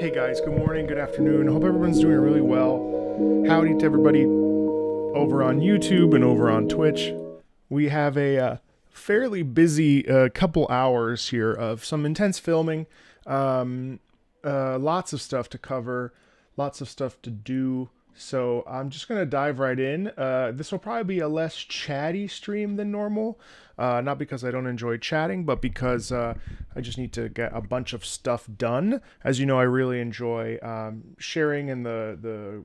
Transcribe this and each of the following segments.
Hey guys, good morning, good afternoon. Hope everyone's doing really well. Howdy to everybody over on YouTube and over on Twitch. We have a fairly busy couple hours here of some intense filming, lots of stuff to cover, lots of stuff to do. So I'm just gonna dive right in. This will probably be a less chatty stream than normal. Not because I don't enjoy chatting, but because I just need to get a bunch of stuff done. As you know, I really enjoy sharing in the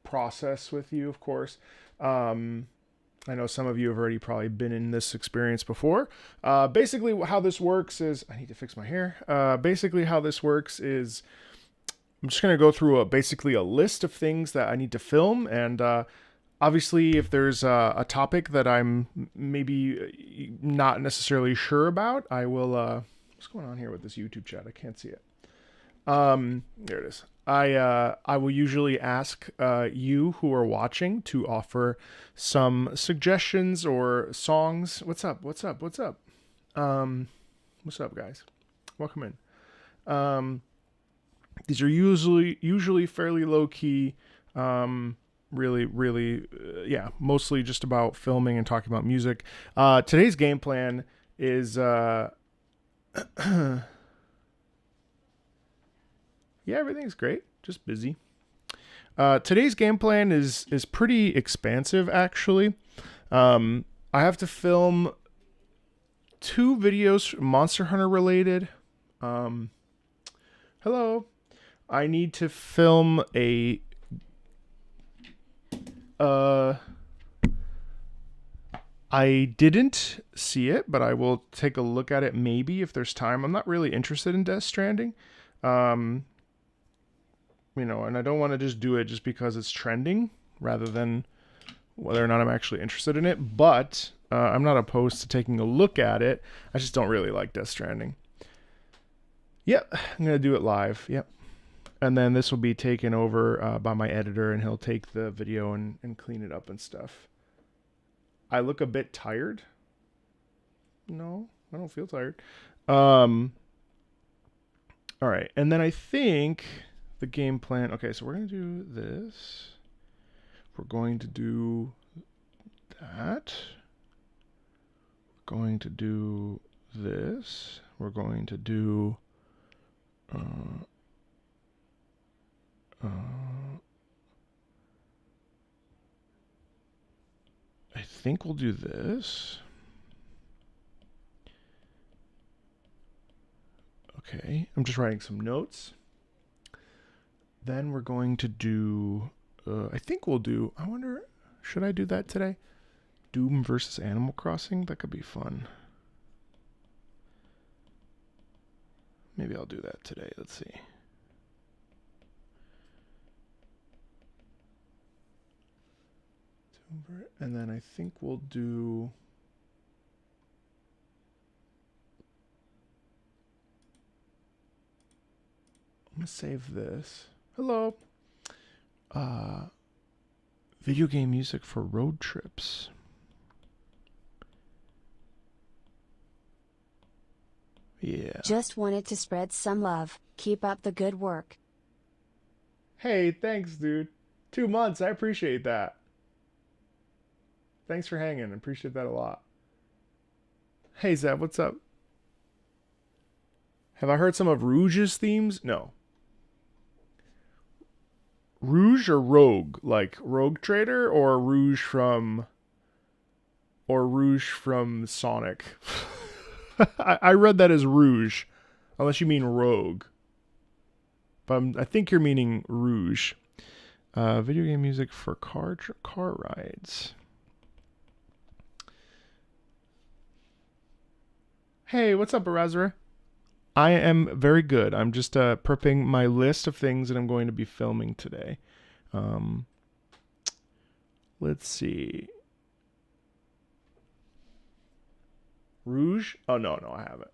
process with you, of course. I know some of you have already probably been in this experience before. Basically, how this works is I need to fix my hair. Basically, how this works is I'm just going to go through basically a list of things that I need to film. And obviously, if there's a topic that I'm maybe not necessarily sure about, I will. What's going on here with this YouTube chat? I can't see it. There it is. I will usually ask you who are watching to offer some suggestions or songs. What's up? What's up? What's up? What's up, guys? Welcome in. These are usually fairly low key. Really, yeah, mostly just about filming and talking about music. Today's game plan is yeah, everything's great. Just busy. Today's game plan is pretty expansive, actually. I have to film 2 videos Monster Hunter related. Hello. I need to film a I didn't see it, but I will take a look at it maybe if there's time. I'm not really interested in Death Stranding. And I don't want to just do it just because it's trending rather than whether or not I'm actually interested in it. But I'm not opposed to taking a look at it. I just don't really like Death Stranding. Yep, I'm going to do it live. Yep. And then this will be taken over by my editor, and he'll take the video and clean it up and stuff. I look a bit tired. No, I don't feel tired. All right, and then I think the game plan. Okay, so we're going to do this. We're going to do that. We're going to do this. We're going to do... I think we'll do this. Okay, I'm just writing some notes. Then we're going to do, I think we'll do, I wonder, should I do that today? Doom versus Animal Crossing? That could be fun. Maybe I'll do that today. Let's see. And then I think we'll do... I'm going to save this. Hello. Video game music for road trips. Yeah. Just wanted to spread some love. Keep up the good work. Hey, thanks, dude. 2 months. I appreciate that. Thanks for hanging. I appreciate that a lot. Hey, Zeb, what's up? Have I heard some of Rouge's themes? No. Rouge or Rogue? Like Rogue Trader or Rouge from Sonic? I read that as Rouge, unless you mean Rogue. But I think you're meaning Rouge. Video game music for car rides. Hey, what's up, Arazara? I am very good. I'm just prepping my list of things that I'm going to be filming today. Let's see. Rouge? Oh, no, I haven't.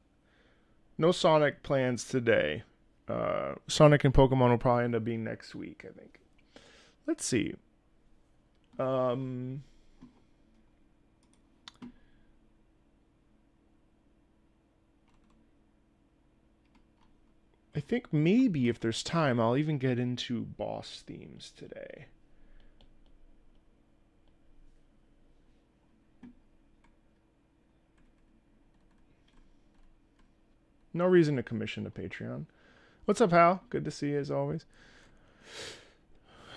No Sonic plans today. Sonic and Pokemon will probably end up being next week, I think. Let's see. I think maybe if there's time, I'll even get into boss themes today. No reason to commission a Patreon. What's up, Hal? Good to see you as always.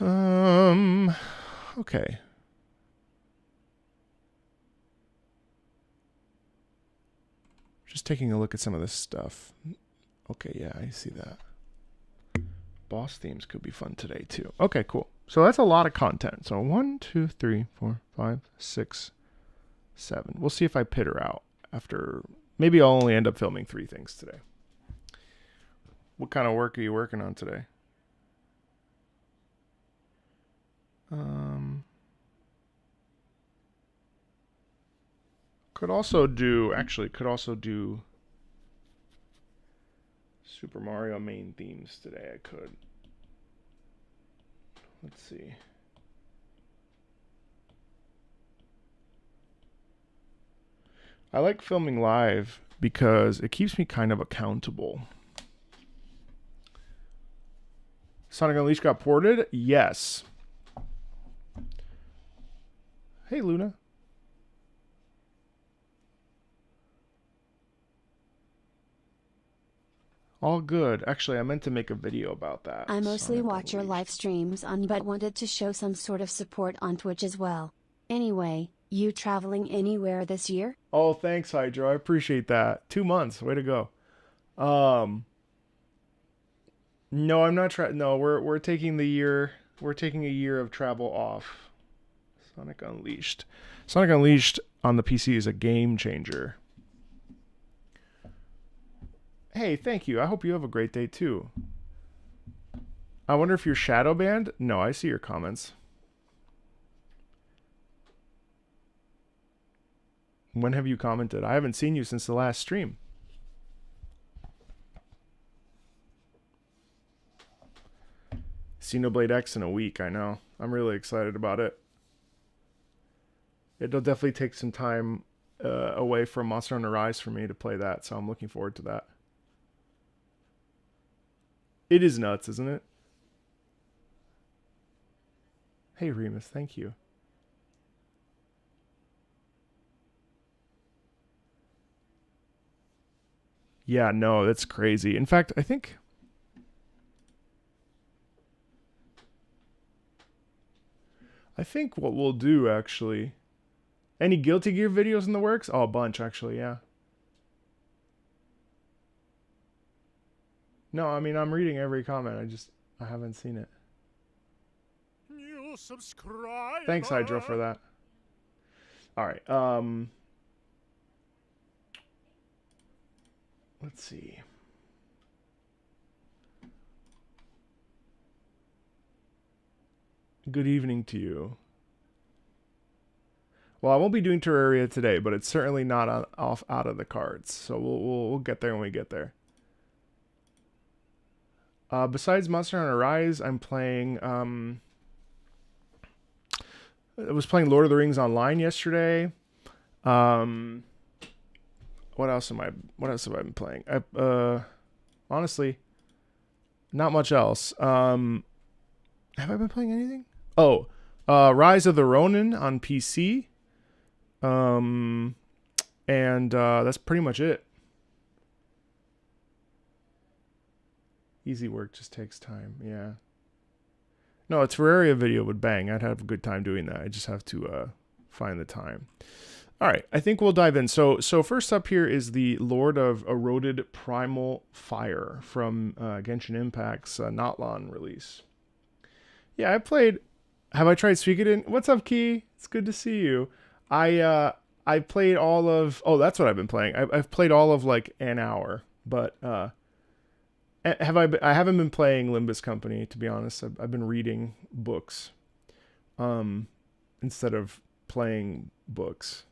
Okay. Just taking a look at some of this stuff. Okay, yeah, I see that. Boss themes could be fun today, too. Okay, cool. So that's a lot of content. So 1, 2, 3, 4, 5, 6, 7. We'll see if I pit her out after. Maybe I'll only end up filming 3 things today. What kind of work are you working on today? Could also do Super Mario main themes today. I could. Let's see. I like filming live because it keeps me kind of accountable. Sonic Unleashed got ported? Yes. Hey, Luna. All good. Actually, I meant to make a video about that. I mostly Sonic watch your live Unleashed. streams on, but wanted to show some sort of support on Twitch as well. Anyway, you traveling anywhere this year? Oh, thanks, Hydro. I appreciate that. 2 months. Way to go. No, I'm not no, we're taking the year. We're taking a year of travel off. Sonic Unleashed. Sonic Unleashed on the PC is a game changer. Hey, thank you. I hope you have a great day too. I wonder if you're shadow banned? No, I see your comments. When have you commented? I haven't seen you since the last stream. Xenoblade X in a week, I know. I'm really excited about it. It'll definitely take some time away from Monster Hunter Rise for me to play that, so I'm looking forward to that. It is nuts, isn't it? Hey, Remus, thank you. Yeah, no, that's crazy. In fact, I think what we'll do, actually... Any Guilty Gear videos in the works? Oh, a bunch, actually, yeah. No, I mean, I'm reading every comment. I haven't seen it. New subscriber. Thanks, Hydro, for that. All right. Let's see. Good evening to you. Well, I won't be doing Terraria today, but it's certainly not out of the cards. So we'll get there when we get there. Besides Monster Hunter Rise, I'm playing. I was playing Lord of the Rings Online yesterday. What else have I been playing? Honestly, not much else. Have I been playing anything? Oh, Rise of the Ronin on PC. And that's pretty much it. Easy work just takes time. Yeah. No, a Terraria video would bang. I'd have a good time doing that. I just have to find the time. All right, I think we'll dive in. So first up here is the Lord of Eroded Primal Fire from Genshin Impact's Notlon release. Yeah, I played. Have I tried Suikoden? What's up, Key? It's good to see you. I played all of. Oh, that's what I've been playing. I've played all of like an hour, but I haven't been playing Limbus Company, to be honest. I've been reading books, instead of playing books.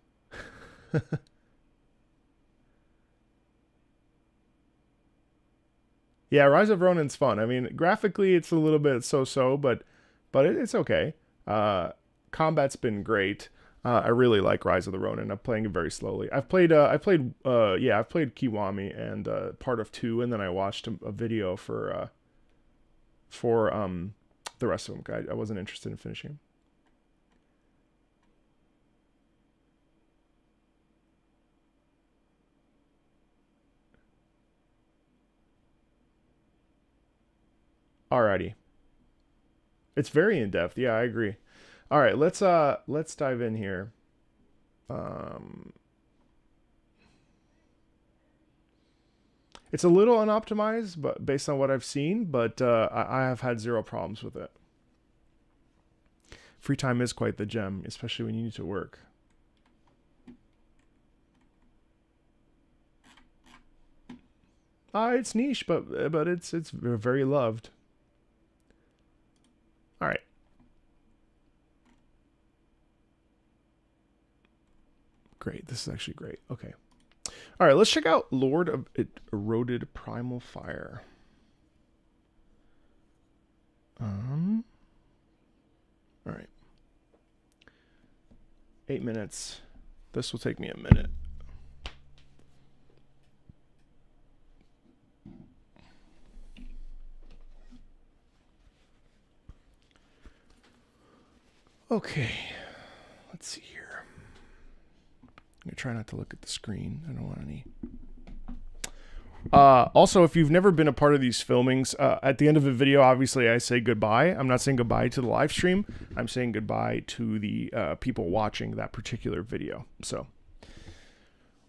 Yeah, Rise of Ronin's fun. I mean, graphically it's a little bit so-so, but it's okay. Combat's been great. I really like Rise of the Ronin. I'm playing it very slowly. I've played Kiwami and part of 2, and then I watched a video for the rest of them. I wasn't interested in finishing them. Alrighty. It's very in depth. Yeah, I agree. All right, let's dive in here. It's a little unoptimized, but based on what I've seen, but I have had zero problems with it. Free time is quite the gem, especially when you need to work. It's niche, but it's very loved. All right. Great. This is actually great. Okay. All right, let's check out Lord of Eroded Primal Fire. All right. 8 minutes. This will take me a minute. Okay. Let's see here. I'm going to try not to look at the screen. I don't want any. Also, if you've never been a part of these filmings, at the end of the video, obviously I say goodbye. I'm not saying goodbye to the live stream. I'm saying goodbye to the people watching that particular video. So,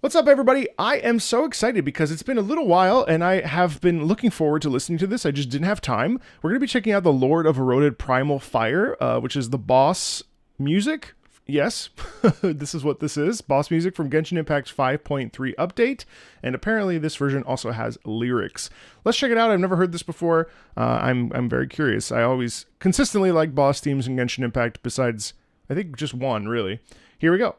what's up, everybody? I am so excited because it's been a little while and I have been looking forward to listening to this. I just didn't have time. We're going to be checking out the Lord of Eroded Primal Fire, which is the boss music. Yes, this is what this is. Boss music from Genshin Impact 5.3 update. And apparently this version also has lyrics. Let's check it out. I've never heard this before. I'm very curious. I always consistently like boss themes in Genshin Impact besides, I think, just one, really. Here we go.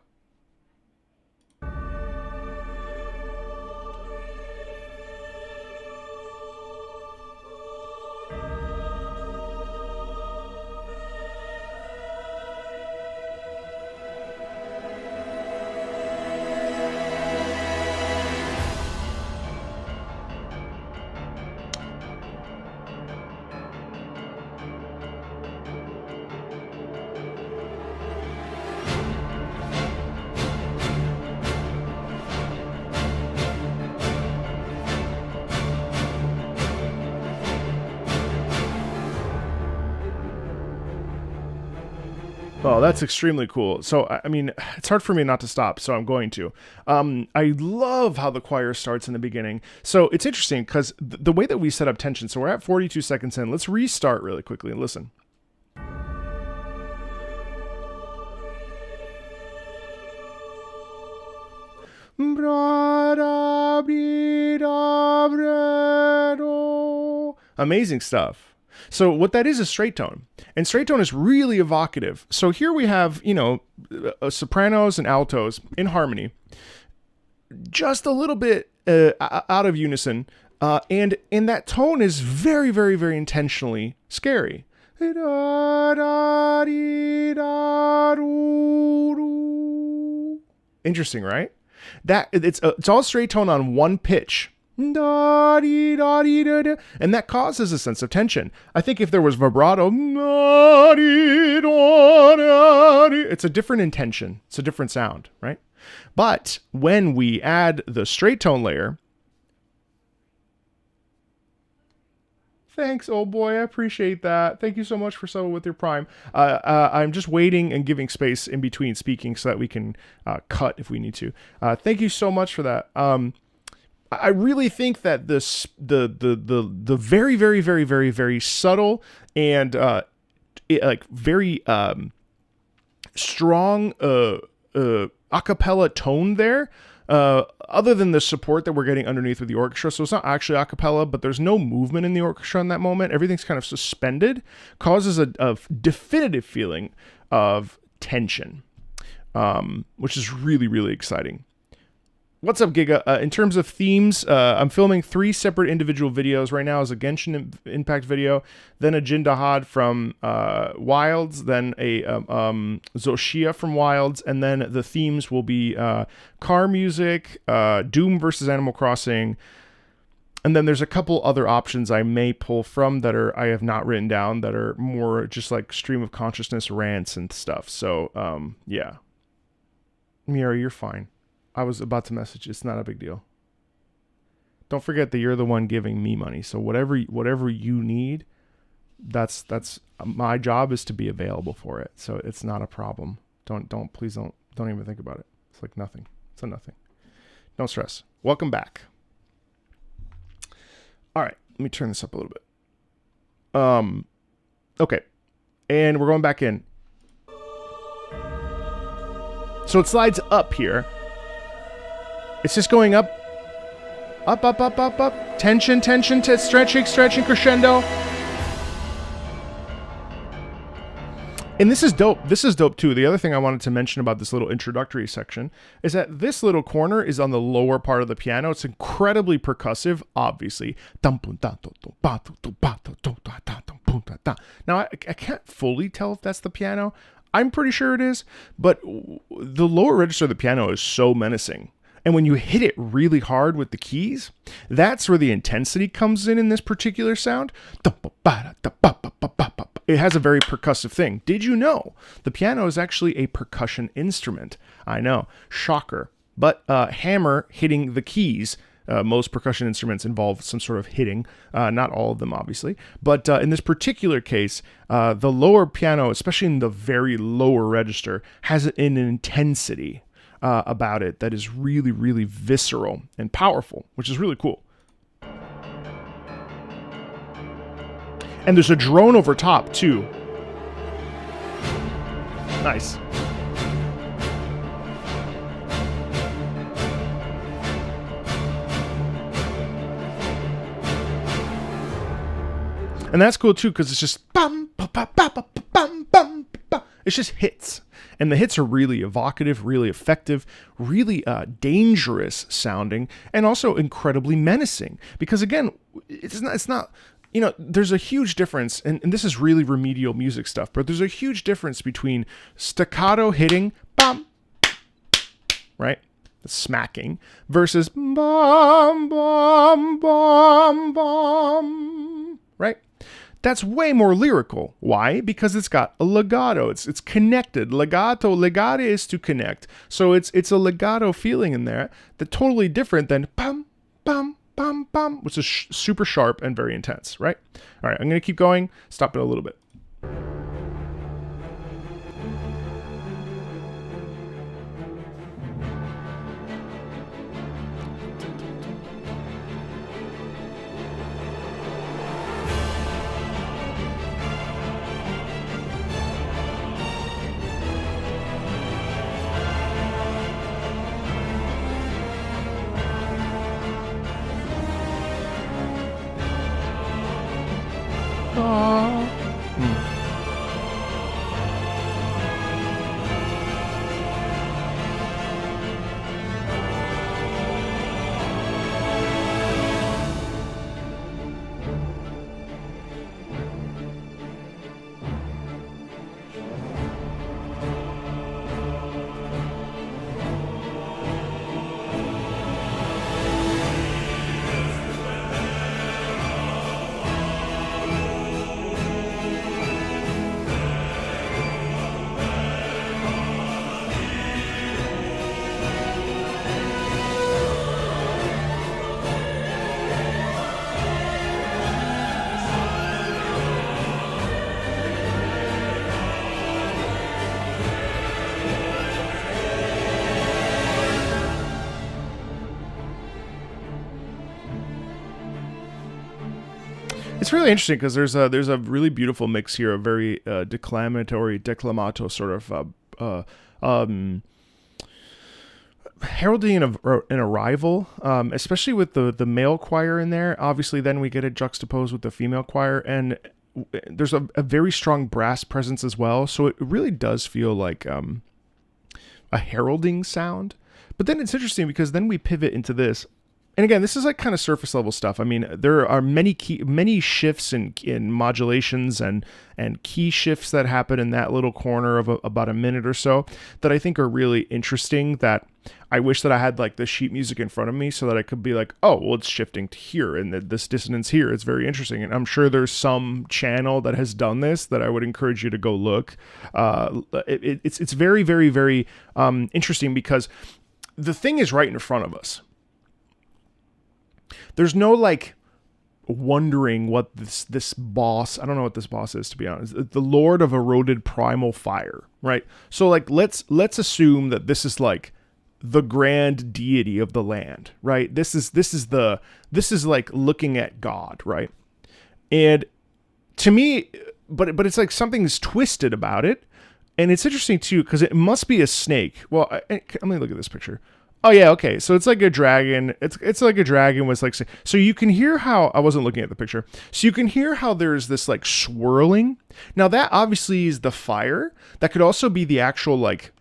Oh, that's extremely cool. So, I mean, it's hard for me not to stop, so I'm going to. I love how the choir starts in the beginning. So it's interesting because the way that we set up tension, so we're at 42 seconds in. Let's restart really quickly and listen. Amazing stuff. So what that is straight tone. And straight tone is really evocative. So here we have, you know, sopranos and altos in harmony. Just a little bit out of unison. And that tone is very, very, very intentionally scary. Interesting, right? It's all straight tone on one pitch. And that causes a sense of tension. I think if there was vibrato, it's a different intention. It's a different sound, right? But when we add the straight tone layer, thanks, old boy. I appreciate that. Thank you so much for subbing with your Prime. I'm just waiting and giving space in between speaking so that we can cut if we need to. Thank you so much for that. I really think that the very, very, very, very, very subtle and very strong acapella tone there, other than the support that we're getting underneath with the orchestra. So it's not actually acapella, but there's no movement in the orchestra in that moment. Everything's kind of suspended, causes a definitive feeling of tension, which is really, really exciting. What's up, Giga? In terms of themes, I'm filming 3 separate individual videos right now. As a Genshin Impact video, then a Jindahad from Wilds, then a Zoshia from Wilds, and then the themes will be car music, Doom versus Animal Crossing, and then there's a couple other options I may pull from that I have not written down that are more just like stream of consciousness rants and stuff. So yeah, Mira, you're fine. I was about to message. It's not a big deal. Don't forget that you're the one giving me money. So whatever you need, that's my job is to be available for it. So it's not a problem. Please don't even think about it. It's like nothing. It's a nothing. Don't stress. Welcome back. All right, let me turn this up a little bit. Okay, and we're going back in. So it slides up here. It's just going up, up, up, up, up, up. Tension, stretching, crescendo. And this is dope. This is dope too. The other thing I wanted to mention about this little introductory section is that this little corner is on the lower part of the piano. It's incredibly percussive, obviously. Now, I can't fully tell if that's the piano. I'm pretty sure it is, but the lower register of the piano is so menacing. And when you hit it really hard with the keys, that's where the intensity comes in this particular sound. It has a very percussive thing. Did you know the piano is actually a percussion instrument? I know, shocker. But hammer hitting the keys, most percussion instruments involve some sort of hitting. Not all of them, obviously. But in this particular case, the lower piano, especially in the very lower register, has an intensity about it that is really, really visceral and powerful, which is really cool. And there's a drone over top, too. Nice. And that's cool, too, because it's just bum, bum, bum, bum, bum, bum, bum, bum. It's just hits. And the hits are really evocative, really effective, really dangerous sounding, and also incredibly menacing. Because again, it's not, you know, there's a huge difference, and this is really remedial music stuff, but there's a huge difference between staccato hitting, bum, right? The smacking, versus bum, bum, bum, bum, right? That's way more lyrical. Why? Because it's got a legato. It's connected. Legato, legare is to connect. So it's a legato feeling in there that's totally different than bum, bum, bum, bum, which is super sharp and very intense, right? All right, I'm going to keep going. Stop it a little bit. It's really interesting because there's a really beautiful mix here, a very declamato sort of heralding an arrival, especially with the male choir in there. Obviously, then we get it juxtaposed with the female choir, and there's a very strong brass presence as well. So it really does feel like a heralding sound. But then it's interesting because then we pivot into this. And again, this is like kind of surface level stuff. I mean, there are many shifts in modulations and key shifts that happen in that little corner of about a minute or so that I think are really interesting. That I wish that I had like the sheet music in front of me so that I could be like, oh, well, it's shifting to here and this dissonance here. It's very interesting, and I'm sure there's some channel that has done this that I would encourage you to go look. It's very, very, very interesting because the thing is right in front of us. There's no like wondering what this boss, I don't know what this boss is, to be honest. The Lord of Eroded Primal Fire, right? So like let's assume that this is like the grand deity of the land, right? This is like looking at God, right? And to me, but it's like something's twisted about it. And it's interesting too, because it must be a snake. Well, let me look at this picture. Oh yeah, okay. So it's like a dragon. It's like a dragon with like, so you can hear how, I wasn't looking at the picture. So you can hear how there's this like swirling. Now that obviously is the fire. That could also be the actual like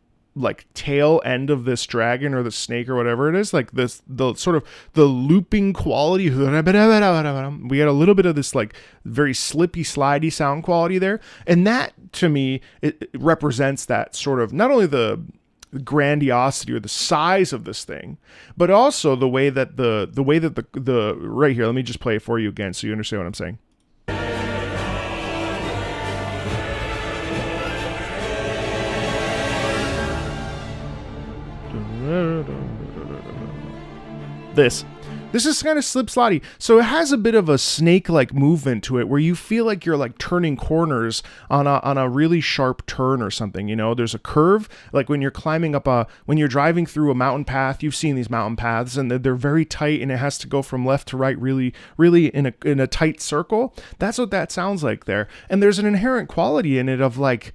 tail end of this dragon or the snake or whatever it is. Like the sort of the looping quality. We got a little bit of this like very slippy, slidey sound quality there. And that to me, it represents that sort of, not only the grandiosity or the size of this thing, but also the way that the right here, let me just play it for you again so you understand what I'm saying. This is kind of slip-slotty. So it has a bit of a snake-like movement to it where you feel like you're like turning corners on a really sharp turn or something. You know, there's a curve, like when you're climbing up when you're driving through a mountain path. You've seen these mountain paths and they're very tight and it has to go from left to right really, really in a tight circle. That's what that sounds like there. And there's an inherent quality in it of like,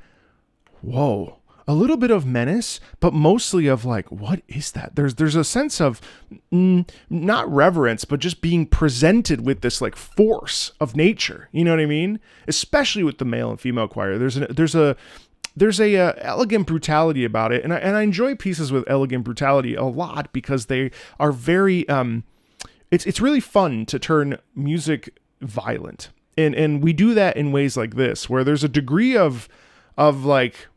whoa. A little bit of menace, but mostly of like, what is that? There's a sense of not reverence, but just being presented with this like force of nature. You know what I mean? Especially with the male and female choir. There's a elegant brutality about it, and I enjoy pieces with elegant brutality a lot because they are very. It's really fun to turn music violent, and we do that in ways like this, where there's a degree of like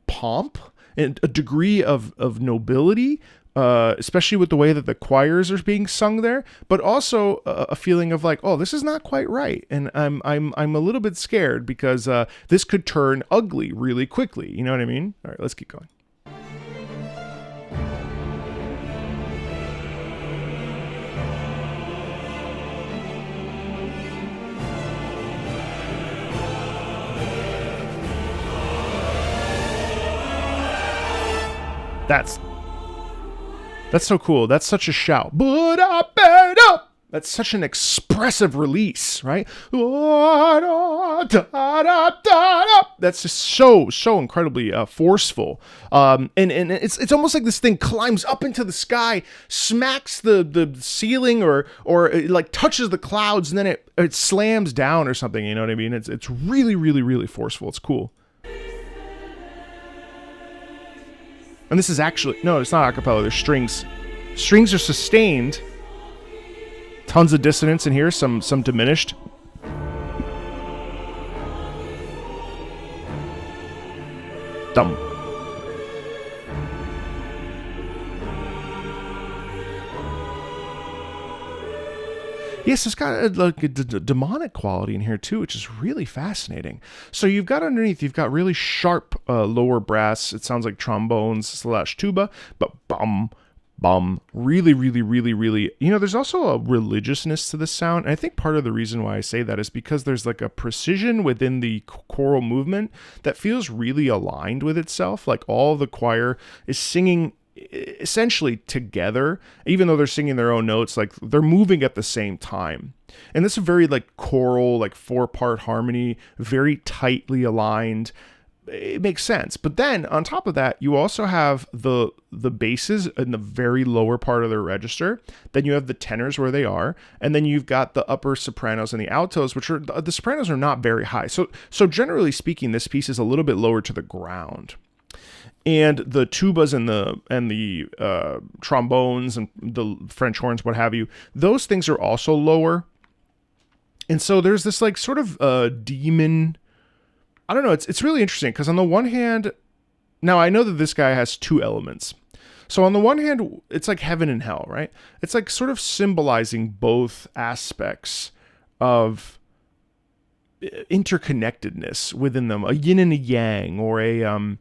pomp and a degree of nobility, especially with the way that the choirs are being sung there, but also a feeling of like, oh, this is not quite right, and I'm a little bit scared because this could turn ugly really quickly. You know what I mean? All right, let's keep going. That's so cool. That's such a shout. That's such an expressive release, right? That's just so incredibly forceful. And it's almost like this thing climbs up into the sky, smacks the ceiling, or it like touches the clouds, and then it slams down or something. You know what I mean? It's really, really, really forceful. It's cool. And this is actually, no, it's not a cappella. There's strings. Strings are sustained. Tons of dissonance in here, some diminished. Dum. Yes, it's got like a demonic quality in here too, which is really fascinating. So you've got underneath, you've got really sharp lower brass. It sounds like trombones / tuba, but bum, really, really, really, really. You know, there's also a religiousness to this sound. And I think part of the reason why I say that is because there's like a precision within the choral movement that feels really aligned with itself. Like all the choir is singing essentially together, even though they're singing their own notes, like they're moving at the same time. And this is a very like choral, like 4-part harmony, very tightly aligned. It makes sense. But then on top of that, you also have the basses in the very lower part of their register. Then you have the tenors where they are, and then you've got the upper sopranos and the altos, which are the sopranos are not very high. So generally speaking, this piece is a little bit lower to the ground. and the tubas and the trombones and the French horns, what have you, those things are also lower. And so there's this like sort of demon. I don't know. It's really interesting because on the one hand, now I know that this guy has two elements. So on the one hand, it's like heaven and hell, right? It's like sort of symbolizing both aspects of interconnectedness within them, a yin and a yang, or a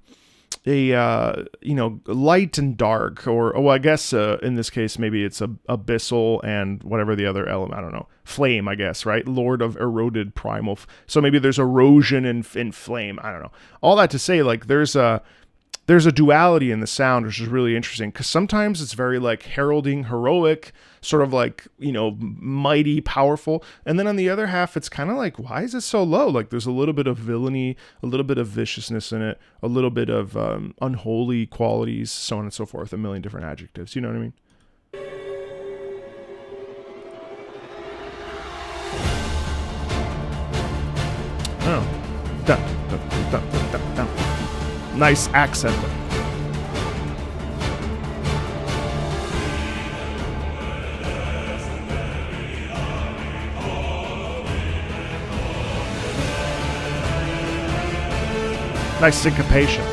light and dark, or well, I guess in this case maybe it's abyssal and whatever the other element, I don't know, flame, I guess, right? Lord of eroded primal. So maybe there's erosion and flame. I don't know. All that to say, like there's a duality in the sound, which is really interesting because sometimes it's very like heralding, heroic, sort of like, mighty, powerful. And then on the other half, it's kind of like, why is it so low? Like there's a little bit of villainy, a little bit of viciousness in it, a little bit of unholy qualities, so on and so forth, a million different adjectives. You know what I mean? Oh. Dun, dun, dun, dun, dun, dun. Nice accent. Nice syncopation.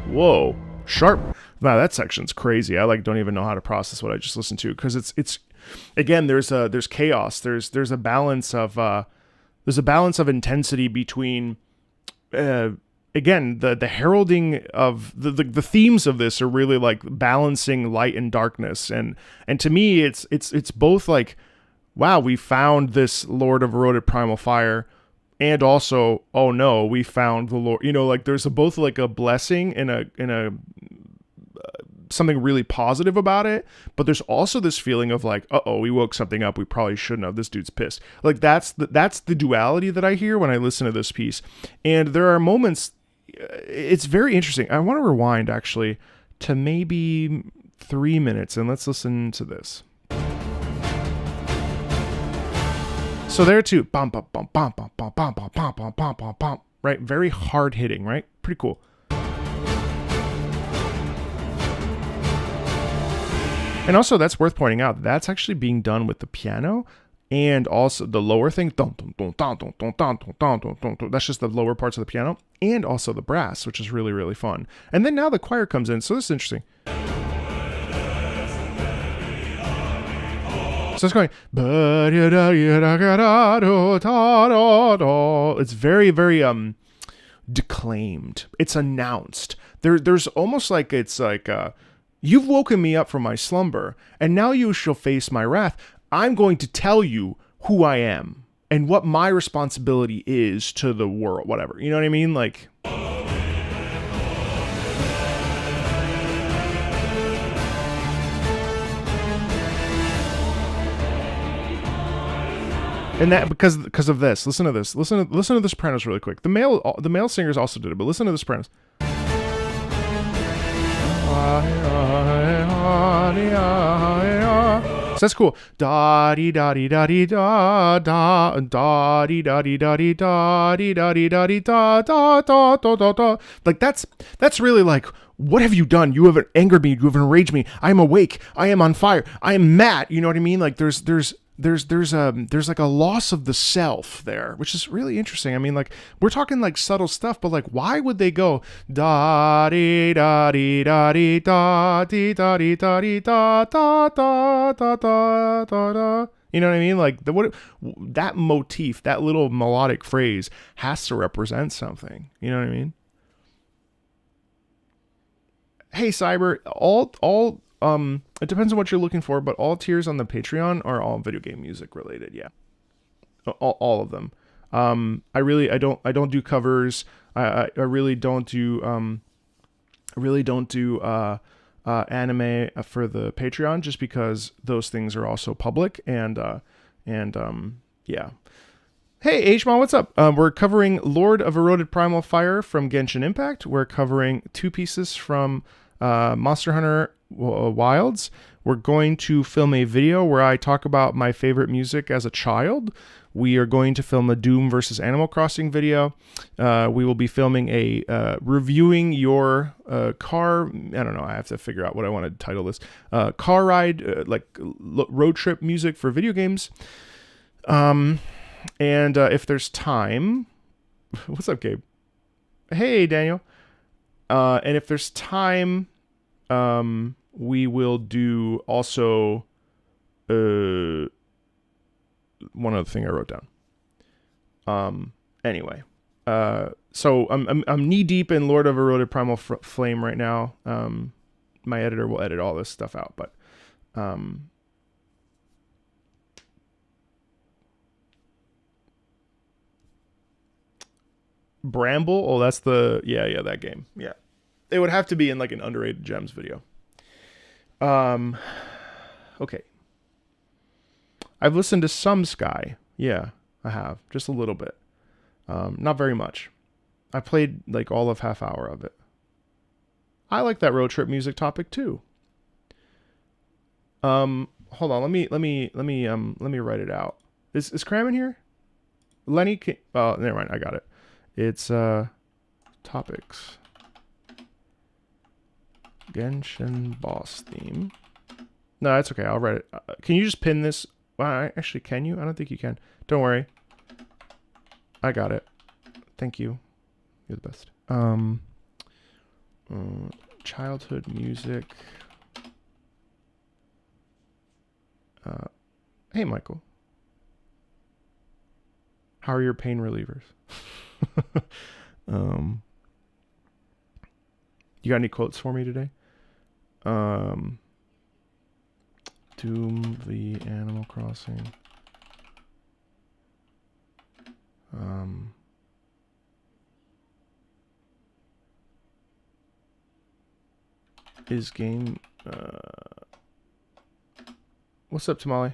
Whoa, sharp. Wow, that section's crazy. I don't even know how to process what I just listened to because it's again there's chaos. There's a balance of intensity between again the heralding of the themes of this are really like balancing light and darkness, and to me it's both like, wow, we found this Lord of Eroded Primal Fire. And also, oh no, we found the Lord. Like there's both like a blessing and a something really positive about it, but there's also this feeling of like, we woke something up we probably shouldn't have. This dude's pissed. Like that's the duality that I hear when I listen to this piece. And there are moments. It's very interesting. I want to rewind actually to maybe 3 minutes and let's listen to this. So there too, bum bum bum bum bum bum bum bum bum bum bum bum bum, right? Very hard hitting, right? Pretty cool. And also, that's worth pointing out. That's actually being done with the piano, and also the lower thing. That's just the lower parts of the piano, and also the brass, which is really really fun. And then now the choir comes in, so this is interesting. So it's going, it's very, very declaimed. It's announced. There's almost like it's like, you've woken me up from my slumber, and now you shall face my wrath. I'm going to tell you who I am and what my responsibility is to the world, whatever. You know what I mean? Like... And that because of this, listen to this. Listen to the Sopranos really quick. The male singers also did it, but listen to the Sopranos. So that's cool. Da dee da dee da dee da da da dee da dee da dee da dee da dee da dee da da da da da da. Like that's really like, what have you done? You have angered me. You have enraged me. I am awake. I am on fire. I am mad. You know what I mean? Like there's there's like a loss of the self there, which is really interesting. I mean, like we're talking like subtle stuff, but like why would they go da dee da dee da dee da dee da dee da dee da da da da da da da? You know what I mean? Like that motif, that little melodic phrase has to represent something. You know what I mean? Hey Cyber, all it depends on what you're looking for, but all tiers on the Patreon are all video game music related. Yeah, all of them. I don't do covers. I really don't do anime for the Patreon, just because those things are also public. And yeah. Hey Hmon, what's up? We're covering Lord of Eroded Primal Fire from Genshin Impact. We're covering 2 pieces from Monster Hunter Wilds. We're going to film a video where I talk about my favorite music as a child. We are going to film a Doom versus Animal Crossing video. We will be filming a reviewing your car. I don't know. I have to figure out what I want to title this. Car ride, road trip music for video games. And if there's time, what's up, Gabe? Hey, Daniel. And if there's time, we will do also one other thing I wrote down. Anyway, so I'm knee deep in Lord of Eroded Primal Flame right now. My editor will edit all this stuff out, but Bramble. Oh, that's the yeah that game. Yeah, it would have to be in like an underrated gems video. Okay. I've listened to some Sky. Yeah, I have. Just a little bit. Not very much. I played like all of half hour of it. I like that road trip music topic too. Hold on. Let me write it out. Is Cram in here? Lenny never mind. I got it. It's topics. Genshin boss theme. No, that's okay. I'll write it. Can you just pin this? Well, actually, can you? I don't think you can. Don't worry. I got it. Thank you. You're the best. Childhood music. Hey, Michael. How are your pain relievers? You got any quotes for me today? Doom v Animal Crossing. Is game what's up, Tamale?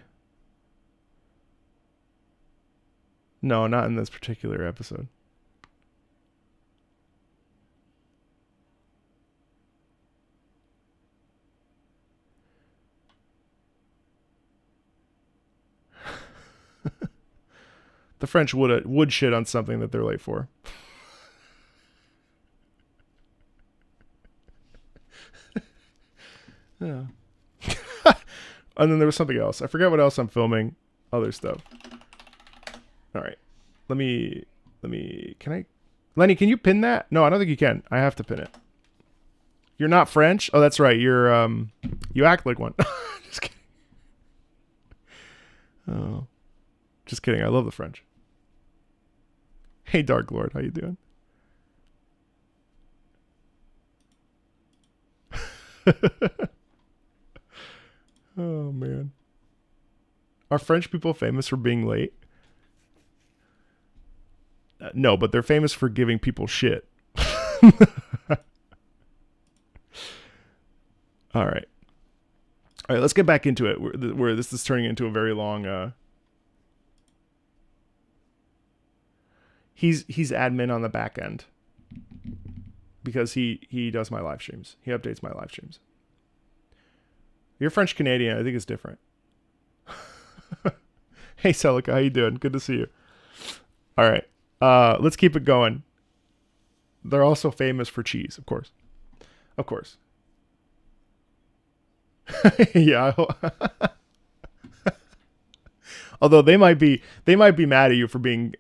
No, not in this particular episode. The French would shit on something that they're late for. Yeah. And then there was something else. I forget what else I'm filming. Other stuff. All right. Let me. Can I? Lenny, can you pin that? No, I don't think you can. I have to pin it. You're not French? Oh, that's right. You're you act like one. Just kidding. Oh, just kidding. I love the French. Hey, Dark Lord, how you doing? Oh man, are French people famous for being late? No, but they're famous for giving people shit. All right, let's get back into it. Where this is turning into a very long. He's admin on the back end because he does my live streams. He updates my live streams. You're French Canadian. I think it's different. Hey, Celica, how you doing? Good to see you. All right, let's keep it going. They're also famous for cheese, of course. Of course. Yeah. Although they might be mad at you for being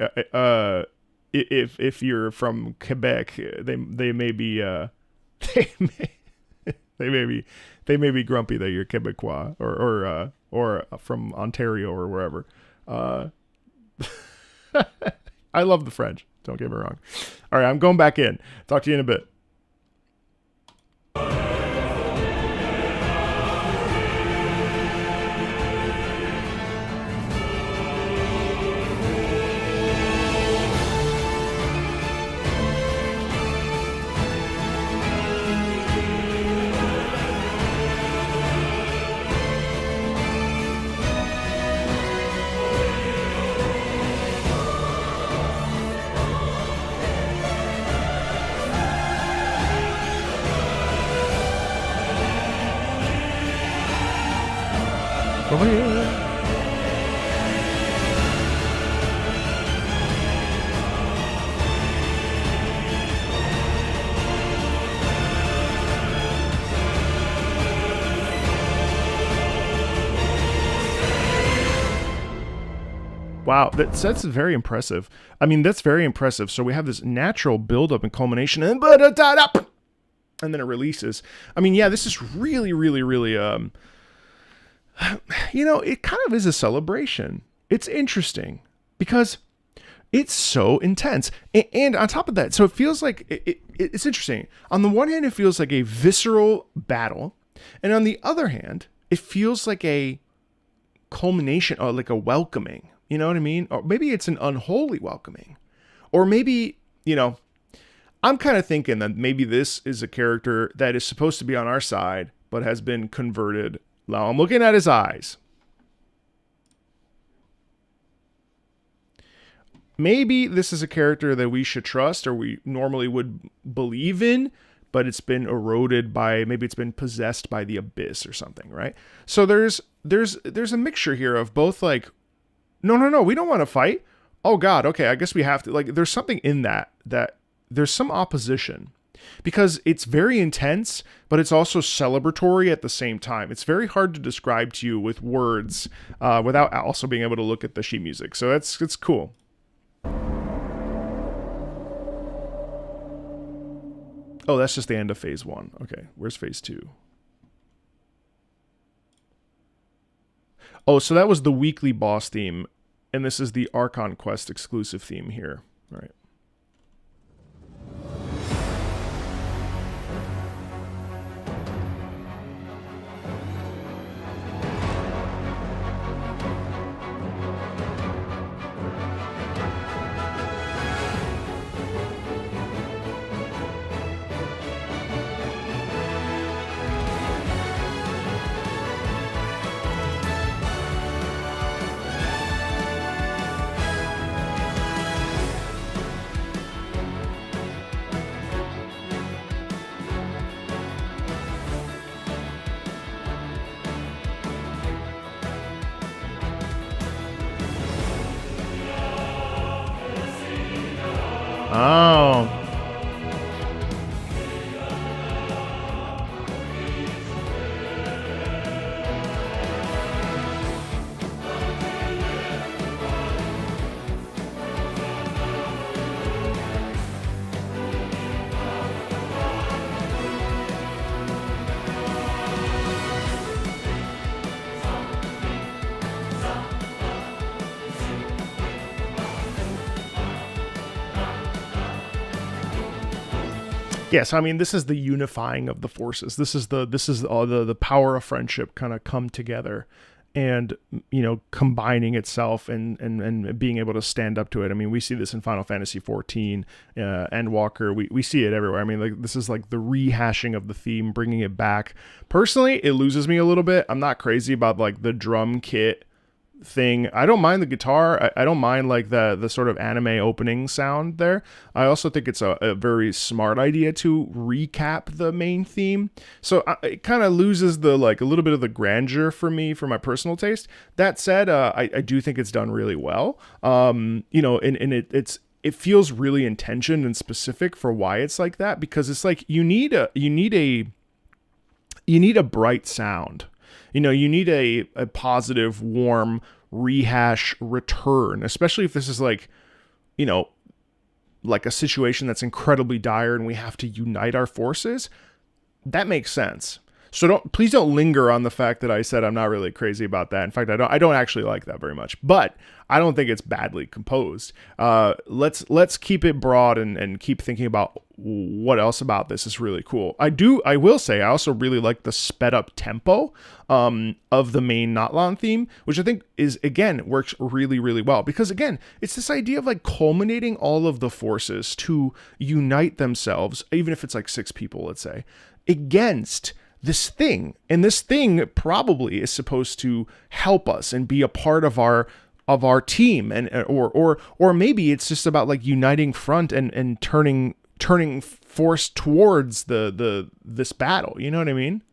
if you're from Quebec, they may be they may, they may be they may be grumpy that you're Quebecois or from Ontario or wherever. Uh, I love the French. Don't get me wrong. All right, I'm going back in. Talk to you in a bit. Over here. Wow, that's very impressive. I mean, that's very impressive. So we have this natural buildup and culmination, and then it releases. I mean, yeah, this is really, really, really it kind of is a celebration. It's interesting because it's so intense. And on top of that, so it feels like it's interesting. On the one hand, it feels like a visceral battle. And on the other hand, it feels like a culmination or like a welcoming. You know what I mean? Or maybe it's an unholy welcoming. Or maybe, I'm kind of thinking that maybe this is a character that is supposed to be on our side, but has been converted. Now I'm looking at his eyes. Maybe this is a character that we should trust or we normally would believe in, but it's been eroded by, maybe it's been possessed by the abyss or something, right? So there's a mixture here of both like, no, we don't want to fight. Oh God, okay, I guess we have to. Like, there's something in that there's some opposition. Because it's very intense, but it's also celebratory at the same time. It's very hard to describe to you with words without also being able to look at the sheet music. So it's cool. Oh, that's just the end of phase 1. Okay, where's phase 2? Oh, so that was the weekly boss theme, and this is the Archon Quest exclusive theme here. All right. Oh. Yes, I mean, this is the unifying of the forces. This is all the power of friendship kind of come together and, combining itself and being able to stand up to it. I mean, we see this in Final Fantasy 14, Endwalker. We see it everywhere. I mean, like, this is like the rehashing of the theme, bringing it back. Personally, it loses me a little bit. I'm not crazy about like the drum kit thing. I don't mind the guitar. I don't mind like the sort of anime opening sound there. I also think it's a very smart idea to recap the main theme. So it kind of loses the like a little bit of the grandeur for me, for my personal taste. That said, I do think it's done really well. And it feels really intentioned and specific for why it's like that, because it's like you need a bright sound. You need a positive, warm, rehash, return, especially if this is like, you know, like a situation that's incredibly dire and we have to unite our forces. That makes sense. So please don't linger on the fact that I said I'm not really crazy about that. In fact, I don't actually like that very much, but I don't think it's badly composed. Let's keep it broad and keep thinking about what else about this is really cool. I will say I also really like the sped up tempo of the main Natlan theme, which I think is, again, works really, really well, because again, it's this idea of like culminating all of the forces to unite themselves, even if it's like 6 people, let's say, against this thing. And this thing probably is supposed to help us and be a part of our team, and or maybe it's just about like uniting front and turning force towards this battle. You know what I mean?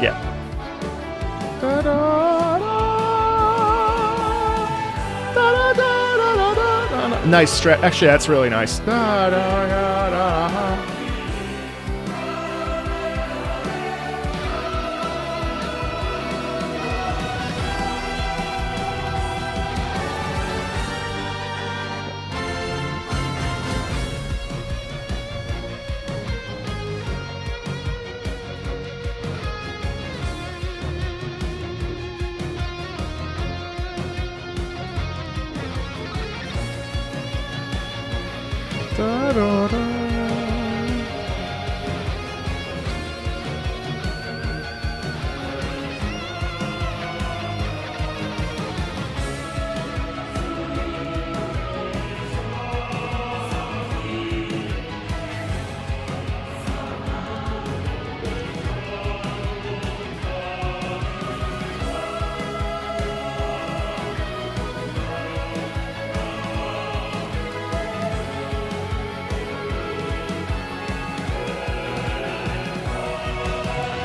Yeah. Nice stretch. Actually, that's really nice.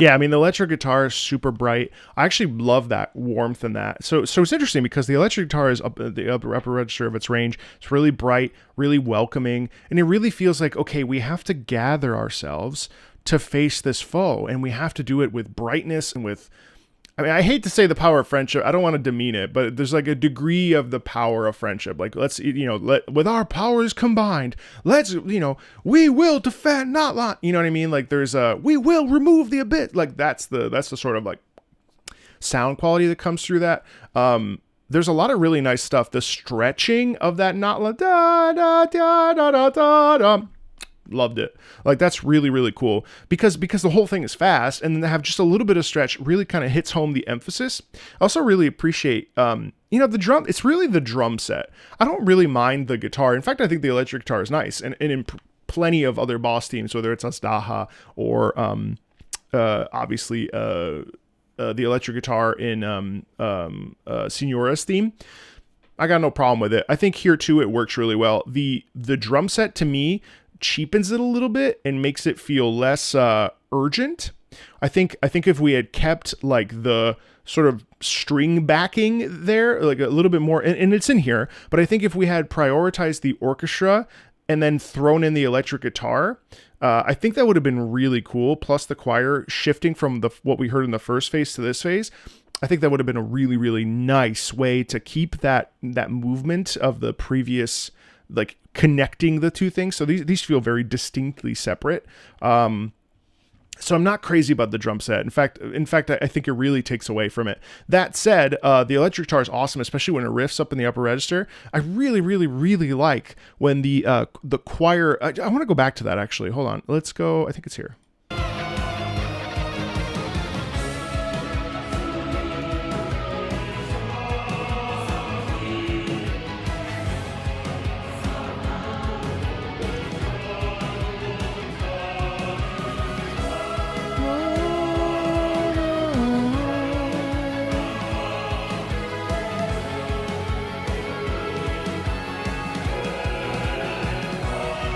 Yeah, I mean, the electric guitar is super bright. I actually love that warmth in that. So it's interesting because the electric guitar is up the upper register of its range. It's really bright, really welcoming, and it really feels like, okay, we have to gather ourselves to face this foe, and we have to do it with brightness and with, I mean, I hate to say the power of friendship. I don't want to demean it, but there's like a degree of the power of friendship. Like, let's, with our powers combined, let's, we will defend Natlan. You know what I mean? Like, there's we will remove the abyss. Like, that's the sort of like sound quality that comes through that. There's a lot of really nice stuff. The stretching of that Natlan, da da da da da da da. Loved it. Like, that's really, really cool because the whole thing is fast, and then they have just a little bit of stretch really kind of hits home the emphasis. I also really appreciate, the drum. It's really the drum set. I don't really mind the guitar. In fact, I think the electric guitar is nice, and in plenty of other boss themes, whether it's Asdaha or obviously the electric guitar in Signora's theme, I got no problem with it. I think here too it works really well. The drum set to me cheapens it a little bit and makes it feel less urgent. I think if we had kept like the sort of string backing there, like a little bit more, and it's in here, but I think if we had prioritized the orchestra and then thrown in the electric guitar, I think that would have been really cool. Plus the choir shifting from what we heard in the first phase to this phase. I think that would have been a really, really nice way to keep that movement of the previous, like connecting the two things. So these feel very distinctly separate. So I'm not crazy about the drum set. In fact, I think it really takes away from it. That said, the electric guitar is awesome, especially when it riffs up in the upper register. I really, really, really like when the choir. I want to go back to that actually. Hold on. Let's go. I think it's here.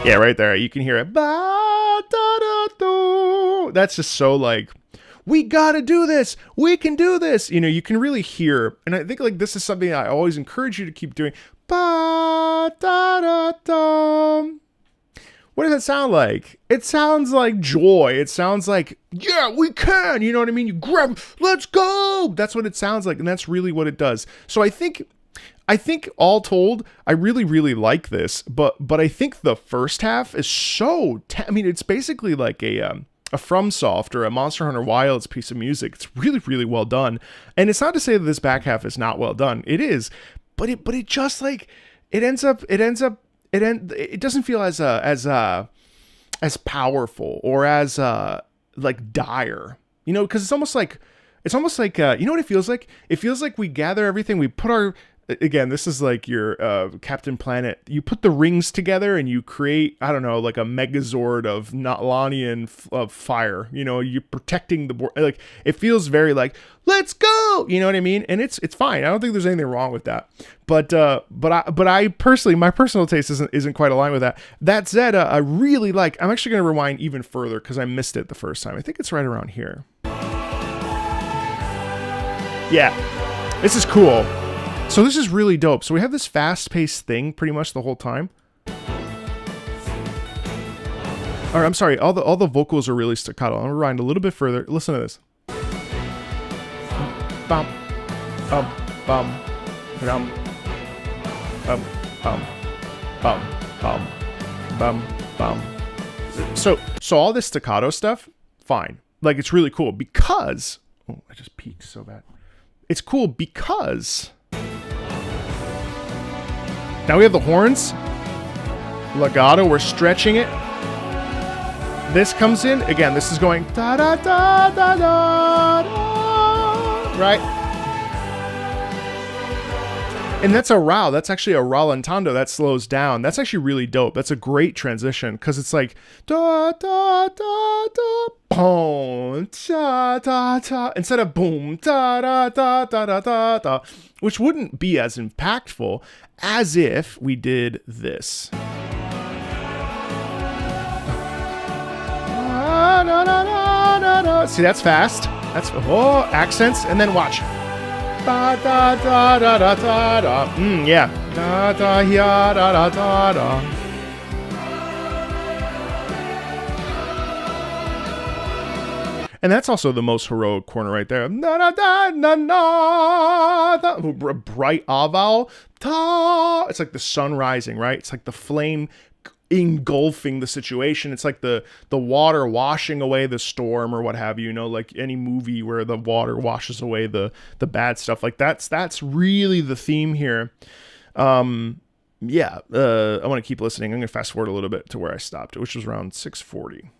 Yeah, right there. You can hear it. That's just so like, we gotta do this. We can do this. You can really hear. And I think like this is something I always what does it sound like? It sounds like joy. It sounds like, yeah, we can. You know what I mean? You grab, let's go. That's what it sounds like. And that's really what it does. So I think all told, I really, really like this. But I think the first half is so, I mean, it's basically like a FromSoft or a Monster Hunter Wilds piece of music. It's really, really well done. And it's not to say that this back half is not well done. It is. But it just like, it doesn't feel as powerful or as like dire, you know, because it's almost like you know what it feels like? It feels like we gather everything, we put our, again, this is like your Captain Planet. You put the rings together and you create, I don't know, like a Megazord of Notlanian of fire. You know, you're protecting the board. Like, it feels very like, let's go. You know what I mean? And it's fine. I don't think there's anything wrong with that. But I personally, my personal taste isn't quite aligned with that. That said, I really like. I'm actually going to rewind even further because I missed it the first time. I think it's right around here. Yeah, this is cool. So this is really dope. So we have this fast-paced thing pretty much the whole time. Or I'm sorry, all the vocals are really staccato. I'm gonna rewind a little bit further. Listen to this. Bum, bum, bum, bum, bum, bum, bum, bum, bum, bum. So all this staccato stuff, fine. Like, it's really cool because, oh, I just peaked so bad. It's cool because now we have the horns. Legato, we're stretching it. This comes in. Again, this is going da da da da da da. Right? And that's a row. That's actually a rallentando that slows down. That's actually really dope. That's a great transition because it's like da da da da boom da da da instead of boom da da da da da da da, which wouldn't be as impactful as if we did this. See, that's fast. That's accents, and then watch. Da da da da da da da. Yeah. Da da ya da da da da. And that's also the most heroic corner right there. Da da da na na. Bright aval. Ta. It's like the sun rising, right? It's like the flame engulfing the situation. It's like the water washing away the storm or what have you, you know, like any movie where the water washes away the bad stuff. Like that's really the theme here. I want to keep listening. I'm going to fast forward a little bit to where I stopped, which was around 6:40.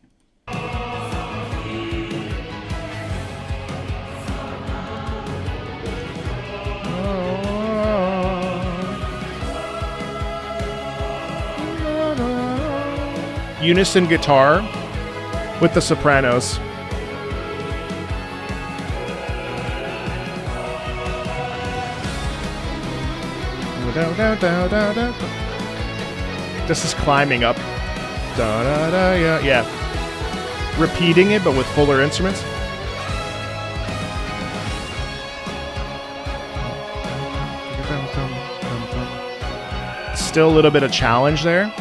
Unison guitar with the sopranos. This is climbing up. Yeah. Repeating it, but with fuller instruments. Still a little bit of challenge there.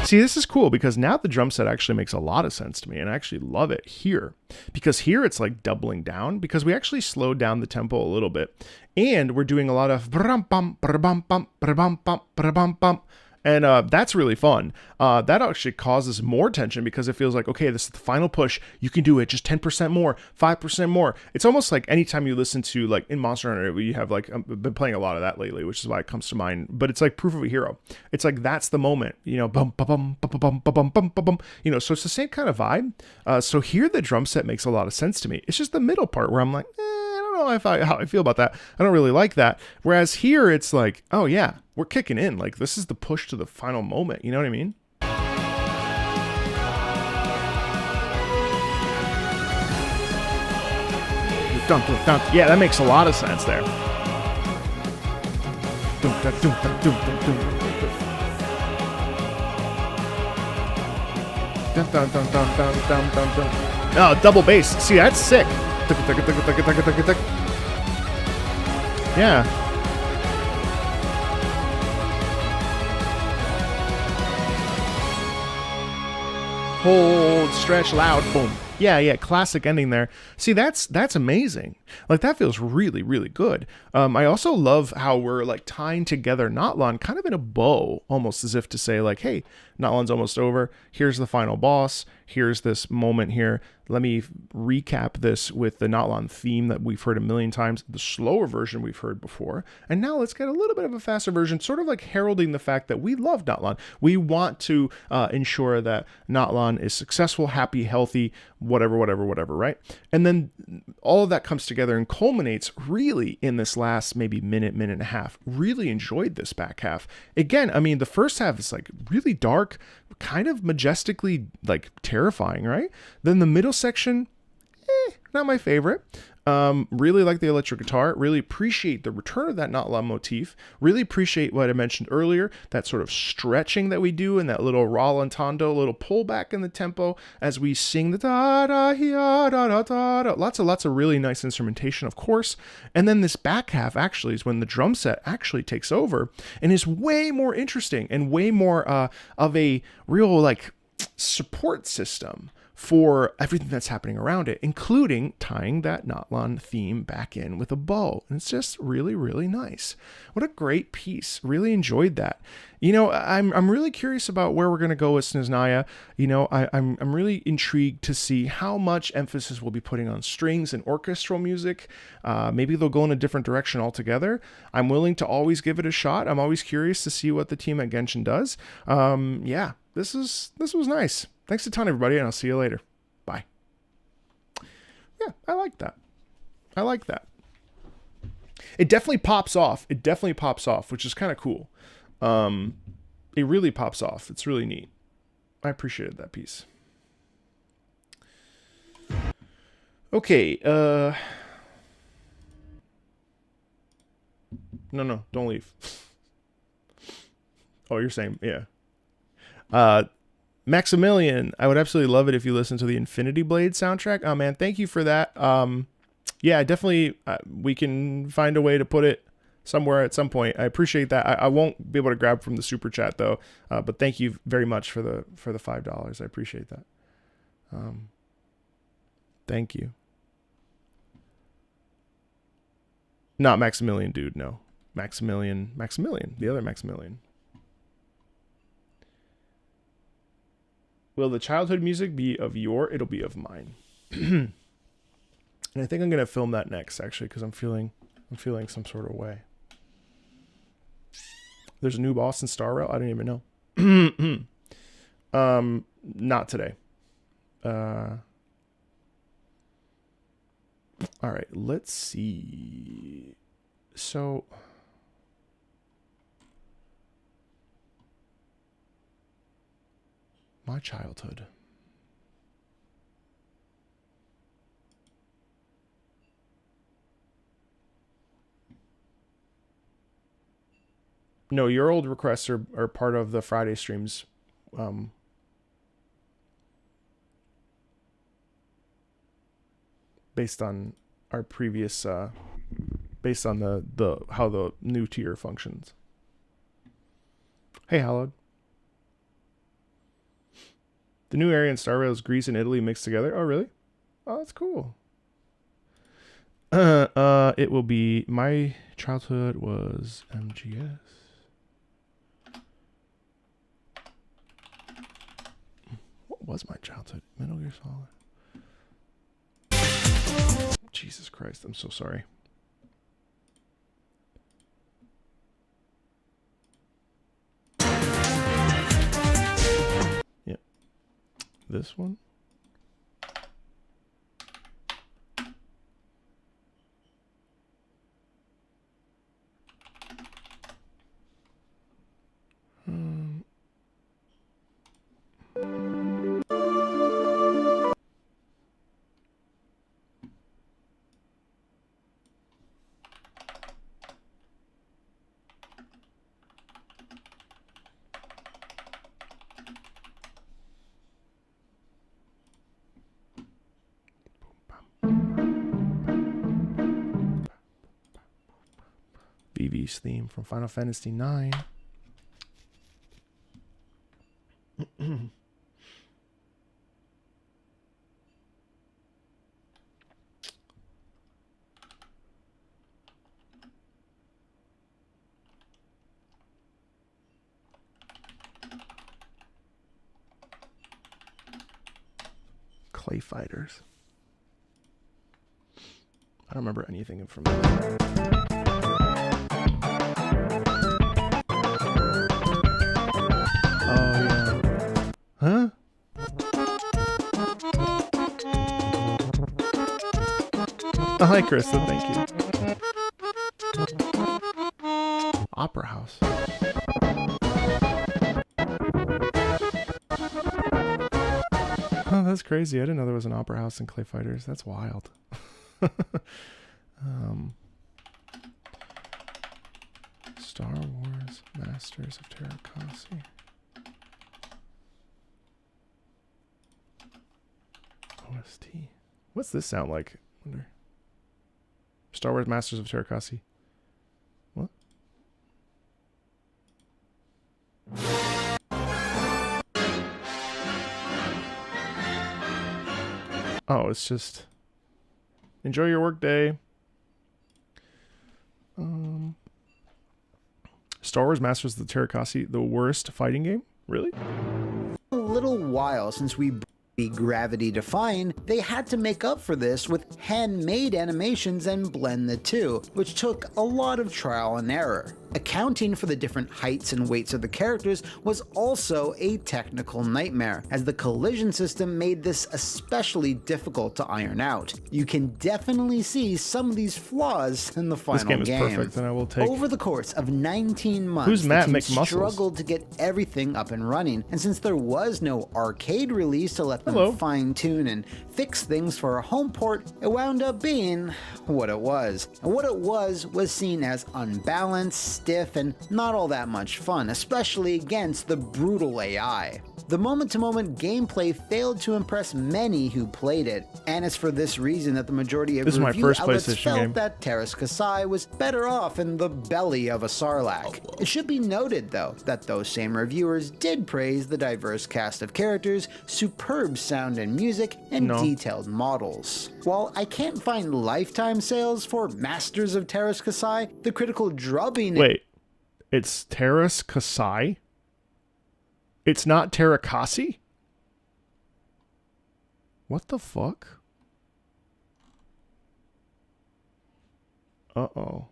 See, this is cool because now the drum set actually makes a lot of sense to me, and I actually love it here. Because here it's like doubling down because we actually slowed down the tempo a little bit, and we're doing a lot of and that's really fun. That actually causes more tension because it feels like, okay, this is the final push. You can do it. Just 10% more, 5% more. It's almost like anytime you listen to, like in Monster Hunter, we have like, I've been playing a lot of that lately, which is why it comes to mind. But it's like Proof of a Hero. It's like, that's the moment, you know, bum, bum, bum, bum, bum, bum, bum, bum, bum, you know, so it's the same kind of vibe. So here the drum set makes a lot of sense to me. It's just the middle part where I'm like, I don't know how I feel about that. I don't really like that. Whereas here it's like, oh yeah, we're kicking in. Like, this is the push to the final moment. You know what I mean? Yeah, that makes a lot of sense there. Dun, dun, dun, dun, dun, dun, dun, dun. Oh, double bass. See, that's sick. Yeah. Hold, stretch, loud, boom. Yeah, classic ending there. See, that's amazing. Like that feels really good. I also love how we're like tying together Notlon kind of in a bow, almost as if to say like, hey, Notlon's almost over. Here's the final boss. Here's this moment here. Let me recap this with the Notlon theme that we've heard a million times, the slower version we've heard before. And now let's get a little bit of a faster version, sort of like heralding the fact that we love Notlon. We want to ensure that Notlon is successful, happy, healthy, whatever, right? And then all of that comes together and culminates really in this last maybe minute and a half. Really enjoyed this back half. Again, I mean, the first half is like really dark, kind of majestically like terrifying, right? Then the middle section, not my favorite. Really like the electric guitar. Really appreciate the return of that Notlon motif. Really appreciate what I mentioned earlier, that sort of stretching that we do and that little rallentando, little pullback in the tempo as we sing the da da da da da da. Lots of really nice instrumentation, of course. And then this back half actually is when the drum set actually takes over and is way more interesting and way more of a real like support system for everything that's happening around it, including tying that Notlon theme back in with a bow. And it's just really nice. What a great piece. Really enjoyed that. You know, I'm really curious about where we're going to go with Snezhnaya. You know, I'm really intrigued to see how much emphasis we'll be putting on strings and orchestral music. Maybe they'll go in a different direction altogether. I'm willing to always give it a shot. I'm always curious to see what the team at Genshin does. Yeah, this was nice. Thanks a ton, everybody, and I'll see you later. Bye. Yeah, I like that. It definitely pops off. Which is kind of cool. It really pops off. It's really neat. I appreciated that piece. Okay. No, don't leave. Oh, you're saying, yeah. Maximilian, I would absolutely love it if you listen to the Infinity Blade soundtrack. Oh man, thank you for that. Yeah, definitely we can find a way to put it somewhere at some point. I appreciate that. I won't be able to grab from the super chat though. But thank you very much for the $5. I appreciate that. Thank you. Not Maximilian, dude. No, Maximilian, the other Maximilian. Will the childhood music be of your? It'll be of mine. And I think I'm gonna film that next, actually, because I'm feeling some sort of way. There's a new boss in Star Rail. I didn't even know. Not today. All right, let's see. So. My childhood. No, your old requests are part of the Friday streams. Based on our previous, based on the how the new tier functions. Hey, Hallowed. The new area in Star Rail is Greece and Italy mixed together. Oh, really? Oh, that's cool. It will be my childhood was MGS. What was my childhood? Metal Gear Solid. Jesus Christ, I'm so sorry. Yep. This one. Vivi's theme from Final Fantasy IX. Clay Fighters. I don't remember anything from that. Oh, yeah. Huh? Oh, hi, Krista. Thank you. Opera House. Oh, that's crazy. I didn't know there was an Opera House in Clay Fighters. That's wild. Star Wars Masters of Terrakasi. OST. What's this sound like? I wonder. Star Wars Masters of Terrakasi. What? Oh, it's just enjoy your work day. Star Wars Masters of the Terrakasi, the worst fighting game? Really? A little while since we be gravity defying, they had to make up for this with handmade animations and blend the two, which took a lot of trial and error. Accounting for the different heights and weights of the characters was also a technical nightmare, as the collision system made this especially difficult to iron out. You can definitely see some of these flaws in the final This game is perfect, and I will take... Over the course of 19 months, Who's Matt the team McMuscles? struggled to get everything up and running, and since there was no arcade release to let them fine-tune and fix things for a home port, it wound up being what it was. And what it was seen as unbalanced, stiff, and not all that much fun, especially against the brutal AI. The moment-to-moment gameplay failed to impress many who played it, and it's for this reason that the majority of review outlets felt that Terras Kasai was better off in the belly of a Sarlacc. It should be noted, though, that those same reviewers did praise the diverse cast of characters, superb sound and music, and detailed models. While I can't find lifetime sales for Masters of Terras Kasai, the critical drubbing... Wait, it's Terras Kasai? It's not Terrakasi? What the fuck? Uh-oh.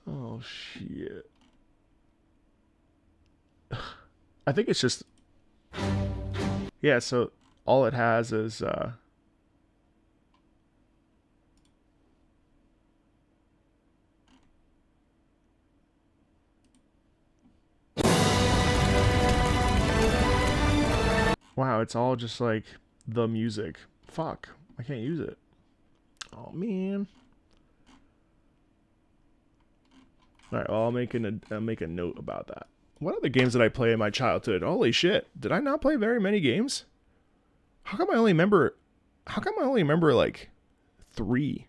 Oh, shit. I think it's just... Yeah, so all it has is... Wow, it's all just like the music. Fuck, I can't use it. Oh man. All right, well, I'll make a note about that. What other games did I play in my childhood? Holy shit, did I not play very many games? How come I only remember like 3?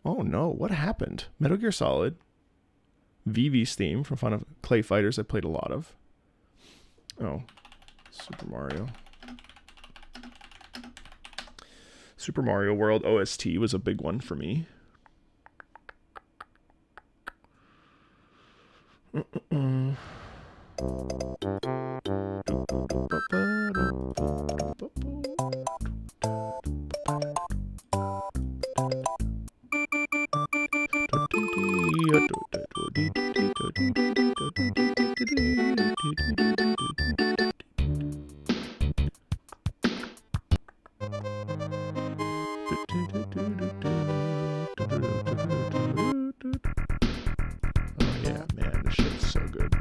Oh no, what happened? Metal Gear Solid, Vivi's theme from Final Clay Fighters I played a lot of. Oh. Super Mario World OST was a big one for me. Oh yeah, man, this shit's so good.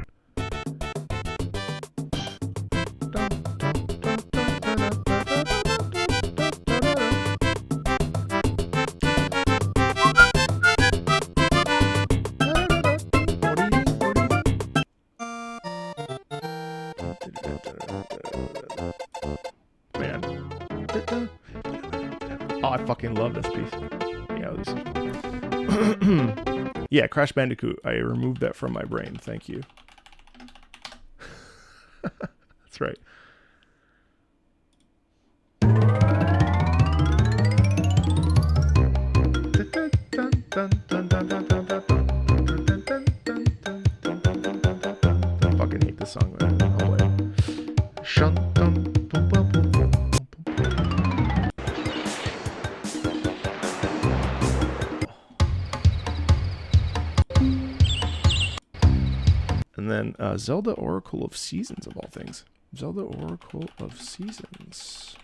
fucking love this piece. Yeah, yeah, Crash Bandicoot. I removed that from my brain. Thank you. That's right. I fucking hate this song, man. Oh, wait. And then Zelda Oracle of Seasons, of all things. Zelda Oracle of Seasons.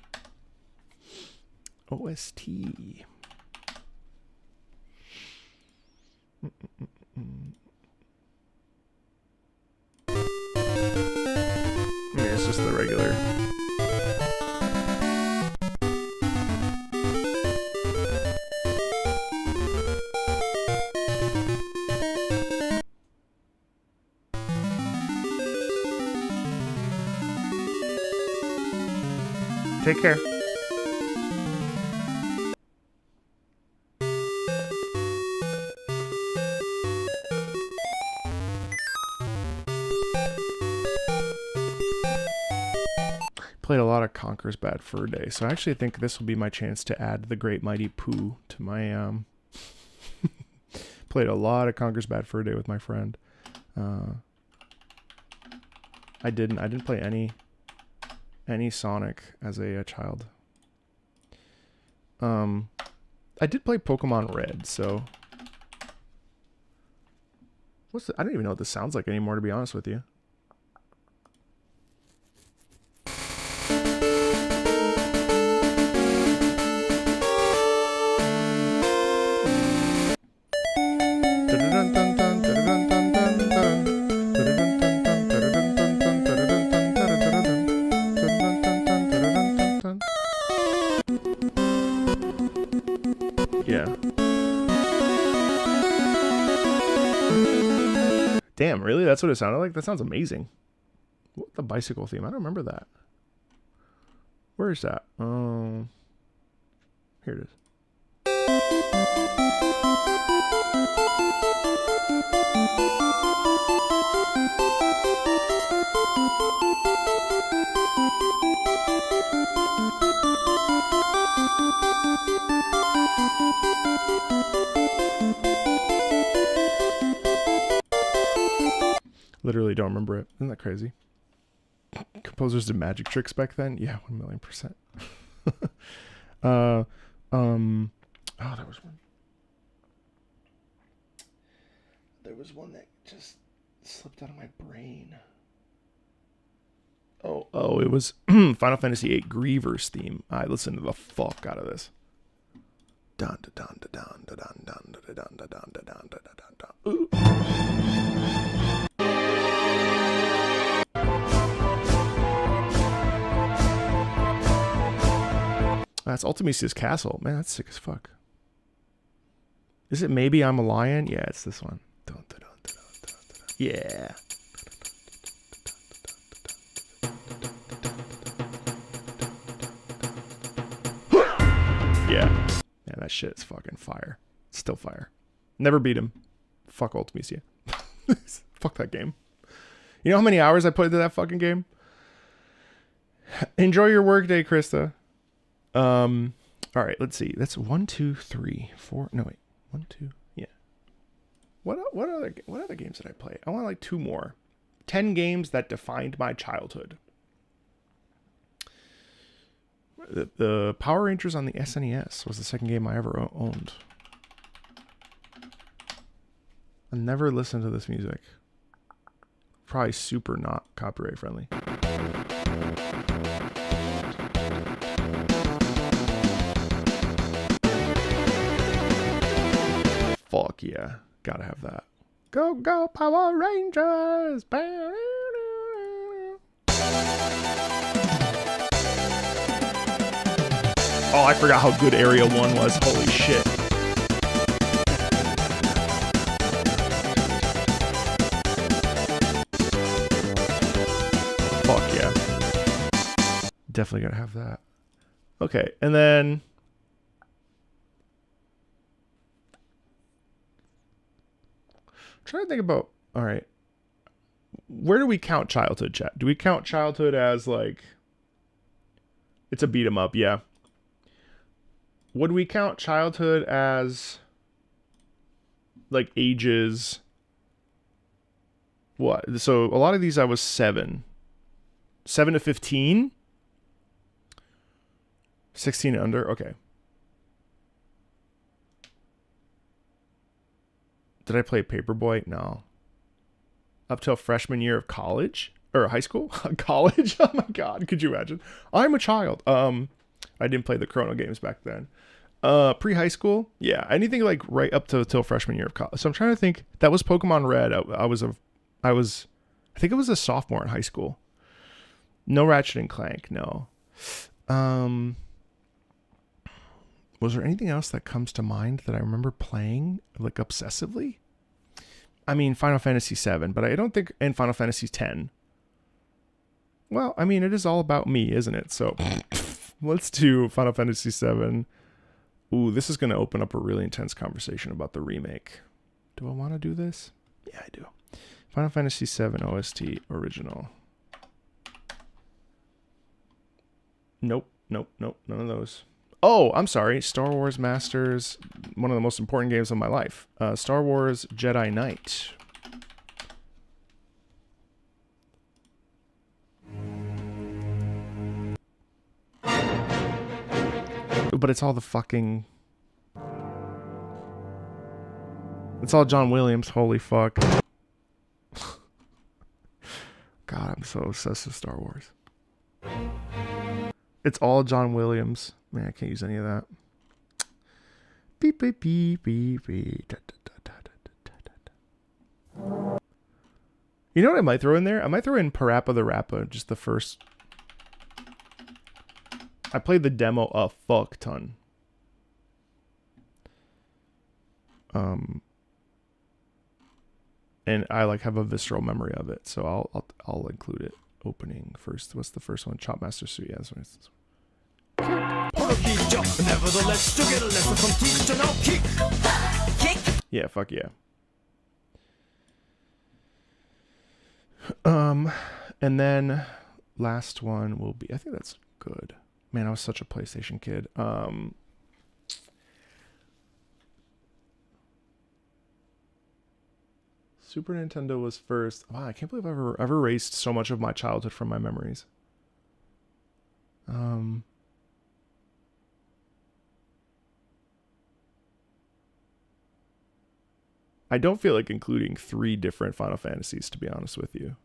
OST. It's just the regular. Take care. Played a lot of Conker's Bad Fur Day, so I actually think this will be my chance to add the Great Mighty Pooh to my played a lot of Conker's Bad Fur Day with my friend. I didn't play any Sonic as a child. I did play Pokemon Red, so I don't even know what this sounds like anymore, to be honest with you. Yeah. Damn, really? That's what it sounded like? That sounds amazing. What, the bicycle theme? I don't remember that. Where is that? Oh, here it is. Literally don't remember it. Isn't that crazy? Composers did magic tricks back then? Yeah, 1,000,000%. Oh, there was one. There was one that just slipped out of my brain. Oh, it was Final Fantasy VIII Griever's theme. I listened to the fuck out of this. Dun dun dun dun dun dun dun dun dun dun dun dun dun dun dun. Ooh. That's Ultimisia's Castle. Man, that's sick as fuck. Is it Maybe I'm a Lion? Yeah, it's this one. Dun, dun, dun, dun, dun, dun. Yeah. Yeah. Man, that shit is fucking fire. It's still fire. Never beat him. Fuck Ultimisia. Fuck that game. You know how many hours I played to that fucking game? Enjoy your workday, Krista. All right, let's see. That's 1, 2, 3, 4. No, wait. 1, 2. Yeah. What other games did I play? I want like 2 more. 10 games that defined my childhood. The Power Rangers on the SNES was the second game I ever owned. I never listened to this music. Probably super not copyright friendly. Fuck yeah. Gotta have that. Go, go, Power Rangers! Oh, I forgot how good Area 1 was. Holy shit. Fuck yeah. Definitely gotta have that. Okay, and then trying to think about. All right, where do we count childhood, chat? Do we count childhood as like it's a beat 'em up? Yeah. Would we count childhood as like ages? What? So a lot of these I was 7 to 15, 16 and under. Okay. Did I play Paperboy? No. Up till freshman year of college or high school? College? Oh my god, could you imagine? I'm a child. I didn't play the Chrono games back then. Pre-high school? Yeah, anything like right up to till freshman year of college. So I'm trying to think. That was Pokemon Red. I think it was a sophomore in high school. No Ratchet and Clank, no. Was there anything else that comes to mind that I remember playing like obsessively? I mean, Final Fantasy VII, but I don't think, and Final Fantasy X. Well, I mean, it is all about me, isn't it? So let's do Final Fantasy VII. Ooh, this is going to open up a really intense conversation about the remake. Do I want to do this? Yeah, I do. Final Fantasy VII OST original. Nope. None of those. Oh, I'm sorry. Star Wars Masters, one of the most important games of my life. Star Wars Jedi Knight. But it's all the fucking... It's all John Williams. Holy fuck. God, I'm so obsessed with Star Wars. It's all John Williams. Man, I can't use any of that. Beep, beep, beep, beep, beep. Da, da, da, da, da, da, da. You know what I might throw in there? I might throw in Parappa the Rappa, just the first. I played the demo a fuck ton. And I like have a visceral memory of it, so I'll include it. Opening first. What's the first one? Chopmaster Suit. Yeah, that's what it's. Nevertheless, to get a lesson from teacher, now kick. Yeah, fuck yeah. And then last one will be, I think that's good. Man, I was such a PlayStation kid. Super Nintendo was first. Wow, I can't believe I've ever erased so much of my childhood from my memories. I don't feel like including 3 different Final Fantasies, to be honest with you.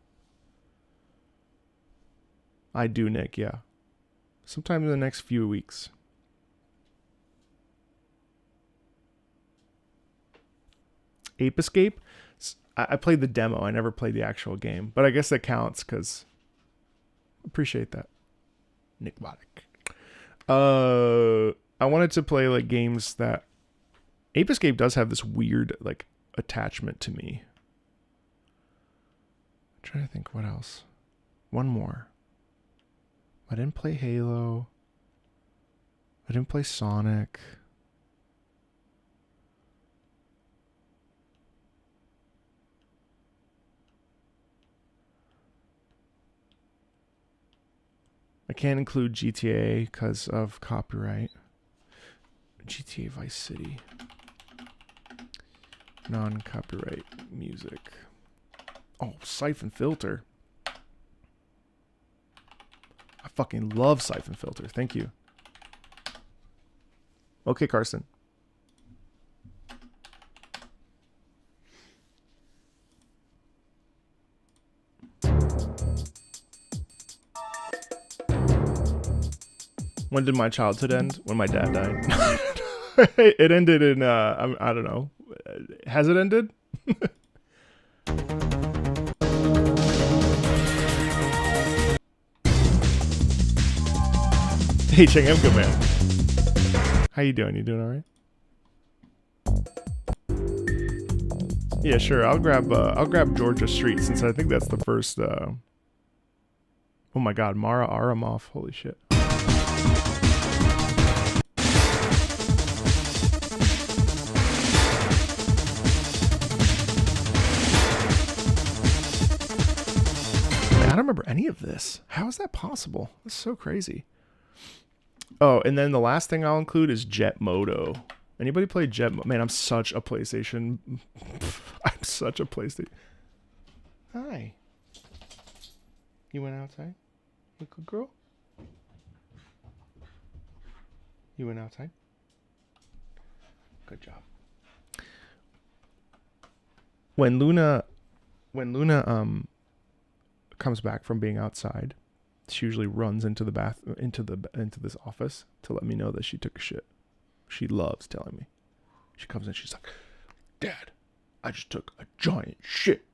I do, Nick, yeah. Sometime in the next few weeks. Ape Escape? I played the demo. I never played the actual game. But I guess that counts, because... Appreciate that. Nick Waddick. I wanted to play, like, games that... Ape Escape does have this weird, like, attachment to me. I'm trying to think what else. One more. I didn't play Halo. I didn't play Sonic. I can't include GTA because of copyright. GTA Vice City. Non-copyright music. Oh, Siphon Filter. I fucking love Siphon Filter. Thank you. Okay, Carson. When did my childhood end? When my dad died. It ended in, I don't know. Has it ended? Hey, Cheng, I'm good, man. How you doing? You doing all right? Yeah, sure. I'll grab Georgia Street since I think that's the first. Oh my God, Mara Aramoff. Holy shit. any of this. How is that possible? That's so crazy. Oh, and then the last thing I'll include is Jet Moto. Anybody play Jet Moto? Man, I'm such a PlayStation. I'm such a PlayStation. Hi. You went outside? You good girl? You went outside? Good job. When Luna comes back from being outside, she usually runs into the into this office to let me know that she took a shit. She loves telling me. She comes in, she's like, "Dad, I just took a giant shit."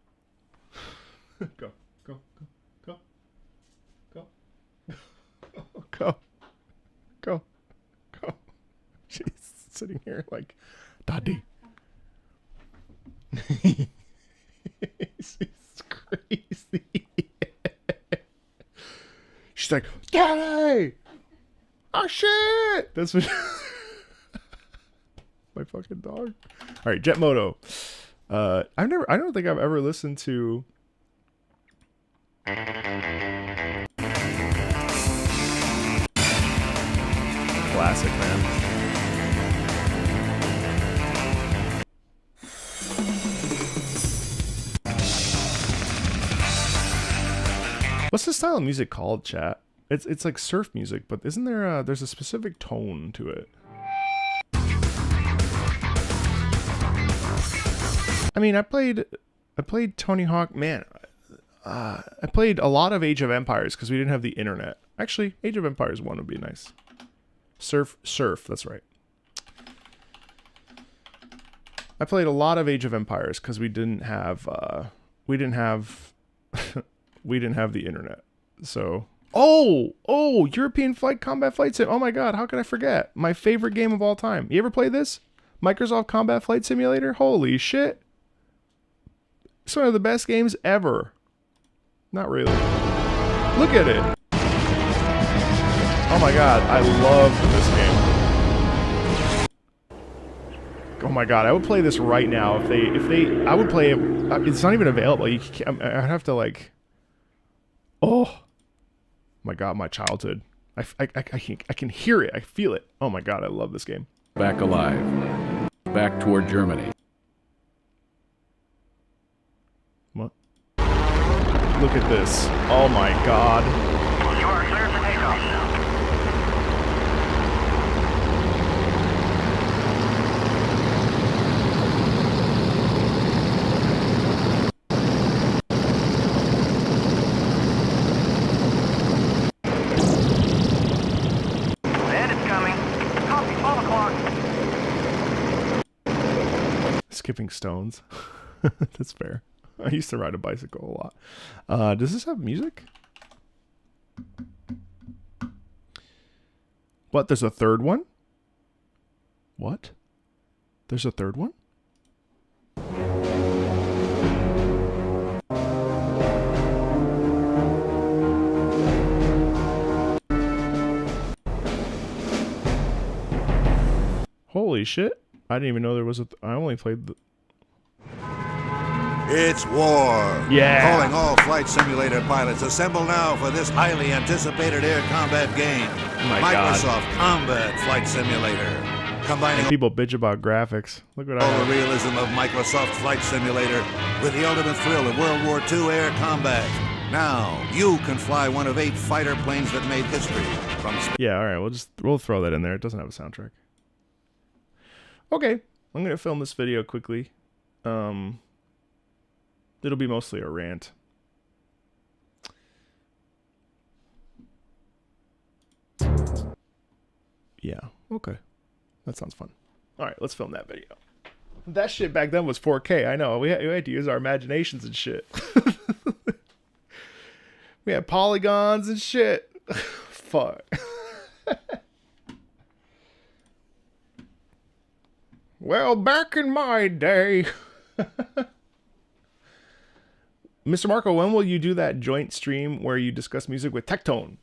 Go. She's sitting here like, "Daddy." She's crazy. She's like, "Daddy, oh shit!" That's what. My fucking dog. All right, Jet Moto. I don't think I've ever listened to. Classic, man. What's the style of music called, chat? It's like surf music, but isn't there there's a specific tone to it? I mean, I played Tony Hawk. Man, I played a lot of Age of Empires because we didn't have the internet. Actually, Age of Empires 1 would be nice. Surf, that's right. I played a lot of Age of Empires because we didn't have we didn't have the internet. So, European Flight Combat Flight Sim. Oh my god, how could I forget? My favorite game of all time. You ever play this? Microsoft Combat Flight Simulator? Holy shit. It's one of the best games ever. Not really. Look at it. Oh my god, I love this game. Oh my god, I would play this right now if they I would play it. It's not even available. I'd have to like. Oh my god, my childhood. I can hear it. I feel it. Oh my god, I love this game. Back alive. Back toward Germany. What? Look at this. Oh my god. You are clear for takeoff. And it's coming. Copy, 12 o'clock. Skipping stones. That's fair. I used to ride a bicycle a lot. Does this have music? What? There's a third one? What? There's a third one? Holy shit. I didn't even know there was a... I only played the... It's war. Yeah. Calling all flight simulator pilots, assemble now for this highly anticipated air combat game. Oh my God. Microsoft Combat Flight Simulator. Combining People bitch about graphics. Look what I all have. the realism of Microsoft Flight Simulator with the ultimate thrill of World War II air combat. Now, you can fly one of 8 fighter planes that made history from space. Yeah, all right. We'll throw that in there. It doesn't have a soundtrack. Okay, I'm gonna film this video quickly. It'll be mostly a rant. Yeah, okay. That sounds fun. All right, let's film that video. That shit back then was 4K. I know. We had to use our imaginations and shit. We had polygons and shit. Fuck. Well, back in my day. Mr. Marco, when will you do that joint stream where you discuss music with Tectone?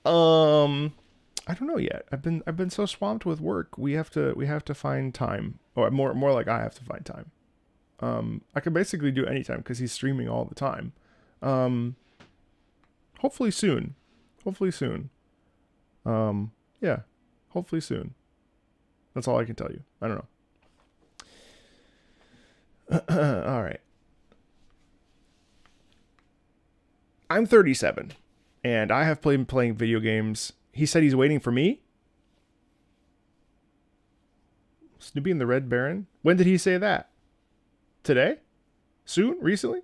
I don't know yet. I've been so swamped with work. We have to find time, or more like I have to find time. I can basically do anytime because he's streaming all the time. Hopefully soon. Hopefully soon. Yeah. Hopefully soon. That's all I can tell you. I don't know. All right. I'm 37, and I have been playing video games. He said he's waiting for me? Snoopy and the Red Baron? When did he say that? Today? Soon? Recently?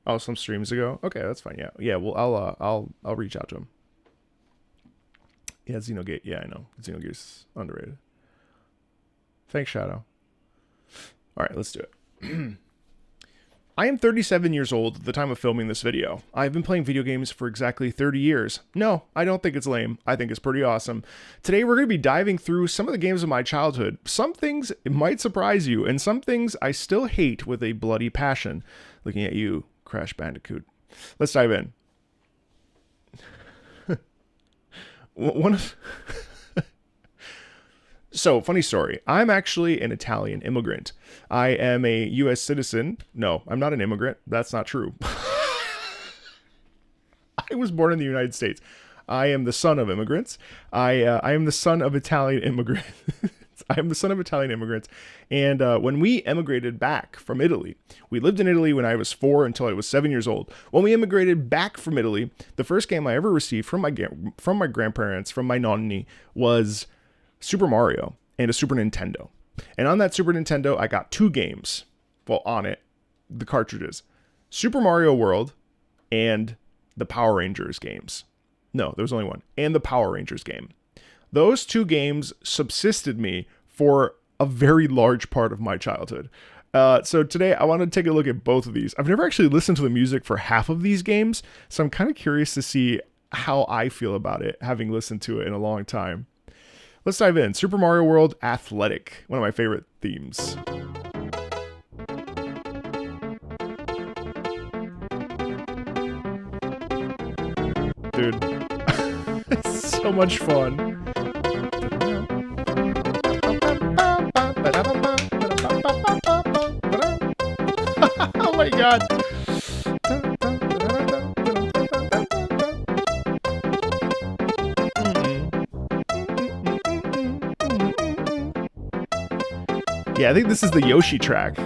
Oh, some streams ago. Okay, that's fine. Yeah, yeah. Well, I'll reach out to him. Yeah, Xenogate. Yeah, I know. Xenogate's underrated. Thanks, Shadow. All right, let's do it. I am 37 years old at the time of filming this video. I've been playing video games for exactly 30 years. No, I don't think it's lame. I think it's pretty awesome. Today we're going to be diving through some of the games of my childhood. Some things might surprise you, and some things I still hate with a bloody passion. Looking at you, Crash Bandicoot. Let's dive in. One of... So, funny story. I'm actually an Italian immigrant. I am a U.S. citizen. No, I'm not an immigrant. That's not true. I was born in the United States. I am the son of immigrants. I am the son of Italian immigrants. I am the son of Italian immigrants. And when we emigrated back from Italy, we lived in Italy when I was 4 until I was 7 years old. When we immigrated back from Italy, the first game I ever received from my grandparents, from my nonni, was Super Mario and a Super Nintendo. And on that Super Nintendo, I got 2 games. Well, on it, the cartridges. Super Mario World and the Power Rangers games. No, there was only one. And the Power Rangers game. Those 2 games subsisted me for a very large part of my childhood. So today I want to take a look at both of these. I've never actually listened to the music for half of these games, so I'm kind of curious to see how I feel about it, having listened to it in a long time. Let's dive in. Super Mario World Athletic, one of my favorite themes. Dude, it's so much fun. Oh my god. Yeah, I think this is the Yoshi track.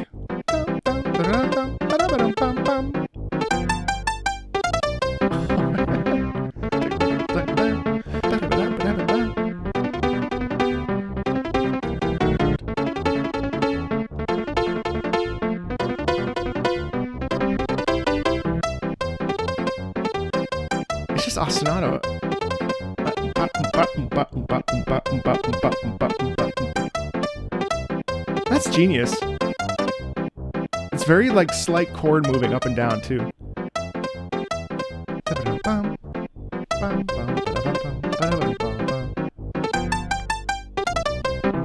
It's just ostinato. That's genius. It's very like slight chord moving up and down too.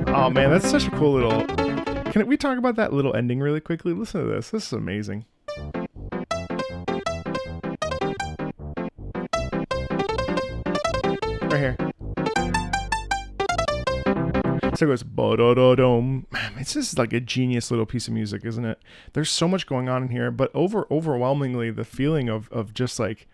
Oh man, that's such a cool little... Can we talk about that little ending really quickly? Listen to this. This is amazing. Right here. So it goes ba-da-da-dum. Man, it's just like a genius little piece of music, isn't it? There's so much going on in here, but overwhelmingly the feeling of just like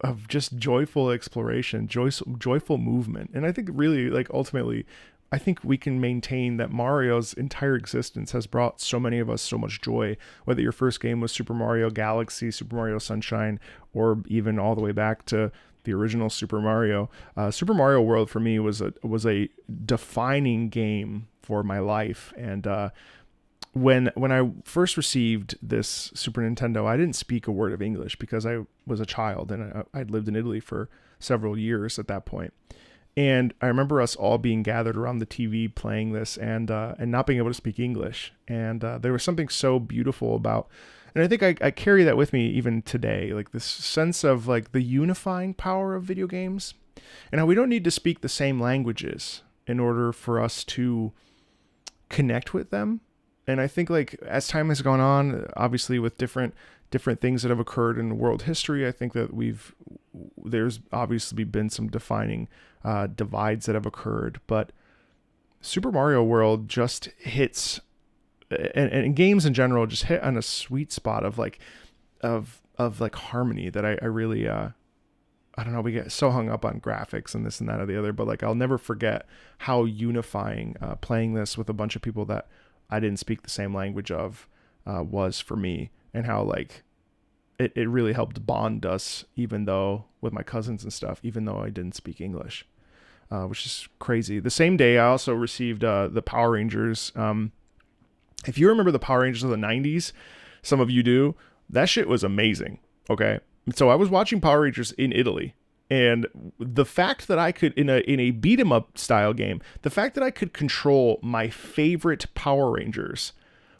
of just joyful exploration, joyful movement. And I think really like ultimately I think we can maintain that Mario's entire existence has brought so many of us so much joy, whether your first game was Super Mario Galaxy, Super Mario Sunshine, or even all the way back to the original Super Mario. Super Mario World for me was a defining game for my life. And when I first received this Super Nintendo, I didn't speak a word of English because I was a child and I'd lived in Italy for several years at that point. And I remember us all being gathered around the TV playing this and not being able to speak English. And there was something so beautiful about, and I think I carry that with me even today, like this sense of like the unifying power of video games and how we don't need to speak the same languages in order for us to connect with them. And I think like as time has gone on, obviously with different different things that have occurred in world history. I think that there's obviously been some defining divides that have occurred, but Super Mario World just hits, and games in general just hit on a sweet spot of like harmony that I really I don't know, we get so hung up on graphics and this and that or the other, but like I'll never forget how unifying playing this with a bunch of people that I didn't speak the same language of was for me, and how like it really helped bond us, even though with my cousins and stuff, even though I didn't speak English, which is crazy. The same day I also received the Power Rangers. If you remember the Power Rangers of the 90s, some of you do, that shit was amazing. Okay. So I was watching Power Rangers in Italy, and the fact that I could, in a beat 'em up style game, the fact that I could control my favorite Power Rangers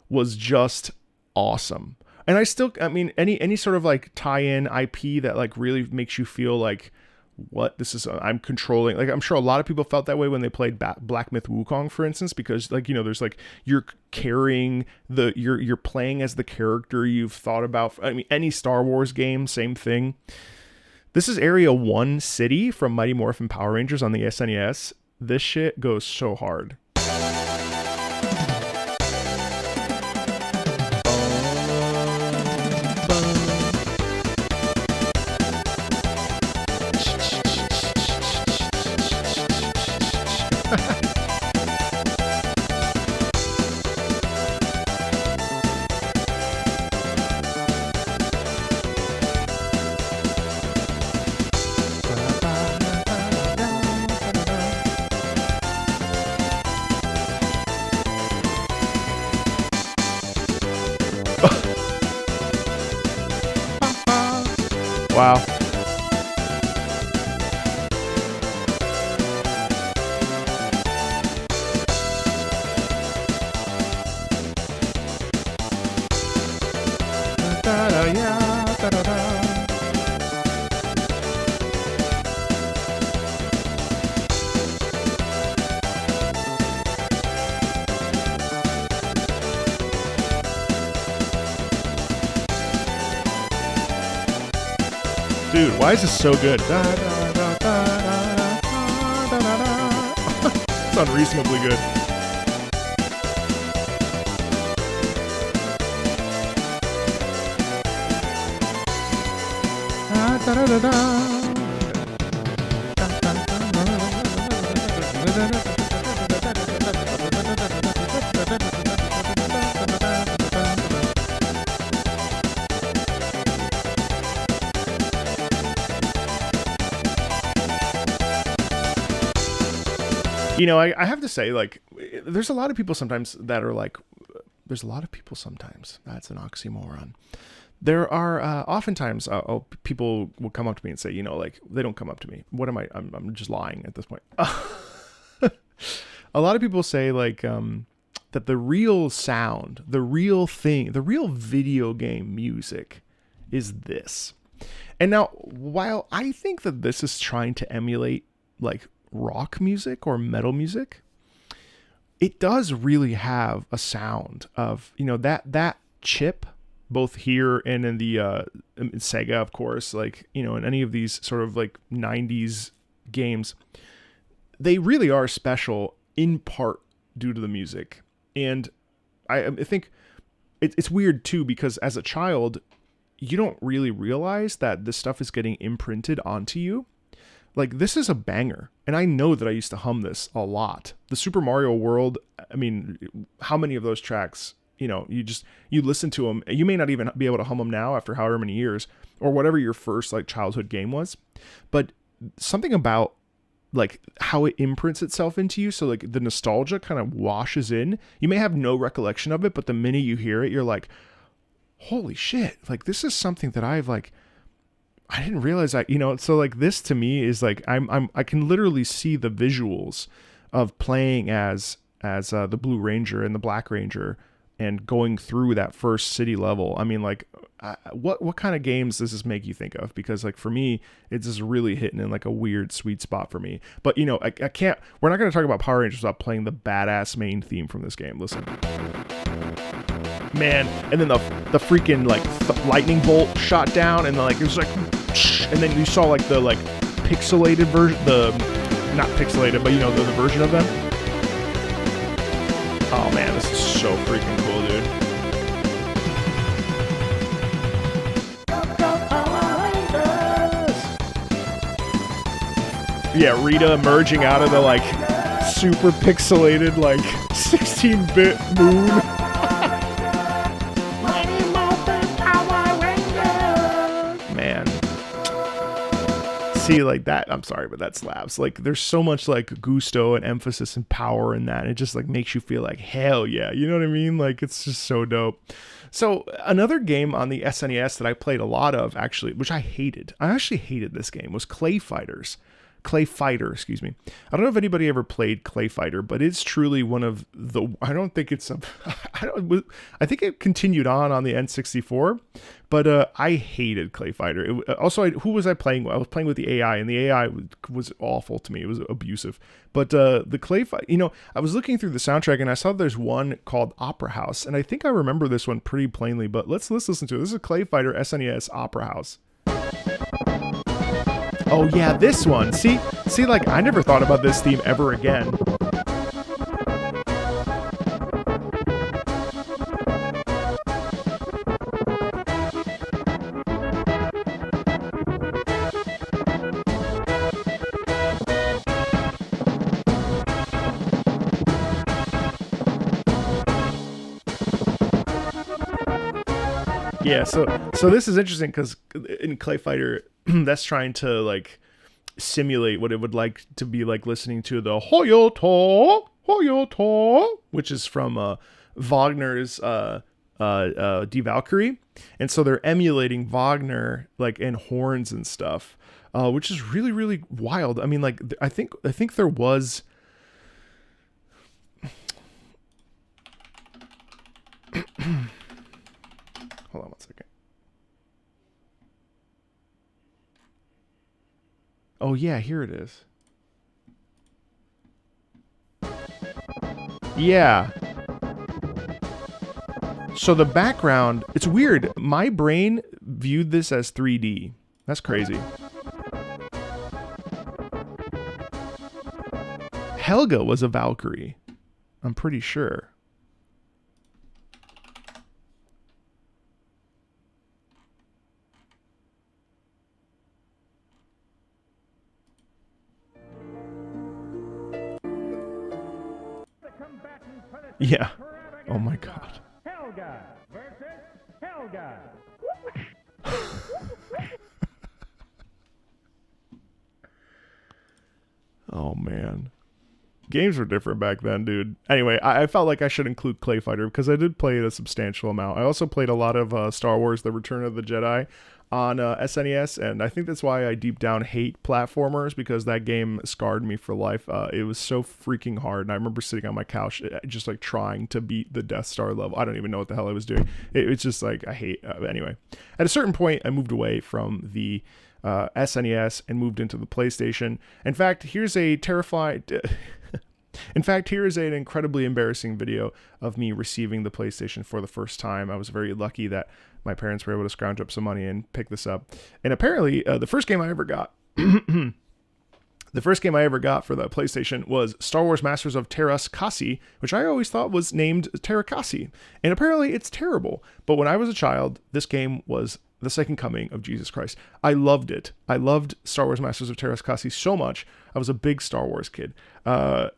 was just awesome. And I mean, any sort of like tie-in IP that like really makes you feel like, what this is, I'm controlling, like I'm sure a lot of people felt that way when they played Black Myth Wukong, for instance, because like, you know, there's like, you're carrying you're playing as the character you've thought about. I mean, any Star Wars game, same thing. This is Area 1 City from Mighty Morphin Power Rangers on the SNES. This shit goes so hard. Wow. Dude, why is this so good? It's unreasonably good. You know, I have to say, like, there's a lot of people sometimes that are like, that's an oxymoron. There are oftentimes people will come up to me and say, you know, like, they don't come up to me. What am I? I'm just lying at this point. A lot of people say like that the real sound, the real thing, the real video game music is this. And now, while I think that this is trying to emulate like rock music or metal music, it does really have a sound of, you know, that chip, both here and in the in Sega, of course, like, you know, in any of these sort of like 90s games, they really are special in part due to the music. And I think it's weird too, because as a child, you don't really realize that this stuff is getting imprinted onto you. Like, this is a banger. And I know that I used to hum this a lot. The Super Mario World, I mean, how many of those tracks, you know, you listen to them. You may not even be able to hum them now after however many years, or whatever your first like childhood game was. But something about like how it imprints itself into you. So like the nostalgia kind of washes in. You may have no recollection of it, but the minute you hear it, you're like, holy shit. Like, this is something that I didn't realize that, you know. So like this to me is like, I can literally see the visuals of playing as the Blue Ranger and the Black Ranger and going through that first city level. I mean, like, what kind of games does this make you think of? Because like for me, it's just really hitting in like a weird sweet spot for me. But you know, I can't, we're not going to talk about Power Rangers without playing the badass main theme from this game. Listen. man. And then the freaking like lightning bolt shot down, and then like it was like, and then you saw like the like pixelated version, not pixelated, but you know the version of them. Oh man, this is so freaking cool, dude. Yeah, Rita emerging out of the like super pixelated like 16-bit moon. Man. See, like that, I'm sorry, but that slaps. Like there's so much like gusto and emphasis and power in that. It just like makes you feel like hell yeah. You know what I mean? Like it's just so dope. So another game on the SNES that I played a lot of, actually, which I hated. I actually hated this game, was Clay Fighter, excuse me. I don't know if anybody ever played Clay Fighter, but it's truly one of the, I don't think it's a, I think it continued on the N64, but I hated Clay Fighter. Who was I playing with? I was playing with the AI, and the AI was awful to me. It was abusive. But the Clay Fighter, you know, I was looking through the soundtrack, and I saw there's one called Opera House, and I think I remember this one pretty plainly, but let's listen to it. This is Clay Fighter SNES Opera House. Oh yeah, this one. See, like I never thought about this theme ever again. Yeah, so this is interesting because in Clay Fighter, that's trying to like simulate what it would like to be like listening to the Hoyoto, which is from Wagner's Die Valkyrie, and so they're emulating Wagner like in horns and stuff, which is really really wild. I mean, like I think there was. Hold on one second. Oh yeah, here it is. Yeah. So the background, it's weird. My brain viewed this as 3D. That's crazy. Helga was a Valkyrie. I'm pretty sure. Yeah. Oh my god. Helga versus Helga. Oh man. Games were different back then, dude. Anyway, I felt like I should include Clay Fighter because I did play it a substantial amount. I also played a lot of Star Wars The Return of the Jedi on SNES, and I think that's why I deep down hate platformers, because that game scarred me for life. It was so freaking hard, and I remember sitting on my couch just like trying to beat the Death Star level. I don't even know what the hell I was doing. It's just like I hate anyway. At a certain point, I moved away from the SNES and moved into the PlayStation. In fact, here's a terrified... In fact, here is an incredibly embarrassing video of me receiving the PlayStation for the first time. I was very lucky that my parents were able to scrounge up some money and pick this up. And apparently, the first game I ever got... The first game I ever got for the PlayStation was Star Wars Masters of Terras-Kasi, which I always thought was named Terrakasi. And apparently it's terrible. But when I was a child, this game was the second coming of Jesus Christ. I loved it. I loved Star Wars Masters of Terras-Kasi so much. I was a big Star Wars kid. Yeah,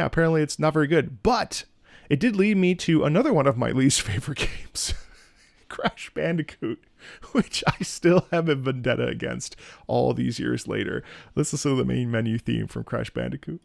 apparently it's not very good. But it did lead me to another one of my least favorite games. Crash Bandicoot, which I still have a vendetta against all these years later. Let's listen to the main menu theme from Crash Bandicoot.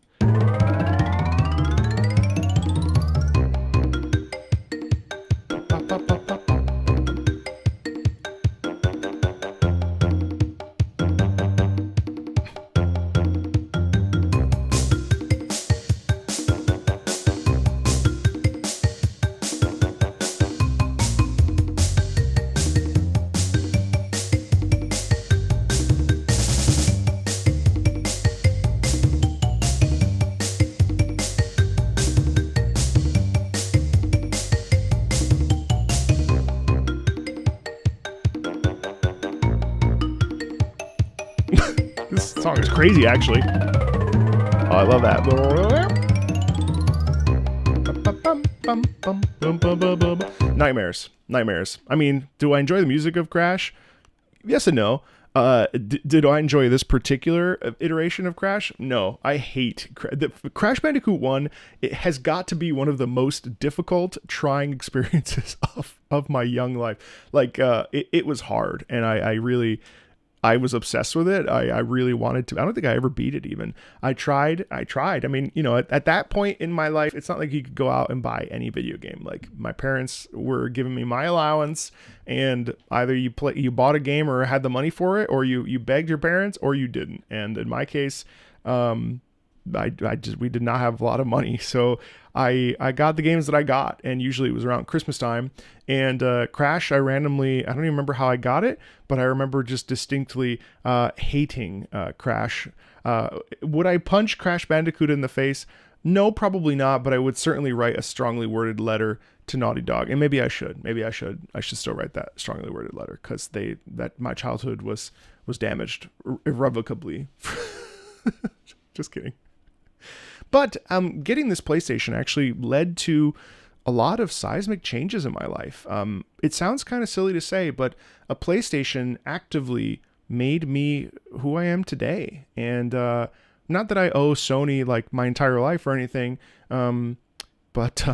crazy, actually. Oh, I love that. Nightmares. I mean, do I enjoy the music of Crash? Yes and no. Did I enjoy this particular iteration of Crash? No, I hate Crash Bandicoot 1. It has got to be one of the most difficult, trying experiences of my young life. Like, it was hard, and I was obsessed with it. I really wanted to. I don't think I ever beat it even. I tried. I mean, you know, at that point in my life, it's not like you could go out and buy any video game. Like, my parents were giving me my allowance, and either you bought a game or had the money for it, or you begged your parents, or you didn't. And in my case, we did not have a lot of money, so I got the games that I got, and usually it was around Christmas time. And Crash, I don't even remember how I got it, but I remember just distinctly hating Crash. Would I punch Crash Bandicoot in the face? No, probably not, but I would certainly write a strongly worded letter to Naughty Dog, and maybe I should. I should still write that strongly worded letter, because my childhood was damaged irrevocably. Just kidding. But getting this PlayStation actually led to a lot of seismic changes in my life. It sounds kind of silly to say, but a PlayStation actively made me who I am today. And not that I owe Sony like my entire life or anything, but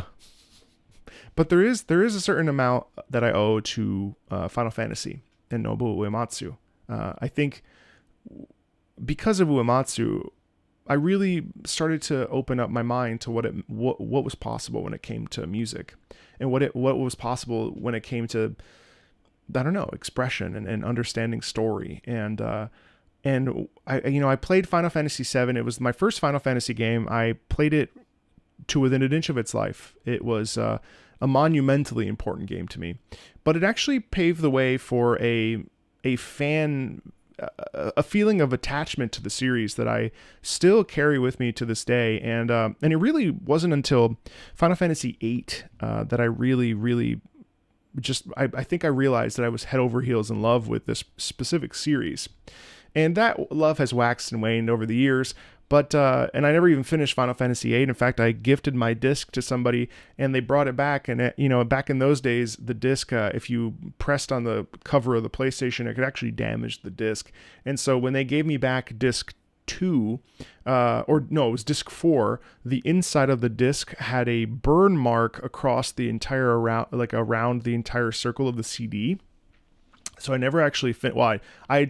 there is a certain amount that I owe to Final Fantasy and Nobuo Uematsu. I think because of Uematsu, I really started to open up my mind to what was possible when it came to music, and what was possible when it came to, I don't know, expression and understanding story. And I played Final Fantasy VII. It was my first Final Fantasy game. I played it to within an inch of its life. It was a monumentally important game to me, but it actually paved the way for a feeling of attachment to the series that I still carry with me to this day. And it really wasn't until Final Fantasy VIII that I really just, I think I realized that I was head over heels in love with this specific series. And that love has waxed and waned over the years. But, and I never even finished Final Fantasy VIII. In fact, I gifted my disc to somebody, and they brought it back. And, back in those days, the disc, if you pressed on the cover of the PlayStation, it could actually damage the disc. And so when they gave me back disc 2, it was disc 4, the inside of the disc had a burn mark across the entire around the entire circle of the CD. So I never actually I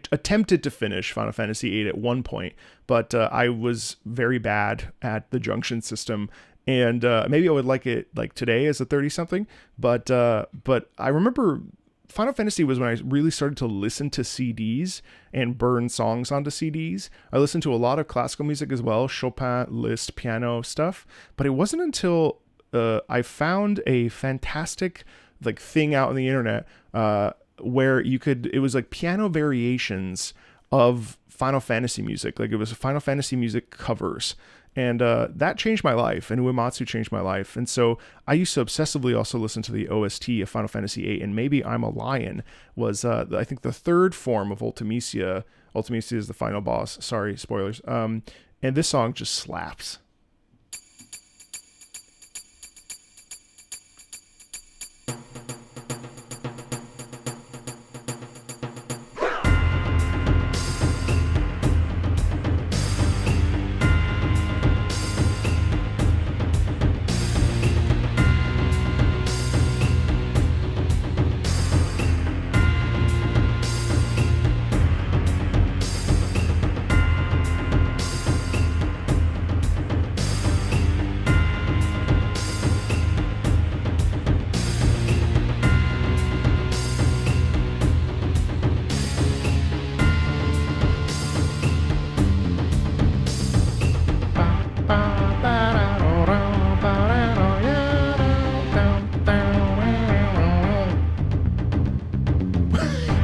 attempted to finish Final Fantasy VIII at one point, but I was very bad at the junction system, and maybe I would like it like today as a 30-something, but I remember Final Fantasy was when I really started to listen to CDs and burn songs onto CDs. I listened to a lot of classical music as well, Chopin, Liszt, piano stuff, but it wasn't until I found a fantastic thing out on the internet where it was like piano variations of Final Fantasy music. Like, it was Final Fantasy music covers. And that changed my life, and Uematsu changed my life. And so I used to obsessively also listen to the OST of Final Fantasy VIII, and Maybe I'm a Lion was, I think, the third form of Ultimisia. Ultimisia is the final boss. Sorry, spoilers. And this song just slaps.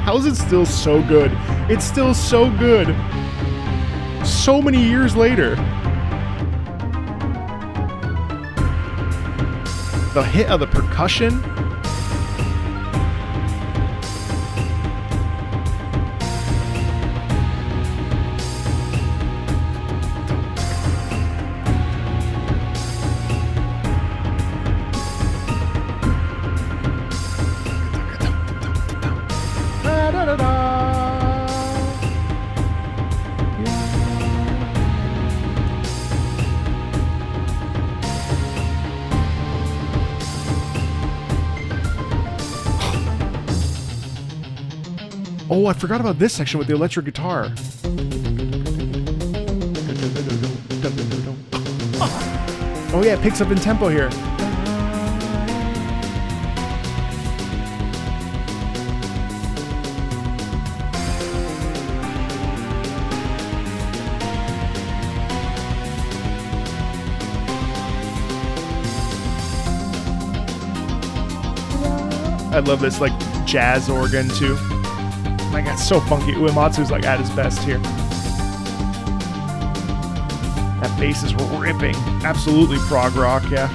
How is it still so good? It's still so good. So many years later. The hit of the percussion. Oh, I forgot about this section with the electric guitar. Oh yeah, it picks up in tempo here. I love this like jazz organ too. My God, it's so funky. Uematsu's like at his best here. That bass is ripping. Absolutely prog rock, yeah.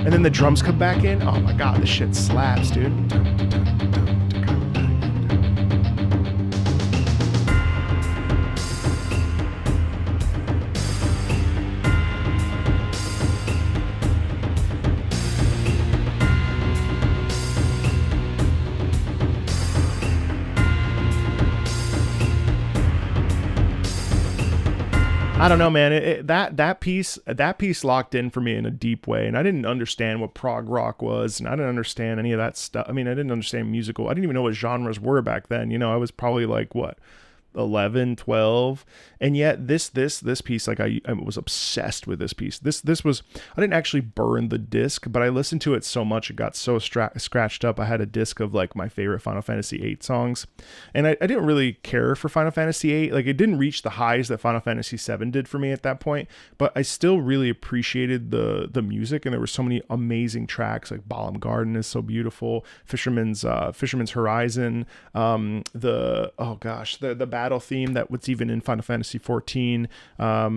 And then the drums come back in. Oh my God, this shit slaps, dude. I don't know, man. That piece locked in for me in a deep way, and I didn't understand what prog rock was, and I didn't understand any of that stuff. I mean, I didn't understand musical. I didn't even know what genres were back then. You know, I was probably like what, 11, 12, and yet this piece, like I was obsessed with this piece. This was, I didn't actually burn the disc, but I listened to it so much it got so scratched up. I had a disc of like my favorite Final Fantasy VIII songs, and I didn't really care for Final Fantasy VIII. Like it didn't reach the highs that Final Fantasy VII did for me at that point, but I still really appreciated the music, and there were so many amazing tracks. Like Balam Garden is so beautiful, Fisherman's Horizon, the battle theme that was even in Final Fantasy XIV. I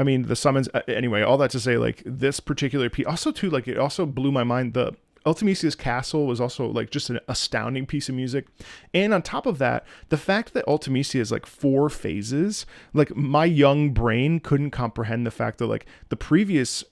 mean, the summons, anyway, all that to say, like this particular piece also too, like it also blew my mind. The Ultimisia's Castle was also like just an astounding piece of music. And on top of that, the fact that Ultimisia is like 4 phases, like my young brain couldn't comprehend the fact that like the previous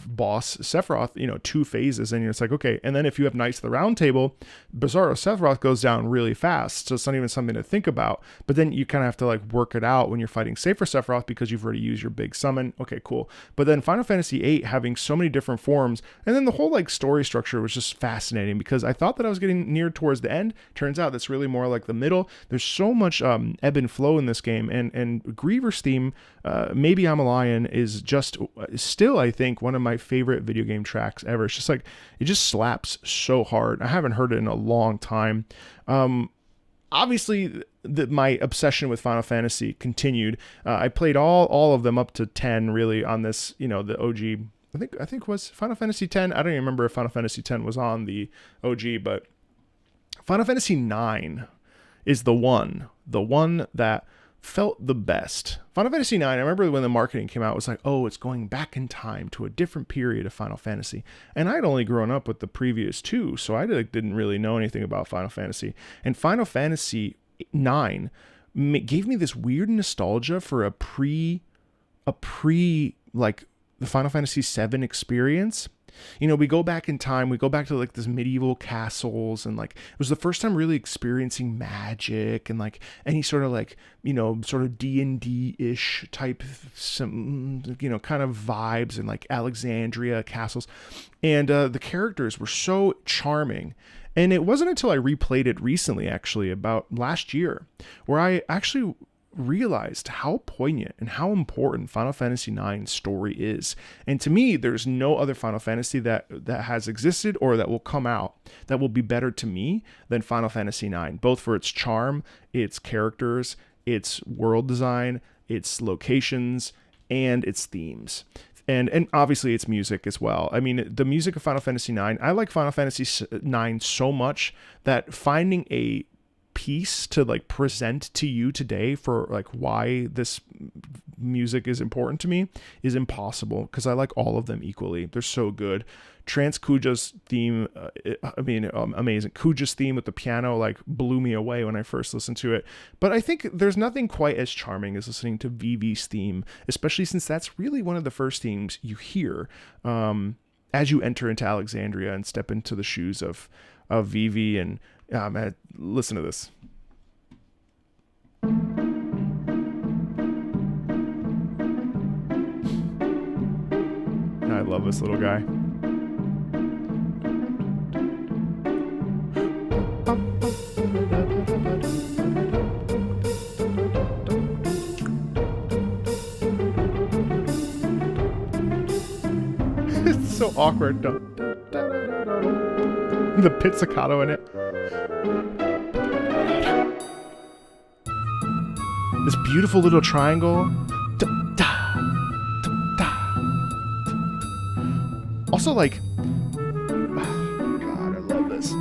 boss Sephiroth, 2 phases, and it's like, okay, and then if you have Knights of the Round Table, Bizarro Sephiroth goes down really fast, so it's not even something to think about. But then you kind of have to like work it out when you're fighting Safer Sephiroth because you've already used your big summon. Okay, cool. But then Final Fantasy VIII having so many different forms, and then the whole like story structure was just fascinating because I thought that I was getting near towards the end. Turns out that's really more like the middle. There's so much ebb and flow in this game, and Griever's theme, Maybe I'm a Lion, is just still, I think, one of my favorite video game tracks ever. It's just like, it just slaps so hard. I haven't heard it in a long time. Obviously, my obsession with Final Fantasy continued. I played all of them up to 10 really on this, the OG. I think was Final Fantasy 10. I don't even remember if Final Fantasy 10 was on the OG, but Final Fantasy 9 is the one that felt the best. Final Fantasy 9, I remember when the marketing came out, it was like, oh, it's going back in time to a different period of Final Fantasy. And I'd only grown up with the previous 2, so I didn't really know anything about Final Fantasy. And Final Fantasy 9 gave me this weird nostalgia for a pre like the Final Fantasy 7 experience. We go back in time, we go back to like this medieval castles, and like it was the first time really experiencing magic and like any sort of like, sort of D&D-ish type, some, kind of vibes, and like Alexandria castles. And the characters were so charming. And it wasn't until I replayed it recently, actually, about last year, where I actually realized how poignant and how important Final Fantasy IX's story is. And to me, there's no other Final Fantasy that has existed or that will come out that will be better to me than Final Fantasy IX, both for its charm, its characters, its world design, its locations, and its themes. And obviously its music as well. I mean, the music of Final Fantasy IX, I like Final Fantasy IX so much that finding a piece to like present to you today for like why this music is important to me is impossible, because I like all of them equally. They're so good. Trance Kuja's theme, amazing. Kuja's theme with the piano like blew me away when I first listened to it. But I think there's nothing quite as charming as listening to Vivi's theme, especially since that's really one of the first themes you hear as you enter into Alexandria and step into the shoes of Vivi. And man, listen to this. love this little guy. It's so awkward. The pizzicato in it. This beautiful little triangle. Also, like, oh God, I love this.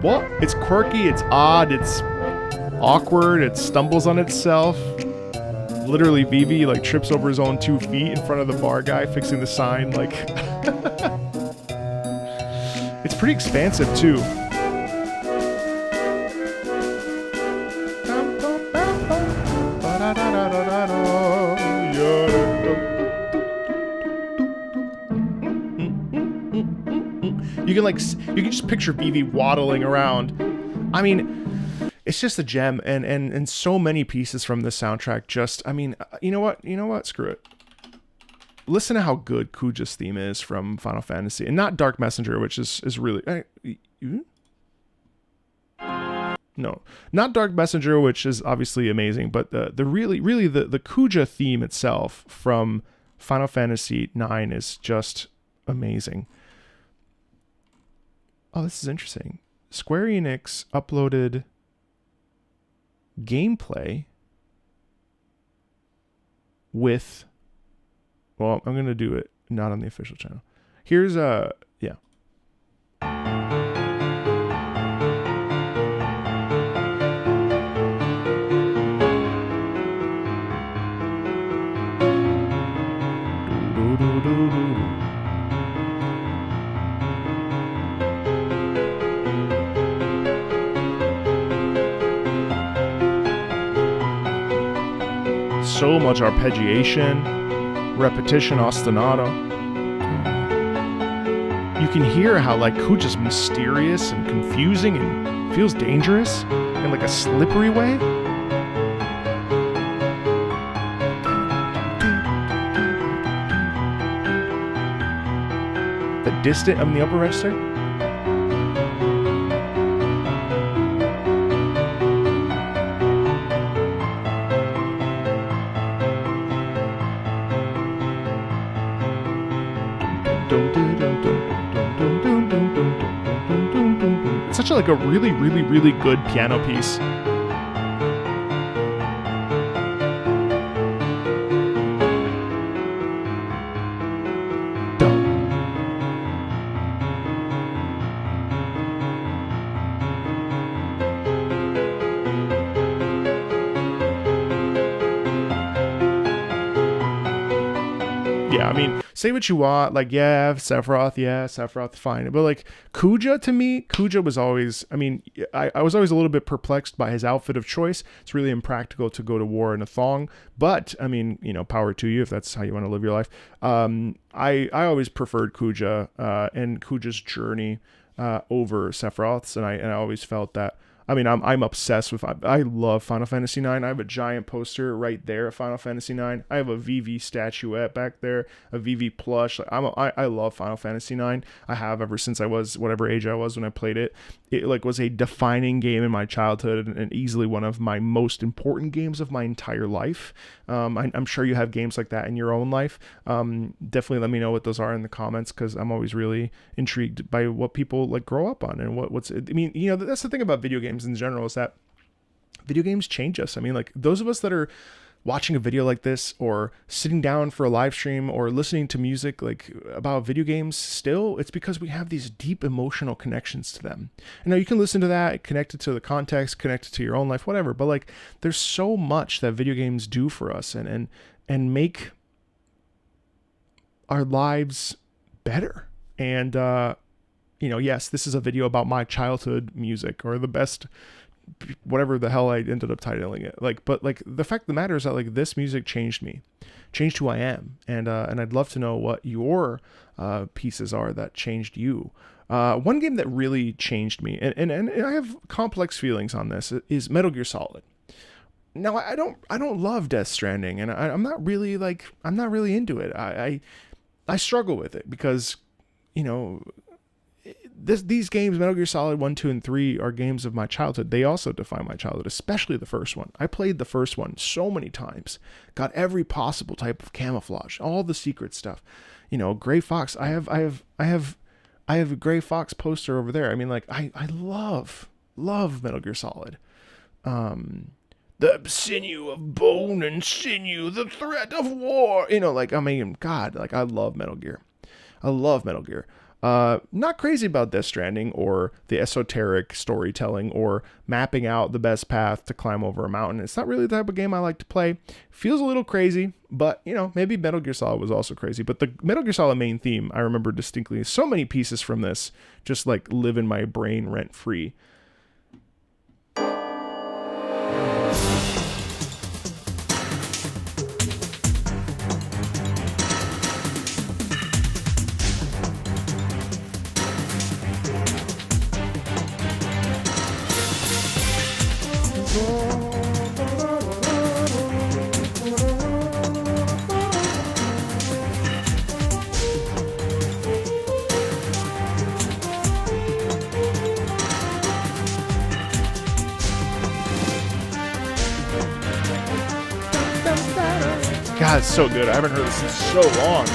What? It's quirky, it's odd, it's awkward, it stumbles on itself. Literally, Vivi like trips over his own 2 feet in front of the bar guy fixing the sign. Like, it's pretty expansive too. You can just picture Vivi waddling around. I mean, it's just a gem, and so many pieces from this soundtrack just, I mean, you know what? Screw it. Listen to how good Kuja's theme is from Final Fantasy, and not Dark Messenger, which is really... No, not Dark Messenger, which is obviously amazing, but the really the Kuja theme itself from Final Fantasy IX is just amazing. Oh, this is interesting. Square Enix uploaded gameplay with... Well, I'm going to do it not on the official channel. Here's yeah. So much arpeggiation, repetition, ostinato. You can hear how like Kuja's mysterious and confusing and feels dangerous in like a slippery way. The distant on the upper register. It's such a really good piano piece. Yeah, I mean, say what you want, like, Sephiroth, fine. But, like, Kuja, to me, Kuja was always, I mean, I was always a little bit perplexed by his outfit of choice. It's really impractical to go to war in a thong. But, I mean, you know, power to you if that's how you want to live your life. I always preferred Kuja and Kuja's journey over Sephiroth's. And I always felt that, I mean, I'm obsessed with, I love Final Fantasy IX. I have a giant poster right there of Final Fantasy IX. I have a VV statuette back there, a VV plush. I love Final Fantasy IX. I have ever since I was whatever age I was when I played it. It like was a defining game in my childhood and easily one of my most important games of my entire life. I'm sure you have games like that in your own life. Definitely let me know what those are in the comments, because I'm always really intrigued by what people like grow up on and what's. I mean, you know, that's the thing about video games in general, is that video games change us. I mean, like those of us that are watching a video like this or sitting down for a live stream or listening to music like about video games, still it's because we have these deep emotional connections to them. And now you can listen to that, connect it to the context, connect it to your own life, whatever, but like there's so much that video games do for us and make our lives better. And you know, yes, this is a video about my childhood music or the best whatever the hell I ended up titling it. Like, but like the fact of the matter is that like this music changed me, changed who I am, and I'd love to know what your pieces are that changed you. One game that really changed me, and I have complex feelings on this, is Metal Gear Solid. Now I don't love Death Stranding, and I'm not really into it. I struggle with it because, you know, these games, Metal Gear Solid 1, 2, and 3, are games of my childhood. They also define my childhood, especially the first one. I played the first one so many times, got every possible type of camouflage, all the secret stuff. You know, Gray Fox. I have a Gray Fox poster over there. I mean, like, I love Metal Gear Solid. The sinew of bone and sinew, the threat of war. You know, like, I mean, God, like, I love Metal Gear. Not crazy about Death Stranding or the esoteric storytelling or mapping out the best path to climb over a mountain. It's not really the type of game I like to play. Feels a little crazy, but, you know, maybe Metal Gear Solid was also crazy. But the Metal Gear Solid main theme, I remember distinctly. So many pieces from this just, like, live in my brain rent-free. God, it's so good. I haven't heard this in so long.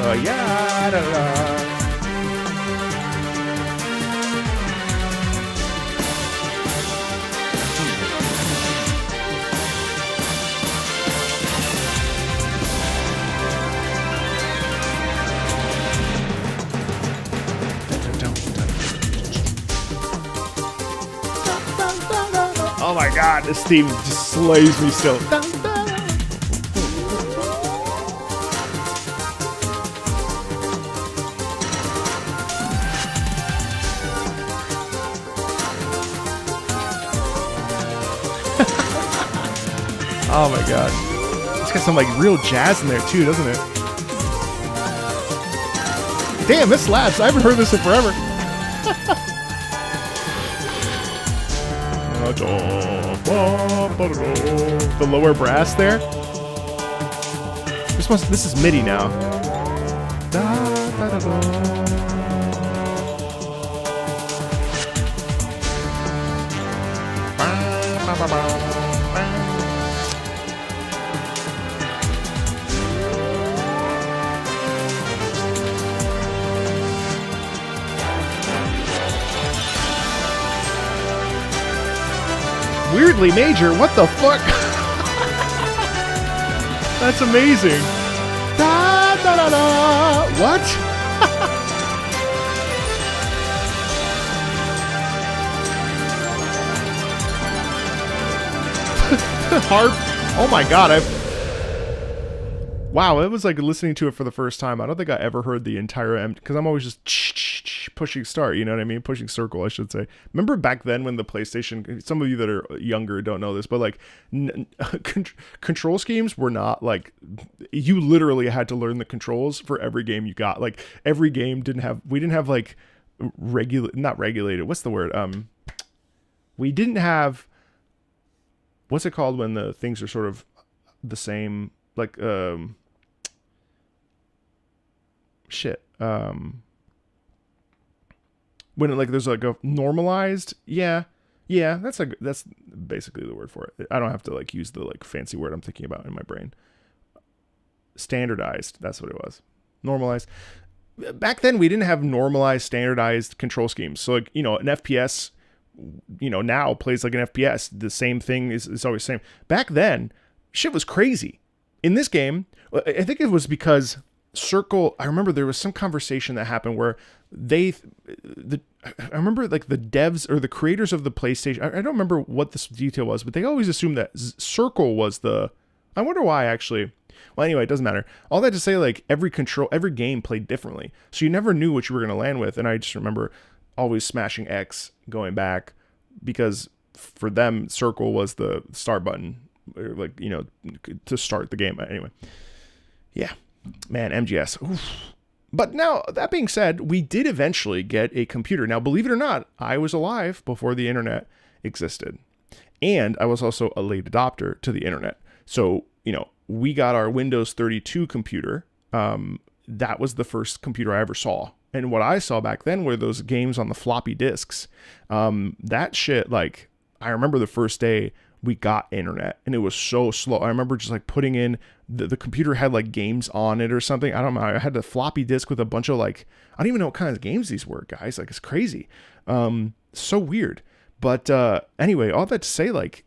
Oh, yeah. Da, da. Oh my God, this theme just slays me still. Oh my God. It's got some like real jazz in there too, doesn't it? Damn, this slaps. I haven't heard this in forever. The lower brass there. This is MIDI now. Weirdly major, what the fuck? That's amazing. Da, da, da, da. What? Harp. Oh my God, wow, it was like listening to it for the first time. I don't think I ever heard the entire because I'm always just pushing start, you know what I mean? Pushing circle, I should say. Remember back then when the PlayStation, some of you that are younger don't know this, but like control schemes were not like, you literally had to learn the controls for every game you got. Like every game we didn't have like not regulated. What's the word? We didn't have, what's it called when the things are sort of the same, like, when like there's like a normalized, yeah, that's basically the word for it. I don't have to like use the like fancy word I'm thinking about in my brain. Standardized, that's what it was. Normalized. Back then we didn't have normalized, standardized control schemes. So like, you know, an FPS, you know, now plays like an FPS. The same thing is always the same. Back then, shit was crazy. In this game, I think it was because circle, I remember there was some conversation that happened where I remember like the devs or the creators of the PlayStation. I don't remember what this detail was, but they always assumed that circle was the. I wonder why actually. Well, anyway, it doesn't matter. All that to say, like every game played differently, so you never knew what you were going to land with. And I just remember always smashing X going back because for them, circle was the start button, or like to start the game. Anyway, yeah, man, MGS. Oof. But now, that being said, we did eventually get a computer. Now, believe it or not, I was alive before the internet existed. And I was also a late adopter to the internet. So, we got our Windows 32 computer. That was the first computer I ever saw. And what I saw back then were those games on the floppy disks. That shit, like, I remember the first day we got internet and it was so slow. I remember just like putting in the computer had like games on it or something. I don't know. I had the floppy disk with a bunch of like, I don't even know what kind of games these were, guys. Like, it's crazy. So weird. But anyway, all that to say, like,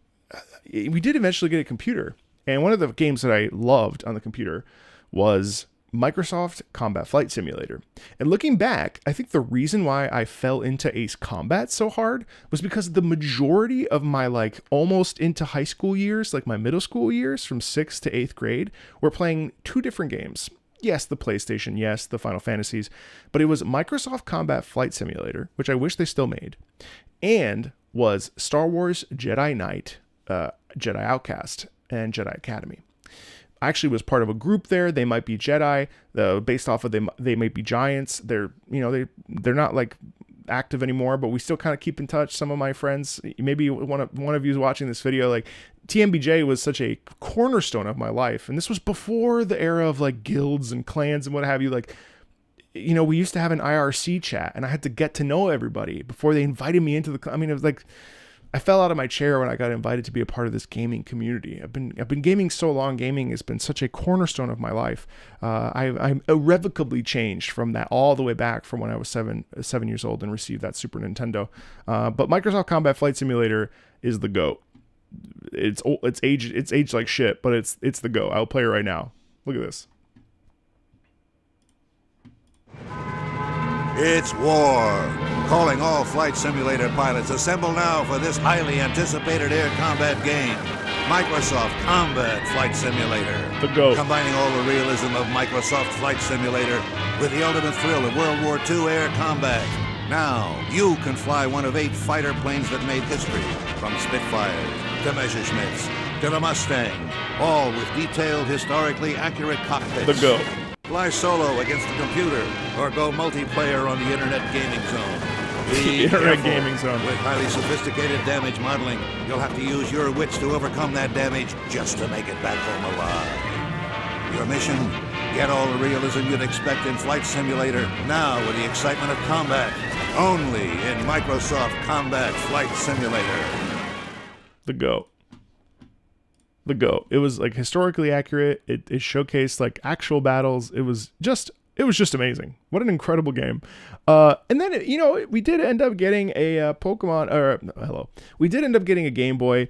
we did eventually get a computer. And one of the games that I loved on the computer was Microsoft Combat Flight Simulator. And looking back, I think the reason why I fell into Ace Combat so hard was because the majority of my like almost into high school years, like my middle school years from 6th to 8th grade, were playing two different games. Yes, the PlayStation, yes, the Final Fantasies, but it was Microsoft Combat Flight Simulator, which I wish they still made, and was Star Wars Jedi Knight, Jedi Outcast, and Jedi Academy. I actually was part of a group there. They might be Jedi, based off of they might be Giants. They're they're not like active anymore, but we still kind of keep in touch. Some of my friends, maybe one of you is watching this video, like TMBJ was such a cornerstone of my life, and this was before the era of like guilds and clans and what have you. Like, we used to have an IRC chat, and I had to get to know everybody before they invited me into the. I mean, it was like. I fell out of my chair when I got invited to be a part of this gaming community. I've been gaming so long. Gaming has been such a cornerstone of my life. I'm irrevocably changed from that all the way back from when I was seven years old and received that Super Nintendo. But Microsoft Combat Flight Simulator is the GOAT. It's aged like shit, but it's the GOAT. I'll play it right now. Look at this. It's war. Calling all flight simulator pilots, assemble now for this highly anticipated air combat game. Microsoft Combat Flight Simulator. The GOAT. Combining all the realism of Microsoft Flight Simulator with the ultimate thrill of World War II air combat. Now, you can fly one of 8 fighter planes that made history, from Spitfires to Messerschmitts to the Mustang, all with detailed, historically accurate cockpits. The GOAT. Fly solo against the computer or go multiplayer on the Internet Gaming Zone. Be Internet careful. Gaming Zone. With highly sophisticated damage modeling, you'll have to use your wits to overcome that damage just to make it back home alive. Your mission? Get all the realism you'd expect in Flight Simulator, now with the excitement of combat. Only in Microsoft Combat Flight Simulator. The GOAT. The GOAT. It was like historically accurate. It showcased like actual battles. It was just amazing. What an incredible game. And then, we did end up getting a Pokemon, we did end up getting a Game Boy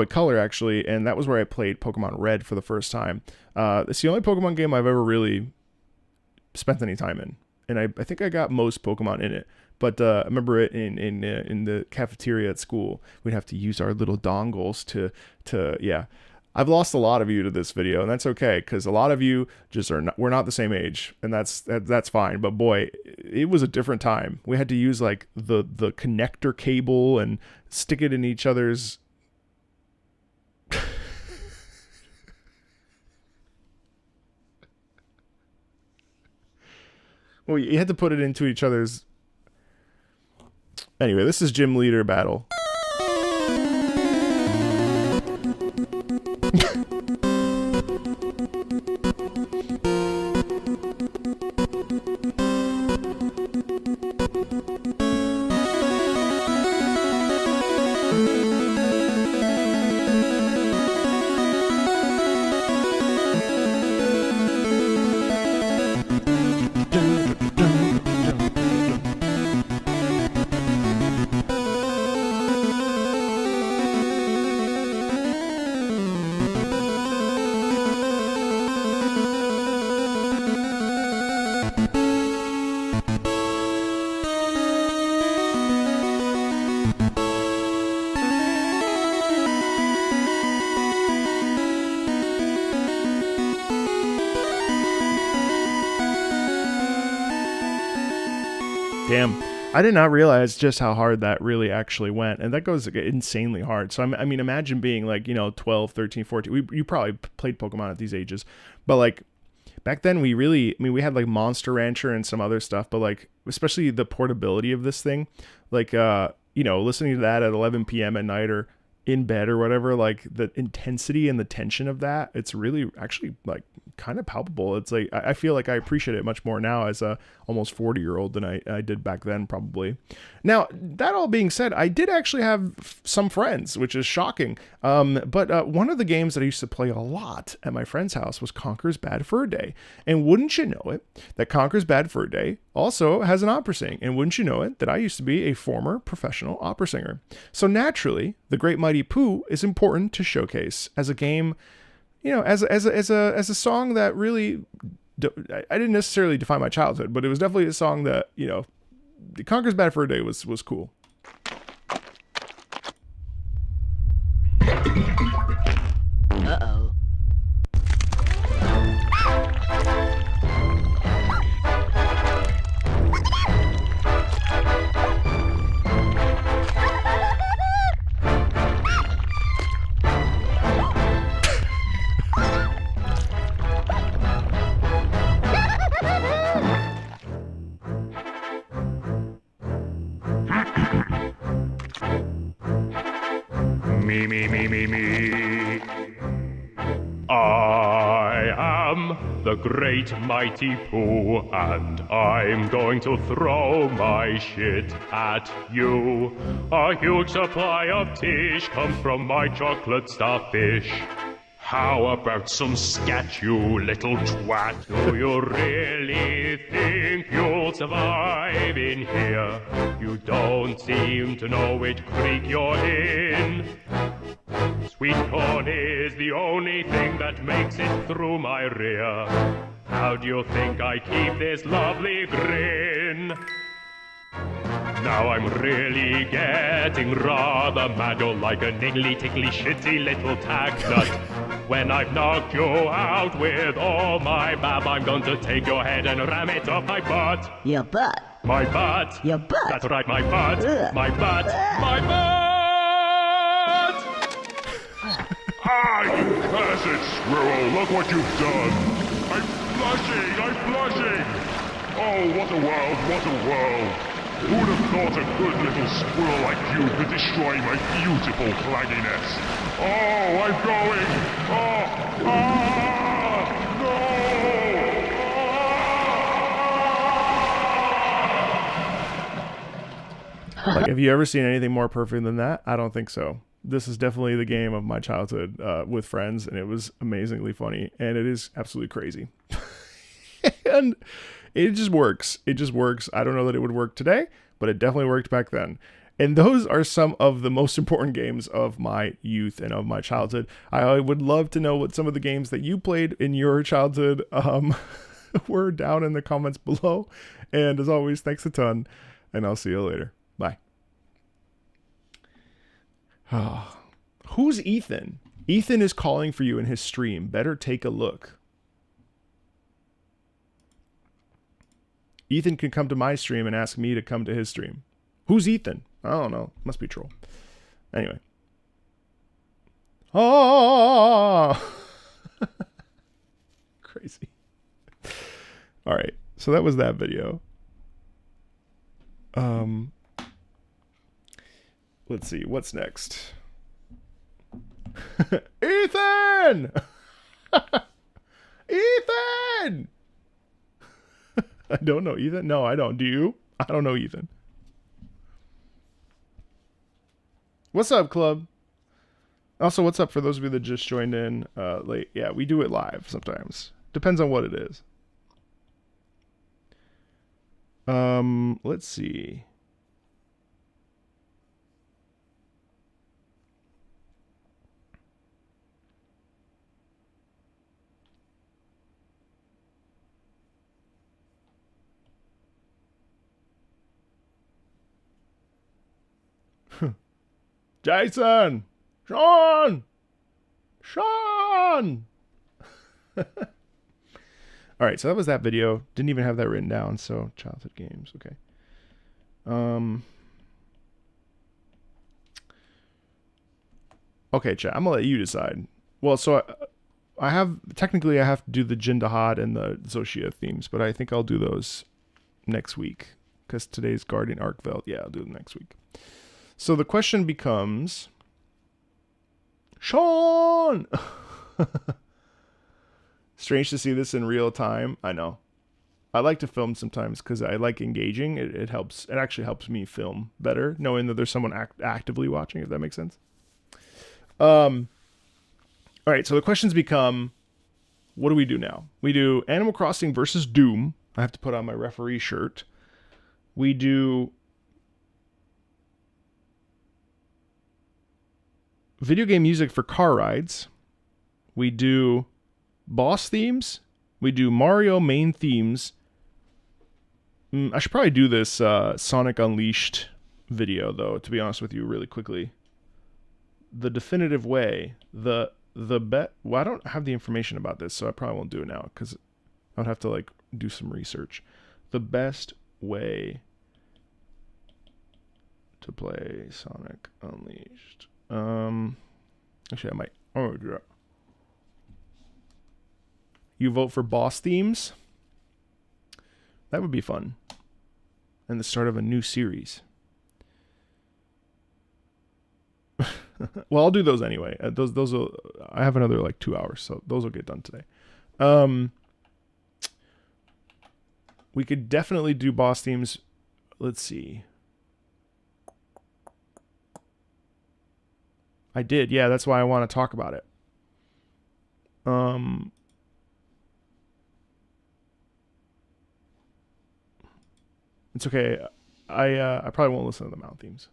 Color actually, and that was where I played Pokemon Red for the first time. It's the only Pokemon game I've ever really spent any time in, and I think I got most Pokemon in it. But I remember it in the cafeteria at school, we'd have to use our little dongles to yeah. I've lost a lot of you to this video, and that's okay, because a lot of you just we're not the same age, and that's fine. But boy, it was a different time. We had to use like the connector cable and stick it in each other's. Well, you had to put it into each other's. Anyway, this is Gym Leader Battle. Damn. I did not realize just how hard that really actually went. And that goes insanely hard. So, I mean, imagine being like, 12, 13, 14. You probably played Pokemon at these ages. But like back then we had like Monster Rancher and some other stuff. But like, especially the portability of this thing, like, listening to that at 11 p.m. at night or in bed or whatever, like the intensity and the tension of that, it's really actually like kind of palpable. It's like I feel like I appreciate it much more now as a almost 40-year-old than I did back then, probably. Now, that all being said, I did actually have some friends, which is shocking. But one of the games that I used to play a lot at my friend's house was Conker's Bad Fur Day. And wouldn't you know it, that Conker's Bad Fur Day also has an opera sing. And wouldn't you know it, that I used to be a former professional opera singer. So naturally, The Great Mighty Pooh is important to showcase as a game, as a song that really, I didn't necessarily define my childhood, but it was definitely a song that, Conker's Bad Fur Day was cool. Uh-oh. Me. I am the great mighty Pooh, and I'm going to throw my shit at you. A huge supply of tish comes from my chocolate starfish. How about some scat, you little twat? Do you really think you'll survive in here? You don't seem to know which creek you're in. Sweet corn is the only thing that makes it through my rear. How do you think I keep this lovely grin? Now I'm really getting rather mad. You're like a niggly, tickly, shitty little tag nut. When I've knocked you out with all my bab, I'm going to take your head and ram it up my butt. Your butt. My butt. Your butt. That's right, my butt. Ugh. My butt. My butt! You cursed squirrel, look what you've done. I'm blushing. Oh, what a world, what a world. Who'd have thought a good little squirrel like you could destroy my beautiful clagginess? Oh, I'm going. No! Like, have you ever seen anything more perfect than that? I don't think so. This is definitely the game of my childhood with friends, and it was amazingly funny, and it is absolutely crazy. And it just works. It just works. I don't know that it would work today, but it definitely worked back then. And those are some of the most important games of my youth and of my childhood. I would love to know what some of the games that you played in your childhood were down in the comments below. And as always, thanks a ton, and I'll see you later. Bye. Who's Ethan? Ethan is calling for you in his stream. Better take a look. Ethan can come to my stream and ask me to come to his stream. Who's Ethan? I don't know. Must be a troll. Anyway. Oh! Crazy. All right. So that was that video. Let's see. What's next? Ethan! Ethan! I don't know Ethan. No, I don't. Do you? I don't know Ethan. What's up, club? Also, what's up for those of you that just joined in late? Yeah, we do it live sometimes. Depends on what it is. Let's see. Jason! Sean! Alright, so that was that video. Didn't even have that written down, so childhood games, okay. Okay, chat. I'm gonna let you decide. Well, so I have technically I have to do the Jindahad and the Zoshia themes, but I think I'll do those next week because today's Guardian Arkveld. Yeah, I'll do them next week. So the question becomes, Sean. Strange to see this in real time. I know. I like to film sometimes because I like engaging. It helps. It actually helps me film better, knowing that there's someone actively watching. If that makes sense. All right. So the questions become, what do we do now? We do Animal Crossing versus Doom. I have to put on my referee shirt. We do video game music for car rides. We do boss themes. We do Mario main themes. I should probably do this Sonic Unleashed video, though, to be honest with you, really quickly. The definitive way, the bet. Well, I don't have the information about this, so I probably won't do it now because I would have to like do some research. The best way to play Sonic Unleashed. Actually, I might. Oh, yeah. You vote for boss themes. That would be fun. And the start of a new series. Well, I'll do those anyway. Those will. I have another like 2 hours, so those will get done today. We could definitely do boss themes. Let's see. I did, yeah. That's why I want to talk about it. It's okay. I probably won't listen to the mount themes.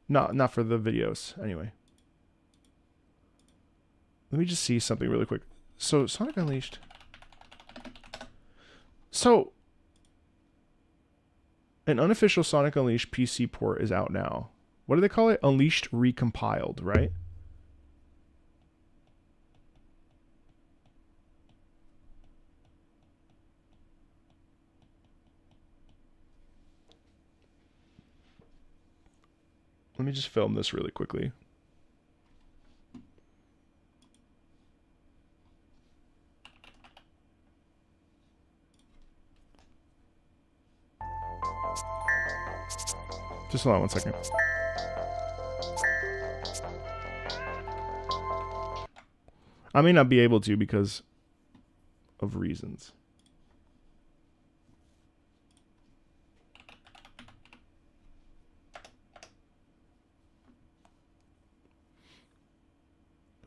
Not for the videos, anyway. Let me just see something really quick. So, Sonic Unleashed. So, an unofficial Sonic Unleashed PC port is out now. What do they call it? Unleashed Recompiled, right? Let me just film this really quickly. Just hold on 1 second. I may not be able to because of reasons.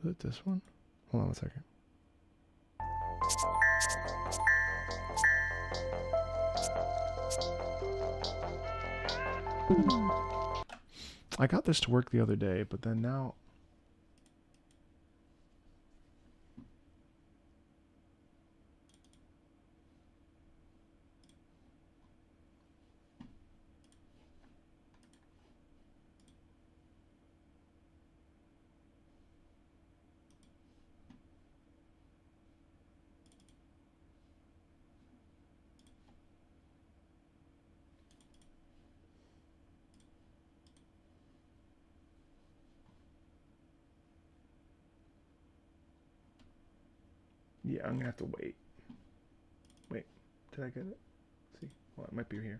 Is it this one? Hold on 1 second. I got this to work the other day, but then now... Yeah, I'm gonna have to wait. Wait, did I get it? Let's see, well, it might be here.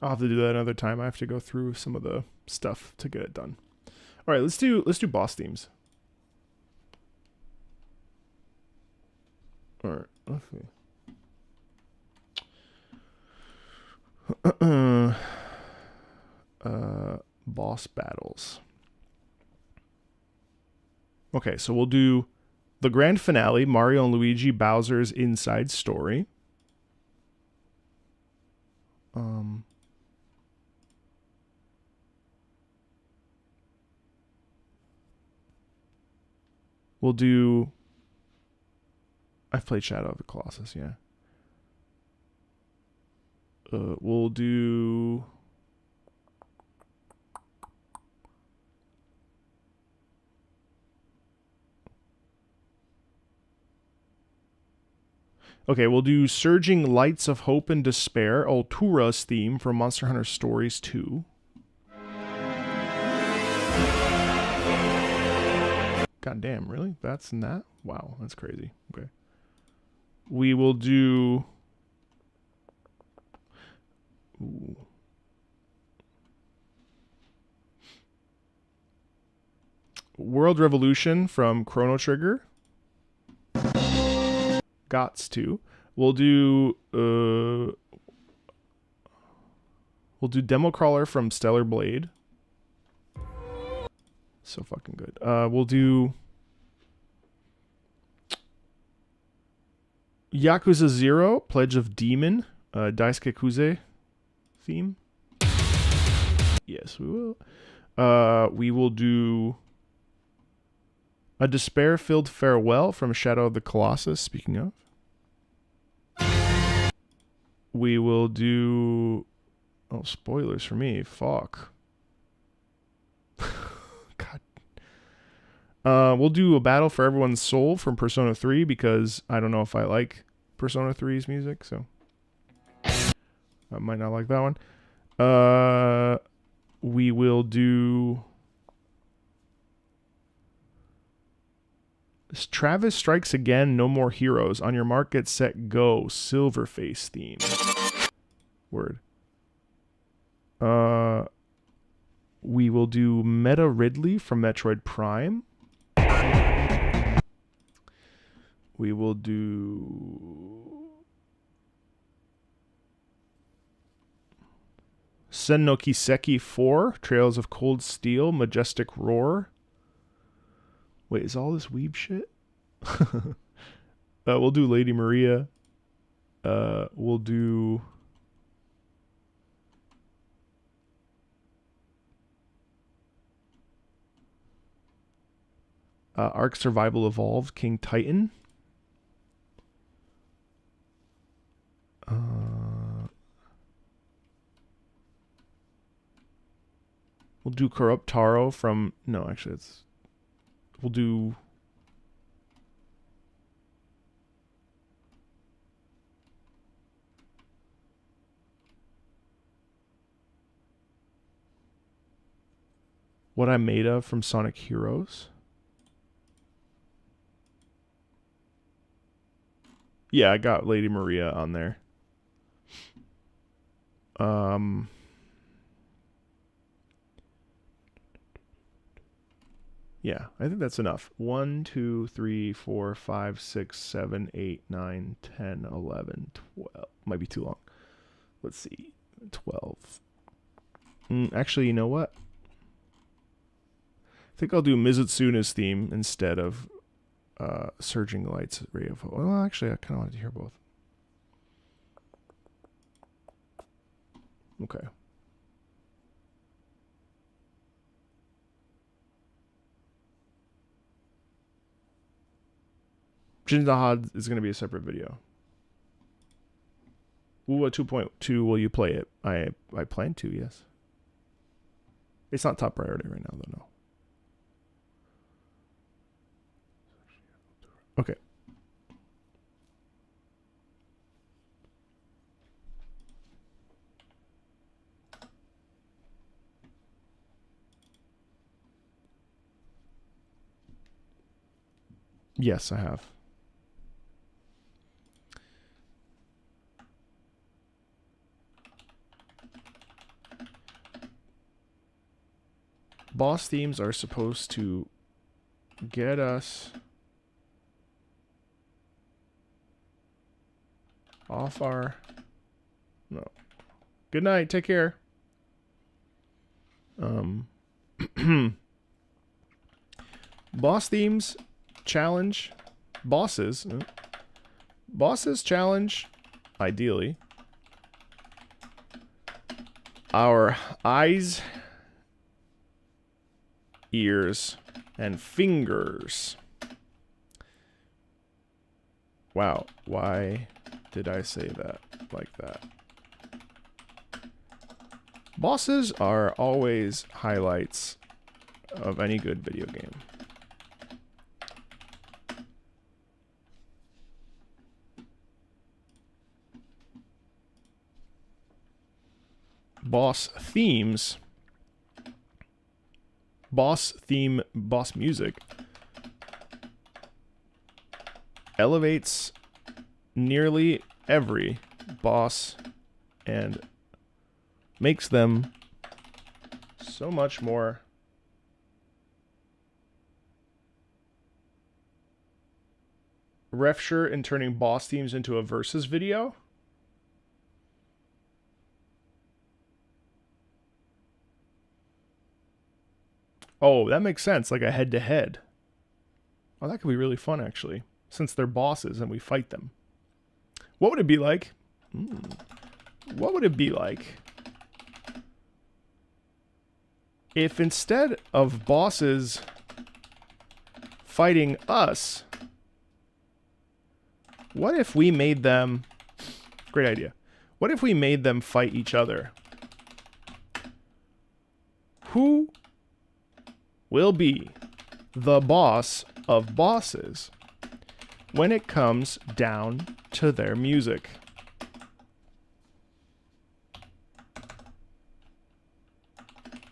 I'll have to do that another time. I have to go through some of the stuff to get it done. All right, let's do boss themes. All right, let's see. Boss battles. Okay, so we'll do the grand finale, Mario and Luigi Bowser's Inside Story. We'll do... I've played Shadow of the Colossus, yeah. We'll do... Okay, we'll do Surging Lights of Hope and Despair, Altura's theme from Monster Hunter Stories 2. God damn, really? That's in that? Wow, that's crazy. Okay. We will do... Ooh. World Revolution from Chrono Trigger. Gots to. We'll do Demo Crawler from Stellar Blade. So fucking good. We'll do Yakuza 0, Pledge of Demon, Daisuke Kuze theme. Yes, we will. We will do a Despair-Filled Farewell from Shadow of the Colossus, speaking of. We will do... Oh, spoilers for me. Fuck. God. We'll do A Battle for Everyone's Soul from Persona 3 because I don't know if I like Persona 3's music, so... I might not like that one. We will do... Travis Strikes Again, No More Heroes. On your mark, get set, go. Silverface theme. Word. We will do Meta Ridley from Metroid Prime. We will do Sen no Kiseki 4, Trails of Cold Steel, Majestic Roar. Wait, is all this weeb shit? We'll do Lady Maria. We'll do... Ark Survival Evolved, King Titan. We'll do Corrupt Taro from... No, actually, it's... We'll do... What I'm Made Of from Sonic Heroes. Yeah, I got Lady Maria on there. Yeah, I think that's enough. 1, 2, 3, 4, 5, 6, 7, 8, 9, 10, 11, 12. Might be too long. Let's see. 12. Actually, you know what? I think I'll do Mizutsuna's theme instead of Surging Lights, Ray of Hope. Well, actually, I kind of wanted to hear both. Okay. Jindahad is going to be a separate video. Ooh, at 2.2, will you play it? I plan to, yes. It's not top priority right now, though, no. Okay. Yes, I have. Boss themes are supposed to get us off our... No. Good night. Take care. Boss themes challenge bosses. Bosses challenge, ideally, our eyes, ears, and fingers. Wow, why did I say that like that? Bosses are always highlights of any good video game. Boss themes, boss theme, boss music elevates nearly every boss and makes them so much more ref sure in turning boss themes into a versus video. Oh, that makes sense, like a head-to-head. Oh, that could be really fun, actually, since they're bosses and we fight them. What would it be like? What would it be like if instead of bosses fighting us, what if we made them... Great idea. What if we made them fight each other? Who will be the boss of bosses when it comes down to their music?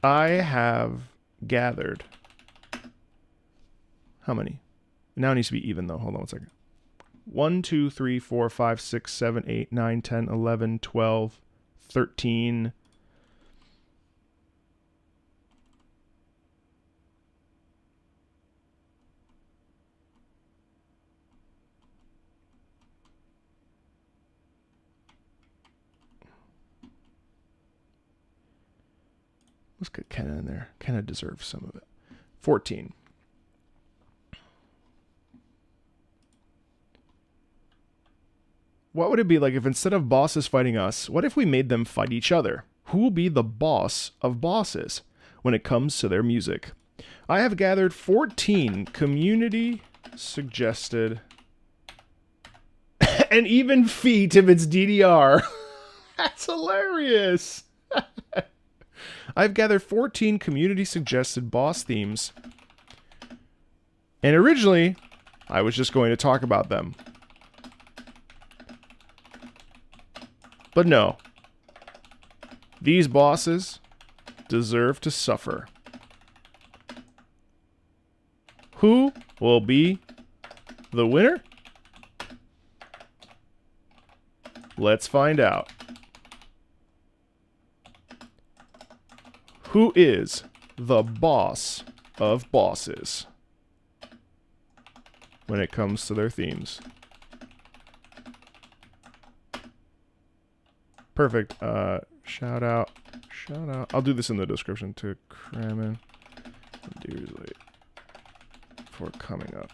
I have gathered... How many? Now it needs to be even, though. Hold on one second. 1, 2, 3, 4, 5, 6, 7, 8, 9, 10, 11, 12, 13... Let's get Kenna in there. Kenna deserves some of it. 14. What would it be like if instead of bosses fighting us, what if we made them fight each other? Who will be the boss of bosses when it comes to their music? I have gathered 14 community suggested and even feat if it's DDR. That's hilarious. I've gathered 14 community-suggested boss themes. And originally, I was just going to talk about them. But no. These bosses deserve to suffer. Who will be the winner? Let's find out. Who is the boss of bosses when it comes to their themes? Perfect. Shout out. I'll do this in the description to Kramen and Deersley for coming up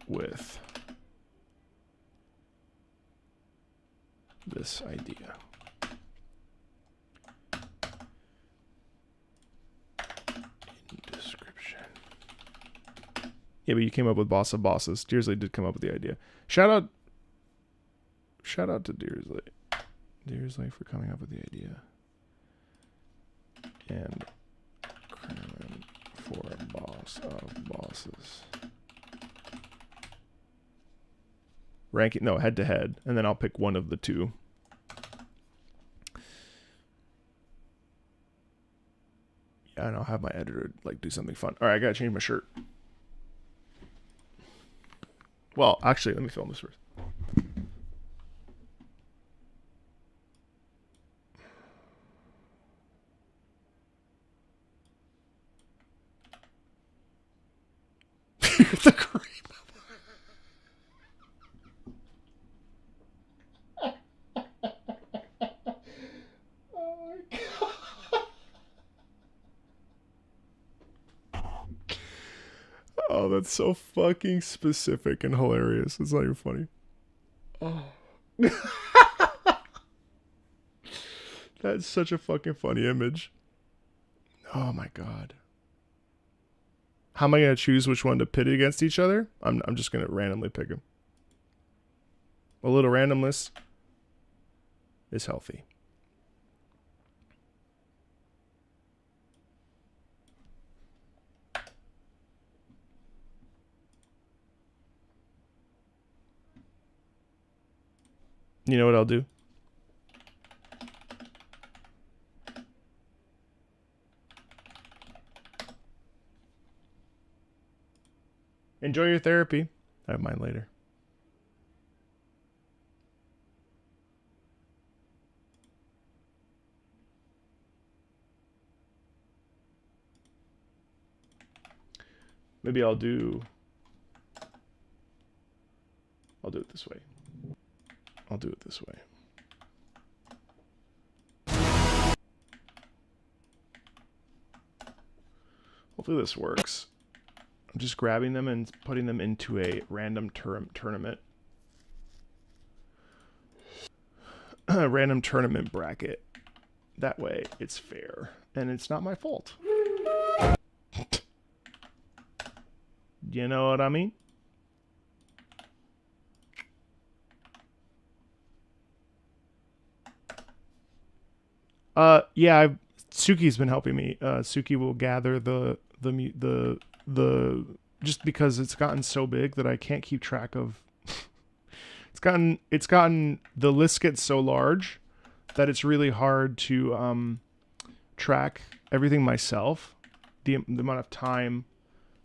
with this idea. Yeah, but you came up with boss of bosses. Deersley did come up with the idea. Shout out to Deersley. Deersley for coming up with the idea. And Kramen for boss of bosses. Ranking, no, head to head. And then I'll pick one of the two. Yeah, and I'll have my editor like do something fun. All right, I gotta change my shirt. Well, actually, let me film this first. The cream. Oh my god. Oh, that's so fucking specific and hilarious. It's not even funny. Oh. That's such a fucking funny image. Oh my god. How am I going to choose which one to pit against each other? I'm just going to randomly pick them. a little randomness is healthy. You know what I'll do? Enjoy your therapy. I have mine later. Maybe I'll do it this way. I'll do it this way. Hopefully this works. I'm just grabbing them and putting them into a random tournament. A random tournament bracket. That way it's fair. And it's not my fault. You know what I mean? Yeah, Suki's been helping me. Suki will gather the just because it's gotten so big that I can't keep track of. it's gotten the list gets so large that it's really hard to track everything myself. The amount of time.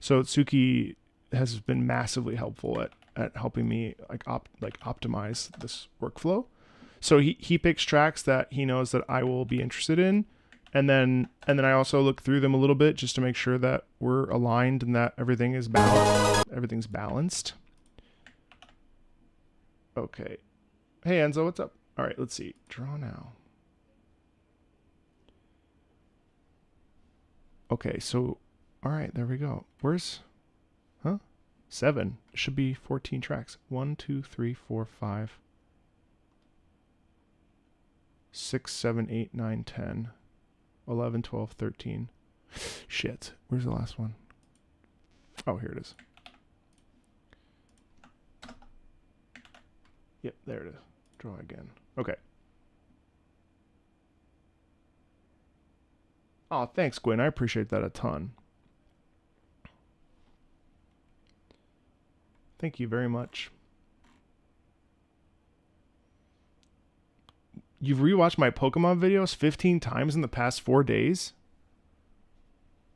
So Suki has been massively helpful at helping me optimize this workflow. So he picks tracks that he knows that I will be interested in, and then I also look through them a little bit just to make sure that we're aligned and that everything is balanced. Everything's balanced. Okay. Hey Enzo, what's up? All right, let's see. Draw now. Okay, so all right, there we go. Where's 7. It should be 14 tracks. 1, 2, 3, 4, 5. 6, 7, 8, 9, 10, 11, 12, 13. Shit. Where's the last one? Oh, here it is. Yep, there it is. Draw again. Okay. Oh, thanks, Gwen. I appreciate that a ton. Thank you very much. You've rewatched my Pokemon videos 15 times in the past 4 days?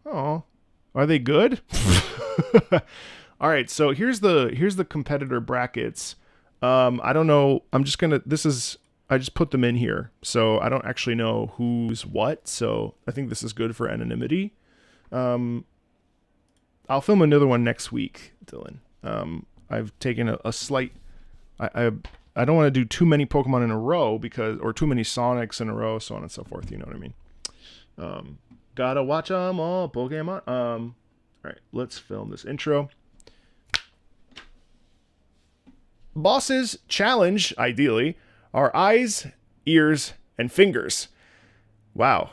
Oh, are they good? All right, so here's the competitor brackets. I don't know. I just put them in here, so I don't actually know who's what. So I think this is good for anonymity. I'll film another one next week, Dylan. I've taken a slight. I don't want to do too many Pokemon in a row or too many Sonics in a row, so on and so forth. You know what I mean? Gotta watch them all, Pokemon. All right, let's film this intro. Bosses challenge, ideally, are eyes, ears, and fingers. Wow.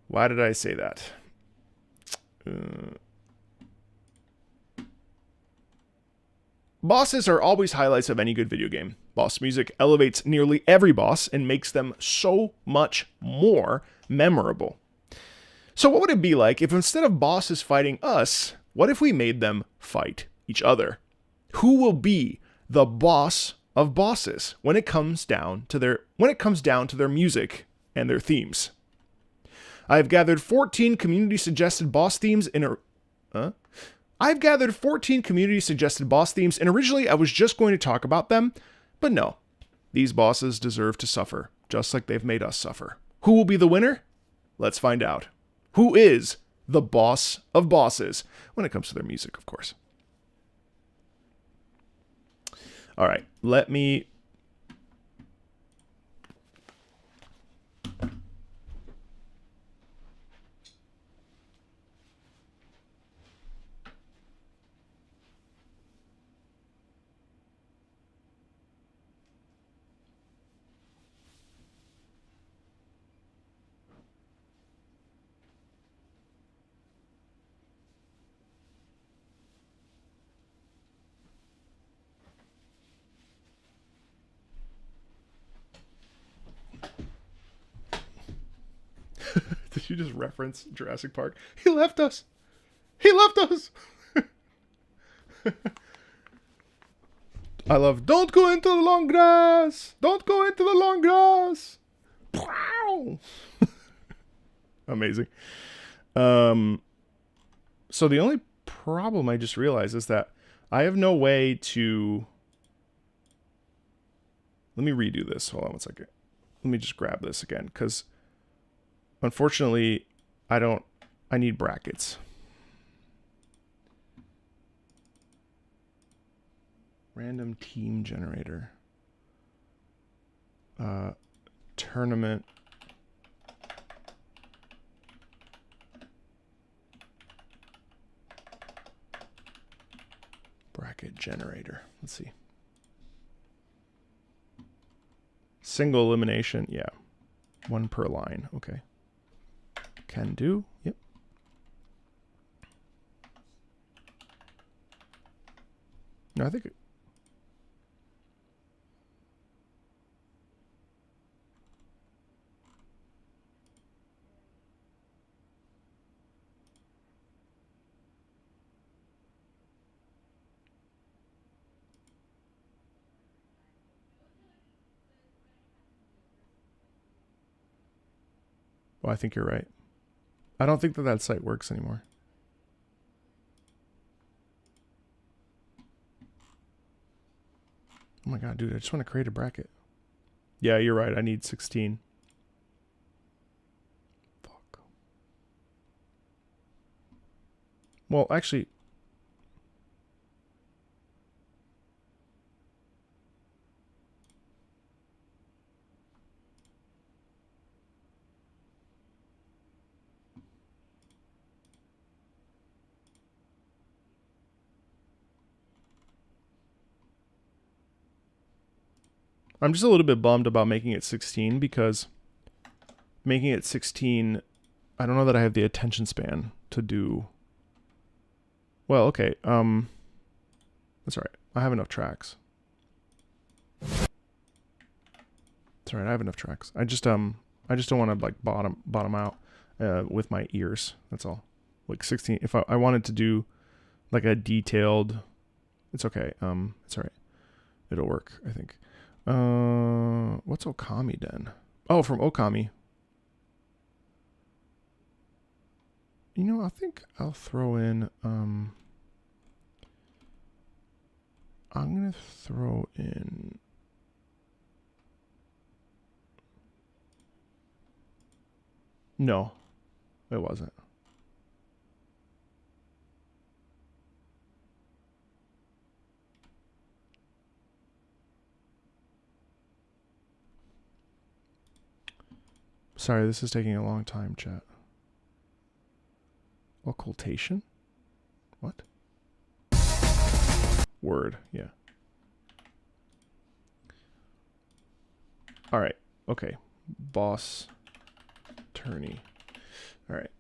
Why did I say that? Bosses are always highlights of any good video game. Boss music elevates nearly every boss and makes them so much more memorable. So what would it be like if instead of bosses fighting us, what if we made them fight each other? Who will be the boss of bosses when it comes down to their music and their themes? I've gathered 14 community suggested boss themes in a I've gathered 14 community suggested boss themes, and originally I was just going to talk about them, but no. These bosses deserve to suffer, just like they've made us suffer. Who will be the winner? Let's find out. Who is the boss of bosses? When it comes to their music, of course. All right, let me... Did you just reference Jurassic Park? He left us. He left us. I love, don't go into the long grass. Don't go into the long grass. Wow. Amazing. So the only problem I just realized is that I have no way to... Let me redo this. Hold on one second. Let me just grab this again, because unfortunately, I need brackets. Random team generator. Tournament. Bracket generator. Let's see. Single elimination. Yeah. One per line. Okay. Can do. Yep. No, I think it... Well, I think you're right. I don't think that site works anymore. Oh my god, dude, I just want to create a bracket. Yeah, you're right. I need 16. Fuck. Well, actually... I'm just a little bit bummed about making it 16 because making it 16, I don't know that I have the attention span to do. Well, okay. That's all right. I have enough tracks. It's all right. I have enough tracks. I just don't want to like bottom out with my ears. That's all. Like 16. If I wanted to do like a detailed, it's okay. It's all right. It'll work, I think. What's Okami then? Oh, from Okami. You know, I think I'll throw in, I'm gonna throw in, no, it wasn't. Sorry, this is taking a long time, chat. Occultation? What? Word, yeah. Alright, okay. Boss. Attorney. Alright.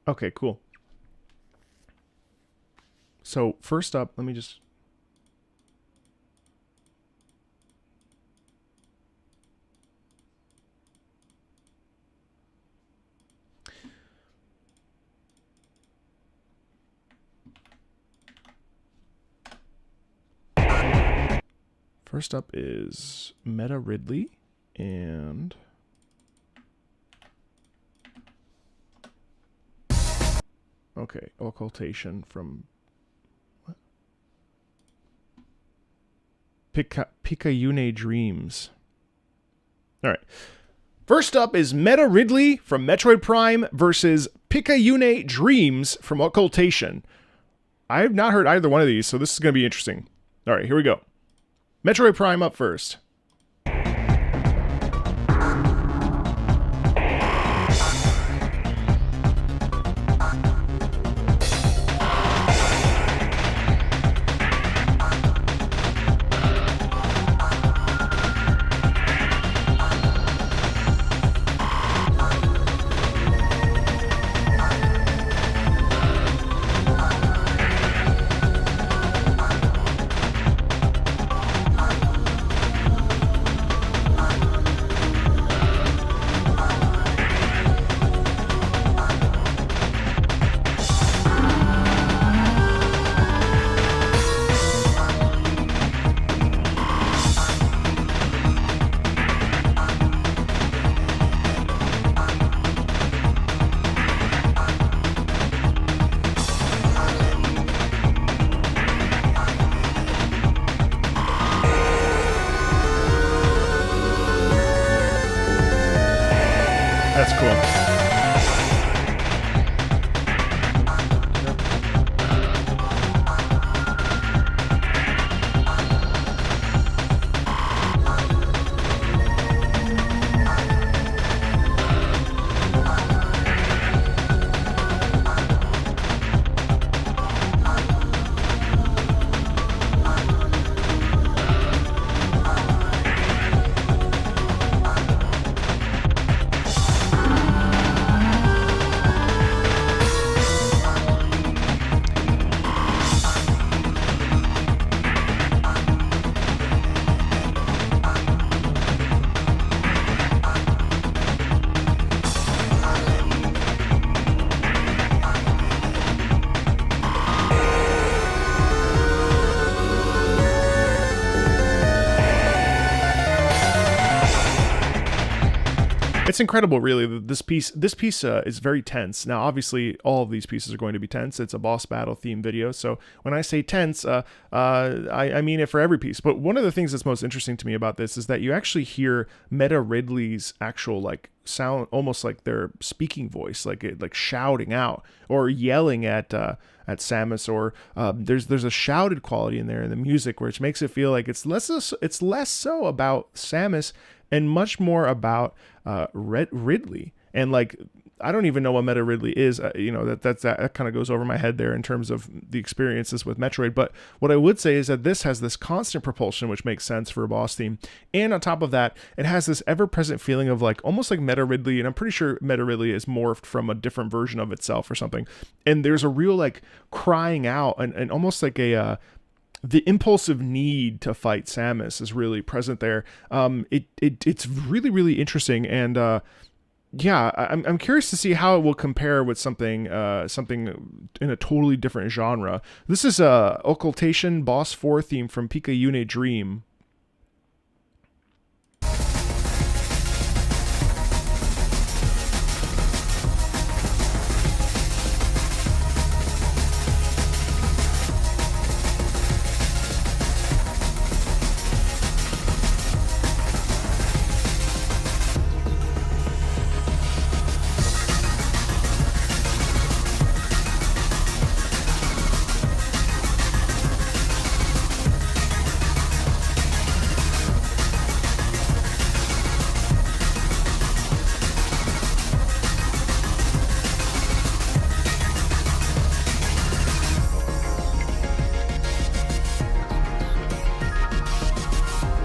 Okay, cool. So, first up, let me just... First up is Meta Ridley and okay, occultation from what? Picayune Dreams. All right. First up is Meta Ridley from Metroid Prime versus Picayune Dreams from Occultation. I have not heard either one of these, so this is going to be interesting. All right, here we go. Metroid Prime up first. That's cool. It's incredible, really. This piece is very tense. Now, obviously, all of these pieces are going to be tense. It's a boss battle theme video, so when I say tense, I mean it for every piece. But one of the things that's most interesting to me about this is that you actually hear Meta Ridley's actual like sound, almost like their speaking voice, like shouting out or yelling at Samus, or there's a shouted quality in there in the music, which makes it feel like it's less so about Samus and much more about Ridley. And like, I don't even know what Meta Ridley is. That kind of goes over my head there in terms of the experiences with Metroid. But what I would say is that this has this constant propulsion, which makes sense for a boss theme. And on top of that, it has this ever-present feeling of like almost like Meta Ridley. And I'm pretty sure Meta Ridley is morphed from a different version of itself or something. And there's a real like crying out and almost like the impulsive need to fight Samus is really present there. It's really, really interesting. And I'm curious to see how it will compare with something in a totally different genre. This is Occultation Boss 4 theme from Pika-Yune Dream.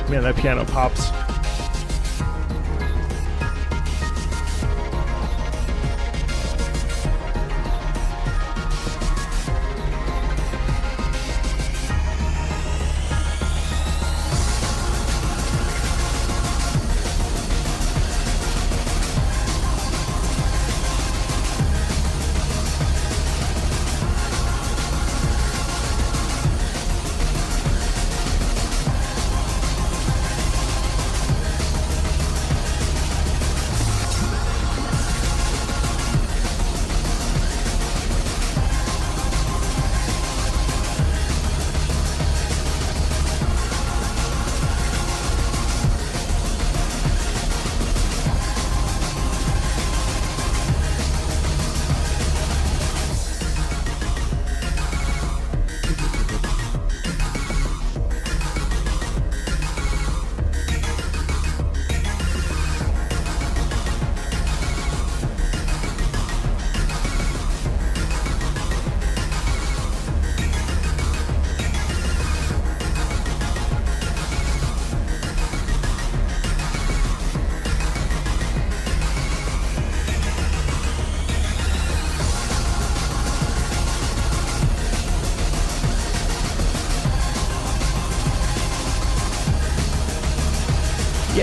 Man, that piano pops.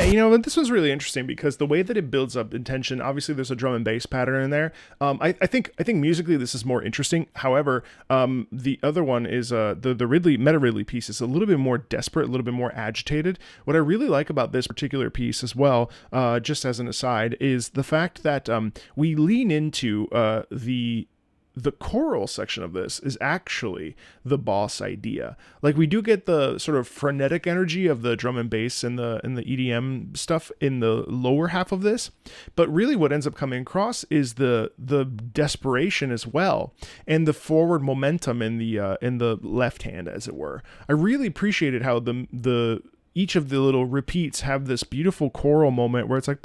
Yeah, but this was really interesting because the way that it builds up in tension, obviously there's a drum and bass pattern in there. I think musically this is more interesting. However, the other one is the Meta Ridley piece is a little bit more desperate, a little bit more agitated. What I really like about this particular piece as well, just as an aside, is the fact that we lean into the choral section of this is actually the boss idea. Like, we do get the sort of frenetic energy of the drum and bass and the EDM stuff in the lower half of this, but really what ends up coming across is the desperation as well, and the forward momentum in the left hand, as it were. I really appreciated how the each of the little repeats have this beautiful choral moment where it's like,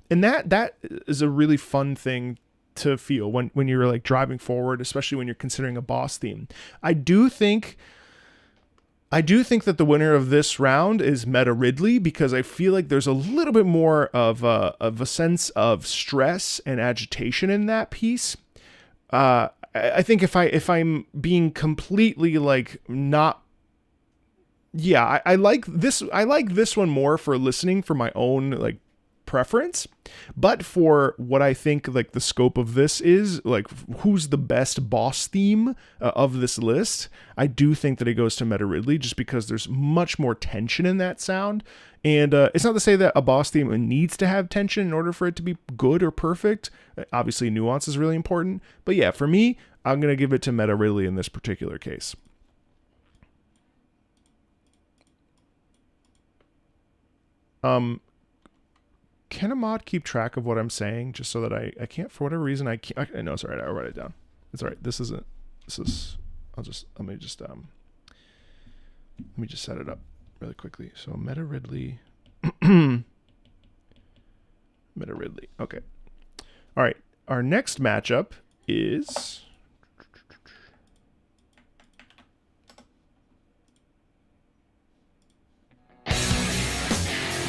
and that is a really fun thing to feel when you're like driving forward, especially when you're considering a boss theme. I do think that the winner of this round is Meta Ridley, because I feel like there's a little bit more of a sense of stress and agitation in that piece. I think if I'm being completely like not, yeah, I like this one more for listening for my own like preference, but for what I think like the scope of this is, like who's the best boss theme of this list, I do think that it goes to Meta Ridley, just because there's much more tension in that sound. And it's not to say that a boss theme needs to have tension in order for it to be good or perfect. Obviously, nuance is really important. But yeah, for me, I'm going to give it to Meta Ridley in this particular case. Can a mod keep track of what I'm saying, just so that I can't, for whatever reason, I can't. No, it's all right. I'll write it down. It's all right. Let me just set it up really quickly. So Meta Ridley, Meta Ridley. Okay. All right. Our next matchup is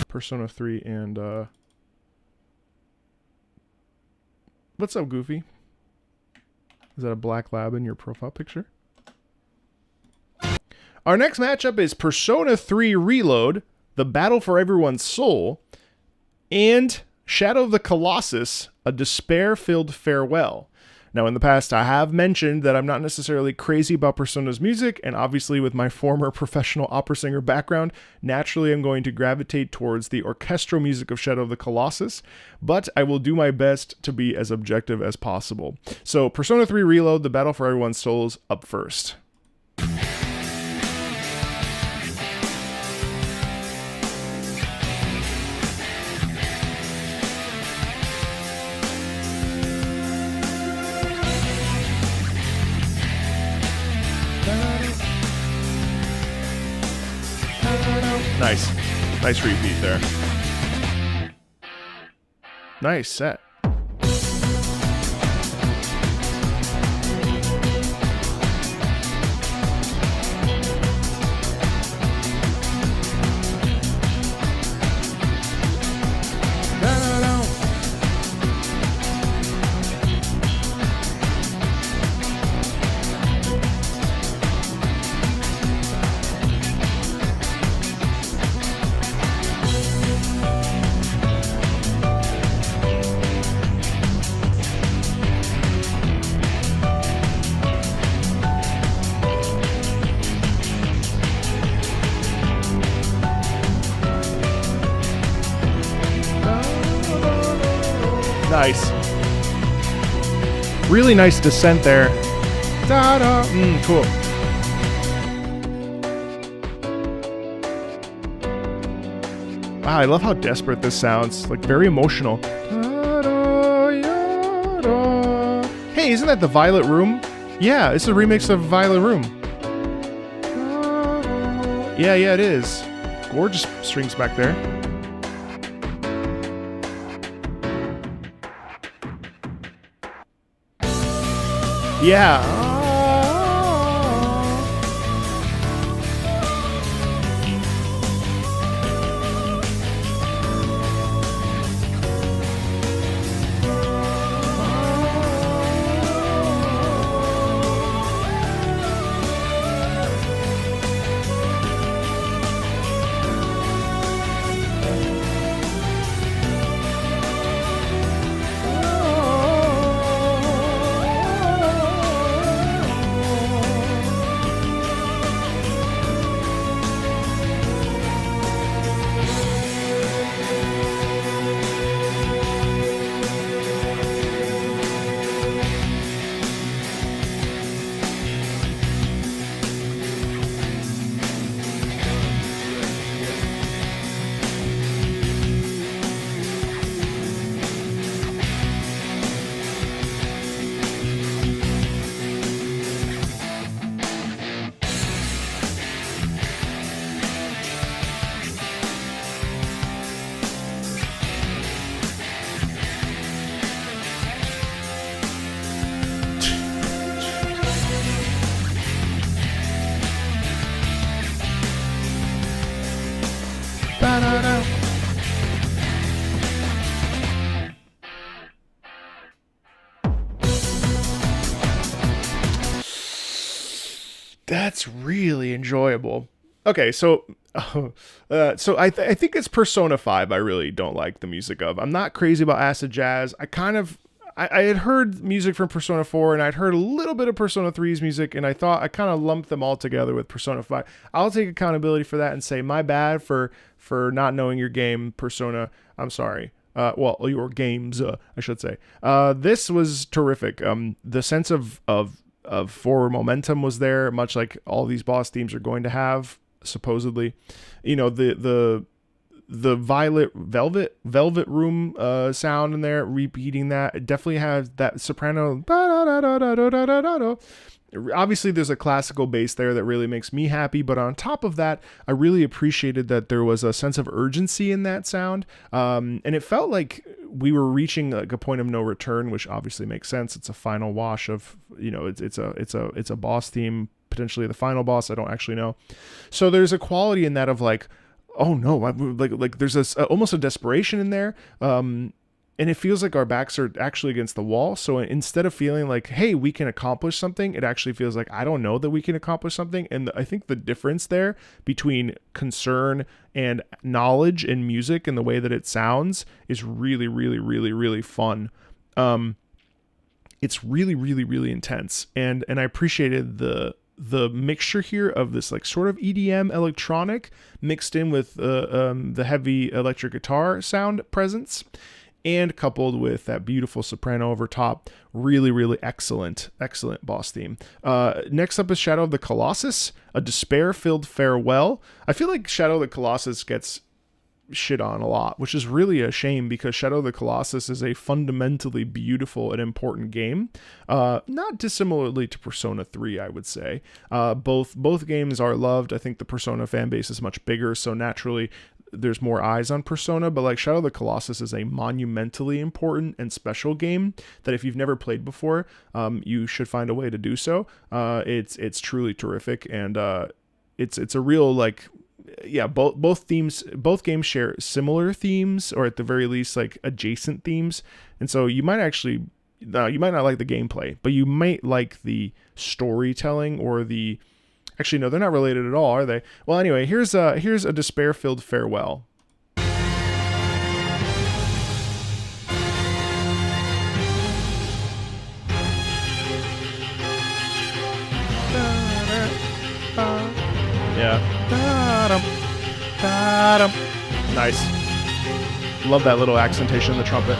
Persona 3 and what's up, Goofy? Is that a black lab in your profile picture? Our next matchup is Persona 3 Reload, The Battle for Everyone's Soul, and Shadow of the Colossus, A Despair-Filled Farewell. Now, in the past, I have mentioned that I'm not necessarily crazy about Persona's music, and obviously with my former professional opera singer background, naturally I'm going to gravitate towards the orchestral music of Shadow of the Colossus, but I will do my best to be as objective as possible. So, Persona 3 Reload, The Battle for Everyone's Soul is up first. Nice repeat there. Nice set. Nice. Really nice descent there. Da-da. Cool. Wow, I love how desperate this sounds. Like, very emotional. Hey, isn't that the Violet Room? Yeah, it's a remix of Violet Room. Yeah, it is. Gorgeous strings back there. Yeah. That's really enjoyable. Okay, so I think it's Persona 5 I really don't like the music of. I'm not crazy about acid jazz. I had heard music from Persona 4 and I'd heard a little bit of Persona 3's music, and I thought I kind of lumped them all together with Persona 5. I'll take accountability for that and say my bad for not knowing your game, Persona. I'm sorry. Well, your games, I should say. This was terrific. The sense of forward momentum was there, much like all these boss themes are going to have, supposedly. You know, the velvet room sound in there, repeating that, it definitely has that soprano. Obviously there's a classical bass there that really makes me happy, but on top of that, I really appreciated that there was a sense of urgency in that sound, and it felt like we were reaching like a point of no return, which obviously makes sense. It's a final wash of, you know, it's a boss theme, potentially the final boss, I don't actually know. So there's a quality in that of like, oh no, like there's almost a desperation in there, and it feels like our backs are actually against the wall. So instead of feeling like, hey, we can accomplish something, it actually feels like, I don't know that we can accomplish something. And I think the difference there between concern and knowledge in music and the way that it sounds is really, really, really, really fun. It's really, really, really intense. And I appreciated the mixture here of this like sort of EDM electronic mixed in with the heavy electric guitar sound presence, and coupled with that beautiful soprano over top. Really, really excellent boss theme. Next up is Shadow of the Colossus, a despair-filled farewell. I feel like Shadow of the Colossus gets shit on a lot, which is really a shame, because Shadow of the Colossus is a fundamentally beautiful and important game, not dissimilarly to Persona 3, I would say. Both games are loved. I think the Persona fan base is much bigger, so naturally there's more eyes on Persona, but like Shadow of the Colossus is a monumentally important and special game that if you've never played before, you should find a way to do so. It's truly terrific, and it's a real like, yeah, both games share similar themes, or at the very least like adjacent themes, and so you might actually you might not like the gameplay, but you might like the storytelling or the. Actually, no, they're not related at all, are they? Well, anyway, here's a despair-filled farewell. Yeah. Nice. Love that little accentation in the trumpet.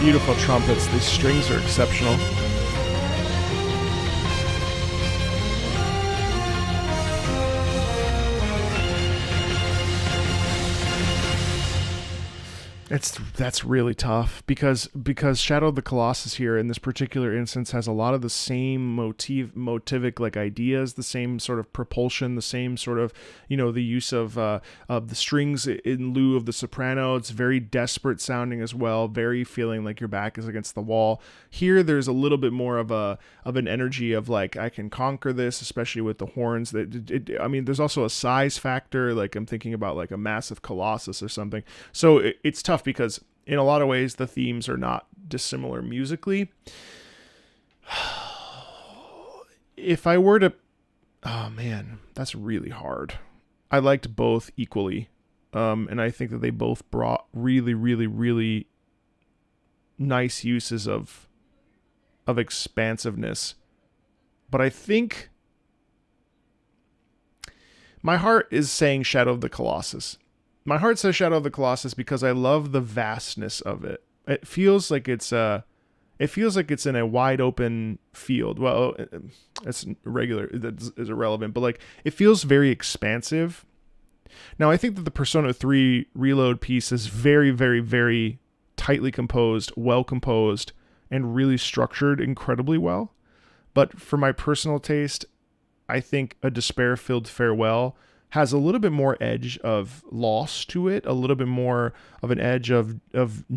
Beautiful trumpets. These strings are exceptional. That's really tough because Shadow of the Colossus here in this particular instance has a lot of the same motivic like ideas, the same sort of propulsion, the same sort of, you know, the use of the strings in lieu of the soprano. It's very desperate sounding as well, very feeling like your back is against the wall. Here there's a little bit more of an energy of like, I can conquer this, especially with the horns. I mean, there's also a size factor. Like I'm thinking about like a massive Colossus or something. So it's tough because in a lot of ways the themes are not dissimilar musically. If I were to, oh man, that's really hard. I liked both equally, and I think that they both brought really, really, really nice uses of expansiveness. But I think my heart is saying Shadow of the Colossus. My heart says Shadow of the Colossus because I love the vastness of it. It feels like it's in a wide open field. Well, it's irregular. That is irrelevant, but like it feels very expansive. Now, I think that the Persona 3 Reload piece is very, very, very tightly composed, well composed, and really structured incredibly well. But for my personal taste, I think A Despair-Filled Farewell has a little bit more edge of loss to it, a little bit more of an edge of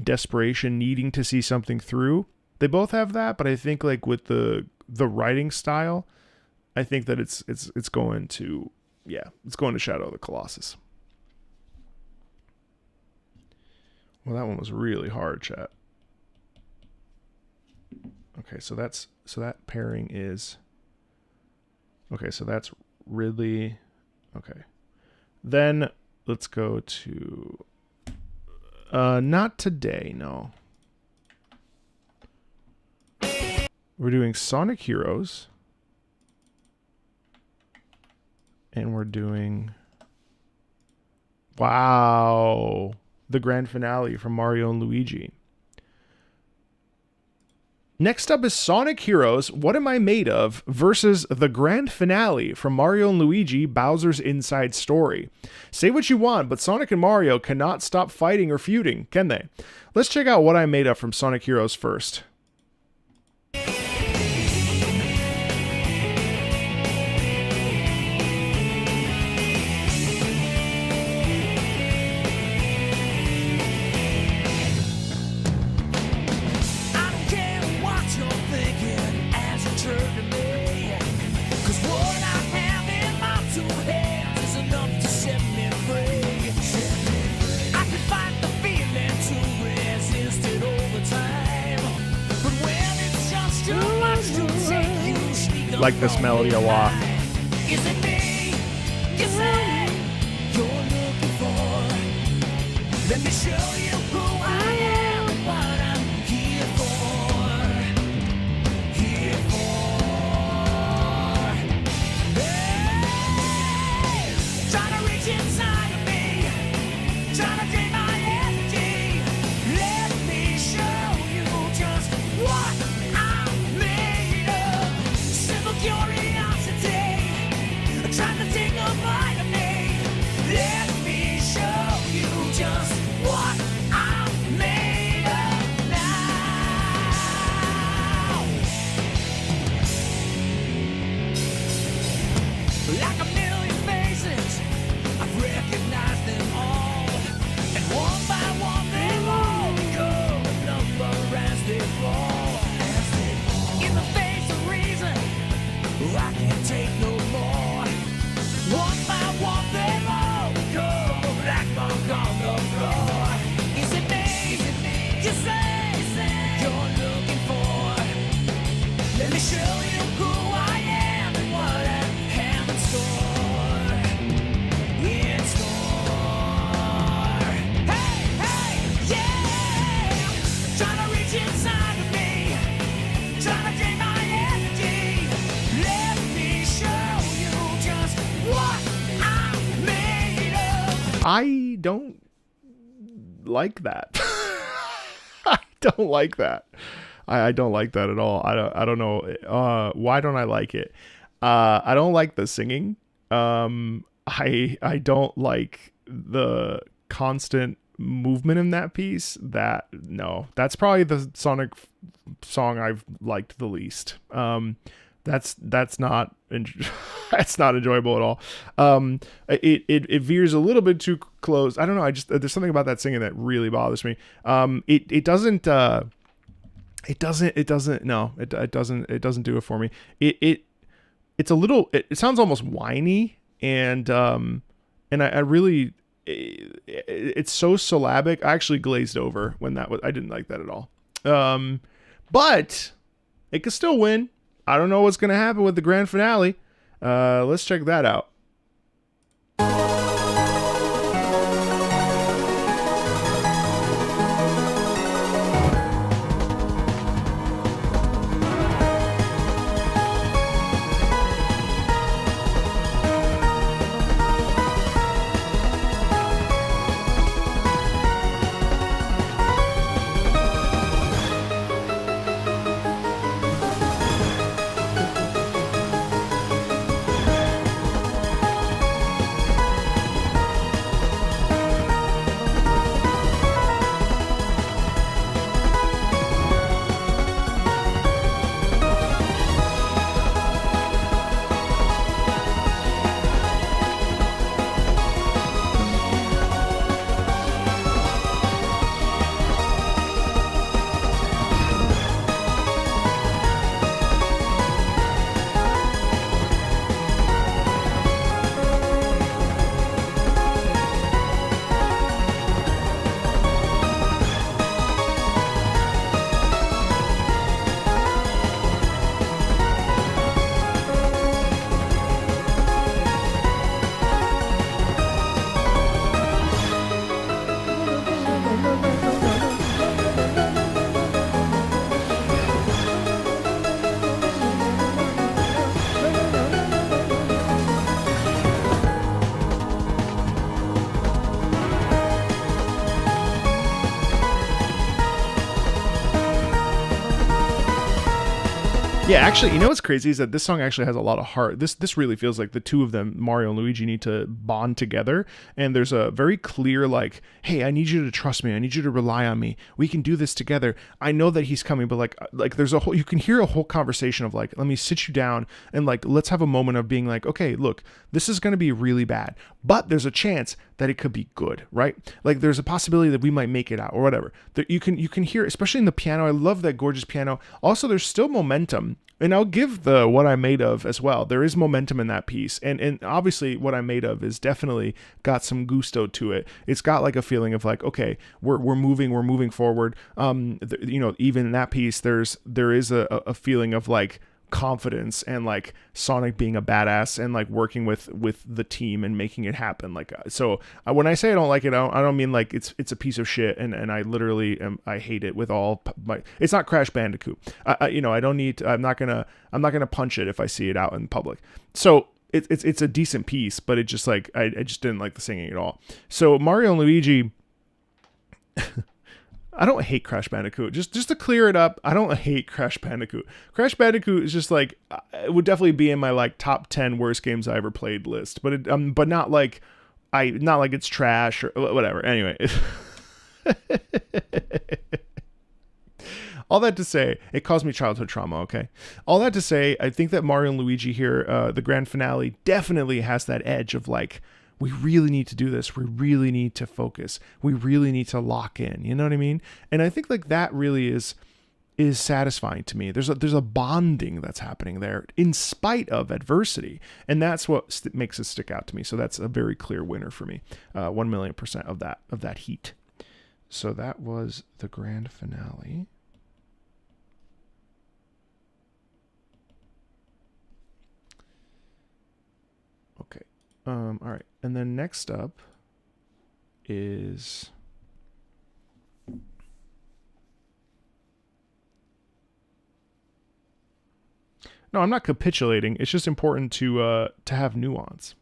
desperation, needing to see something through. They both have that, but I think like with the writing style, I think that it's going to Shadow of the Colossus. Well, that one was really hard, chat. Okay, so that pairing is okay, so that's Ridley. Okay. Then let's go to not today, no. We're doing Sonic Heroes. And we're doing wow, the grand finale from Mario and Luigi. Next up is Sonic Heroes, What Am I Made Of? Versus the grand finale from Mario and Luigi, Bowser's Inside Story. Say what you want, but Sonic and Mario cannot stop fighting or feuding, can they? Let's check out What I'm Made Of from Sonic Heroes first. Like this melody a lot. Is it me? You say you're looking for? Let me show you who I am and what I'm here for. Here for. Hey! Trying to reach inside of me. Trying to drain my energy. Let me show you just what I'm made of. Simple curiosity. Trying to take a bite of me. Let me show you just what I'm made of now. Like a million faces, I've recognized them all. And one by one they've all become a number as they fall. In the face of reason, I can't take no more. One by one they've all become a black mark on the floor. Is it me? You say you're looking for? Let me show you who I am and what I have in store. In store. Hey, yeah! Trying to reach inside of me. Trying to drain my energy. Let me show you just what I'm made of. I don't like that. I don't like that. I don't like that at all. I don't know. Why don't I like it? I don't like the singing. I don't like the constant movement in that piece, that's probably the Sonic song I've liked the least. That's not that's not enjoyable at all. It veers a little bit too close. I don't know. There's something about that singing that really bothers me. It doesn't do it for me. It's a little. It sounds almost whiny, and I really. It's so syllabic. I actually glazed over when that was. I didn't like that at all. But it could still win. I don't know what's going to happen with the grand finale. Let's check that out. Yeah, actually, you know what's crazy is that this song actually has a lot of heart. This really feels like the two of them, Mario and Luigi, need to bond together. And there's a very clear, like, hey, I need you to trust me. I need you to rely on me. We can do this together. I know that he's coming, but like there's a whole, you can hear a whole conversation of like, let me sit you down and like, let's have a moment of being like, okay, look, this is going to be really bad, but there's a chance that it could be good, right? Like there's a possibility that we might make it out or whatever. That you can hear, especially in the piano. I love that gorgeous piano. Also, there's still momentum. And I'll give the What I'm Made Of as well. There is momentum in that piece. And obviously What I'm Made Of is definitely got some gusto to it. It's got like a feeling of like, okay, we're moving forward. Even in that piece, there is a feeling of like confidence and like Sonic being a badass and like working with the team and making it happen. Like, so when I say I don't like it, I don't mean like it's a piece of shit and I literally I hate it with all my. It's not Crash Bandicoot. I don't need to, I'm not gonna punch it if I see it out in public. So it's a decent piece, but it just like I just didn't like the singing at all. So Mario and Luigi. I don't hate Crash Bandicoot. Just to clear it up, I don't hate Crash Bandicoot. Crash Bandicoot is just like, it would definitely be in my like top 10 worst games I ever played list, but but not like it's trash or whatever. Anyway, all that to say, it caused me childhood trauma. Okay, all that to say, I think that Mario and Luigi here, the grand finale, definitely has that edge of like, we really need to do this. We really need to focus. We really need to lock in. You know what I mean? And I think like that really is satisfying to me. There's a bonding that's happening there in spite of adversity, and that's what makes it stick out to me. So that's a very clear winner for me. 1,000,000% of that heat. So that was the grand finale. Okay. All right. And then next up is no, I'm not capitulating. It's just important to have nuance.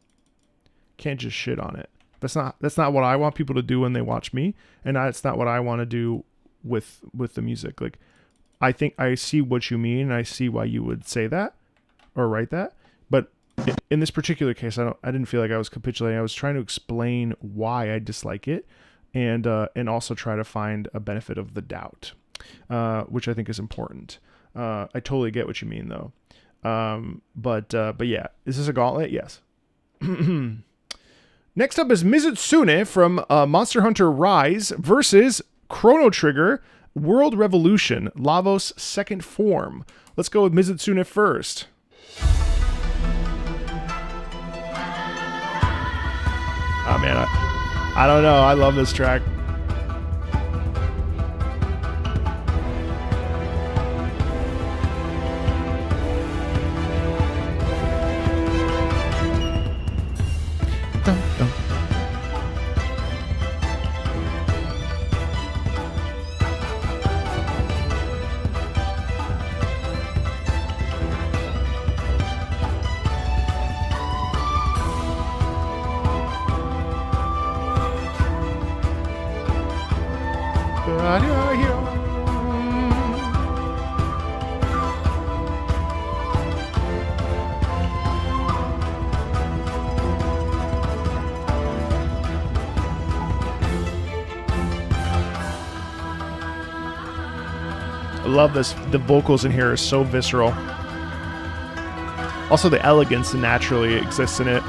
Can't just shit on it. That's not what I want people to do when they watch me, and that's not what I want to do with the music. Like, I think I see what you mean, and I see why you would say that or write that, but in this particular case, I didn't feel like I was capitulating. I was trying to explain why I dislike it, and also try to find a benefit of the doubt, which I think is important. I totally get what you mean though. But yeah, is this a gauntlet? Yes. Next up is Mizutsune from Monster Hunter Rise versus Chrono Trigger World Revolution, Lavos' second form. Let's go with Mizutsune first. Oh man, I don't know. I love this track. Dum, dum. I love this. The vocals in here are so visceral. Also, the elegance naturally exists in it.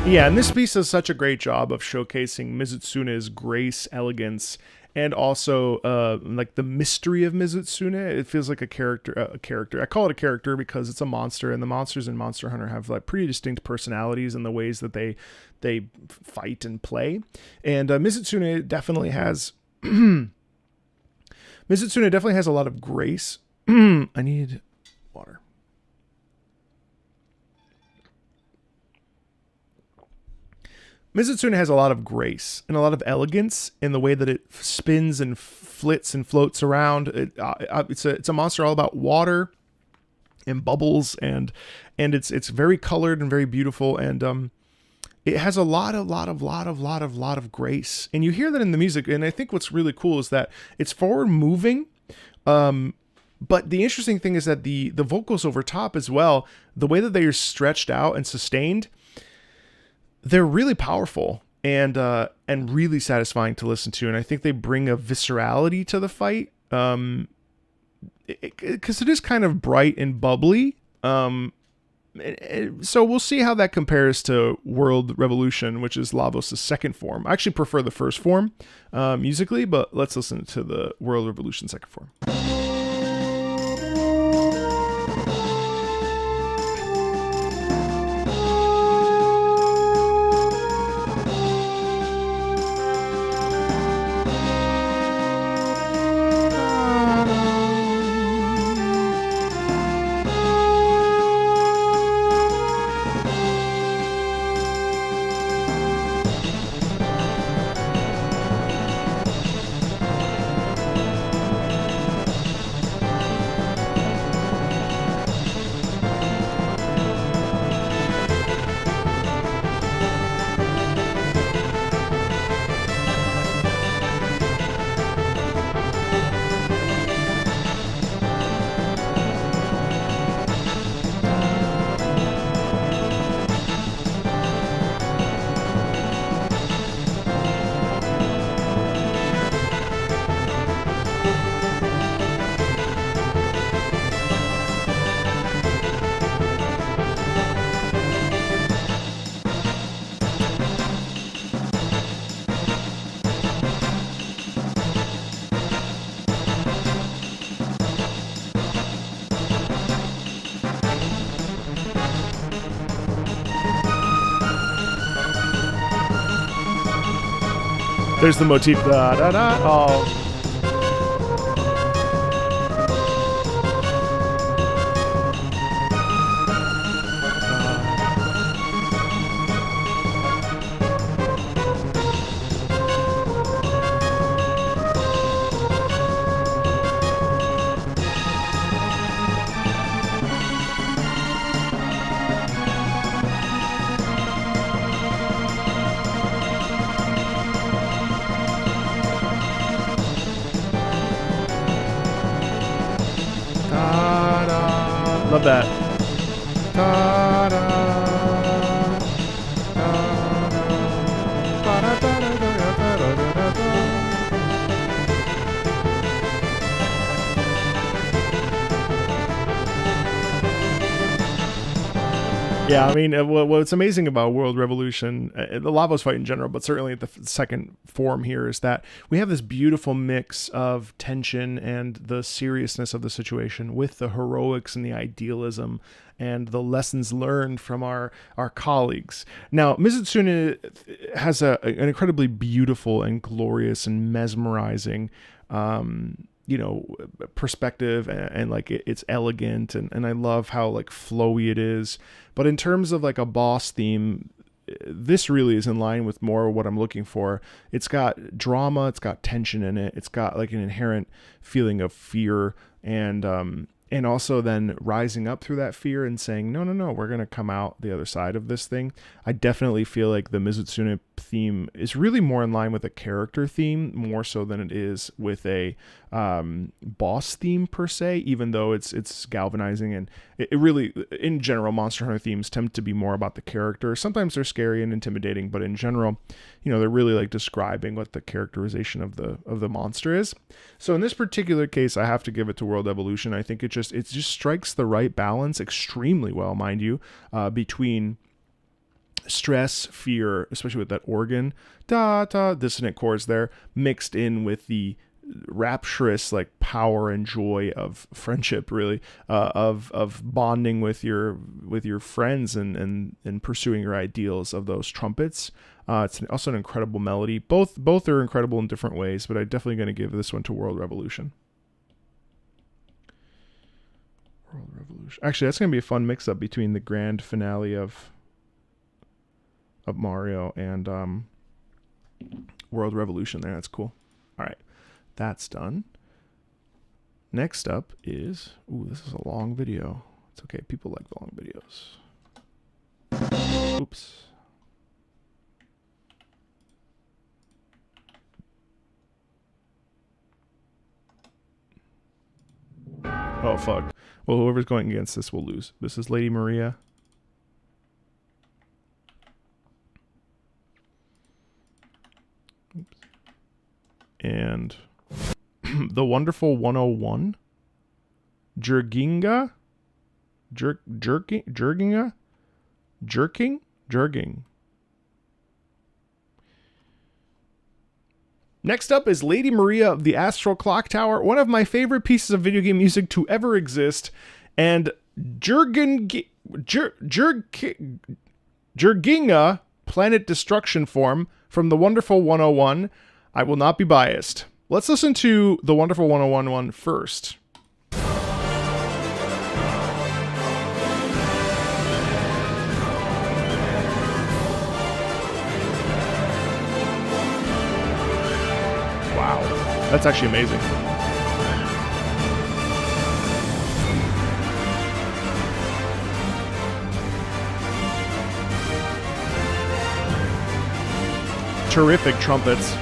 Yeah, and this piece does such a great job of showcasing Mizutsune's grace, elegance, and also like the mystery of Mizutsune. It feels like a character. I call it a character because it's a monster, and the monsters in Monster Hunter have like pretty distinct personalities in the ways that they fight and play. And Mizutsune definitely has Mizutsune definitely has a lot of grace. I need water. Mizutsune has a lot of grace and a lot of elegance in the way that it spins and flits and floats around. It's a monster all about water and bubbles, and it's very colored and very beautiful, and it has a lot of grace. And you hear that in the music. And I think what's really cool is that it's forward moving. But the interesting thing is that the vocals over top as well, the way that they are stretched out and sustained, they're really powerful and really satisfying to listen to. And I think they bring a viscerality to the fight, because it is kind of bright and bubbly. So we'll see how that compares to World Revolution, which is Lavos' second form. I actually prefer the first form musically, but let's listen to the World Revolution second form. There's the motif. Da, da, da. Oh. Love that. Yeah, I mean, what's amazing about World Revolution, the Lavos fight in general, but certainly at the second form here, is that we have this beautiful mix of tension and the seriousness of the situation with the heroics and the idealism and the lessons learned from our colleagues. Now, Mizutsune has an incredibly beautiful and glorious and mesmerizing perspective, and like it's elegant, and I love how like flowy it is. But in terms of like a boss theme, this really is in line with more what I'm looking for. It's got drama, it's got tension in it, it's got like an inherent feeling of fear, and also then rising up through that fear and saying, no, we're going to come out the other side of this thing. I definitely feel like the Mizutsune theme is really more in line with a character theme, more so than it is with a boss theme per se, even though it's galvanizing. And it really, in general, Monster Hunter themes tend to be more about the character. Sometimes they're scary and intimidating, but in general, they're really like describing what the characterization of the monster is. So in this particular case, I have to give it to World Evolution. I think it just strikes the right balance extremely well, mind you, between stress, fear, especially with that organ, dissonant chords there, mixed in with the rapturous like power and joy of friendship, really, of bonding with your friends and pursuing your ideals of those trumpets. It's also an incredible melody. Both are incredible in different ways, but I'm definitely going to give this one to World Revolution. World Revolution. Actually, that's going to be a fun mix-up between the grand finale of Mario and World Revolution there. That's cool. All right. That's done. Next up is... Ooh, this is a long video. It's okay. People like long videos. Oops. Oh, fuck. Well, whoever's going against this will lose. This is Lady Maria. Oops. And the Wonderful 101. Jerginga? Jerginga? Jerking? Next up is Lady Maria of the Astral Clock Tower, one of my favorite pieces of video game music to ever exist, and Jerginga Planet Destruction form from the Wonderful 101. I will not be biased. Let's listen to the Wonderful 101 one first. That's actually amazing. Terrific trumpets.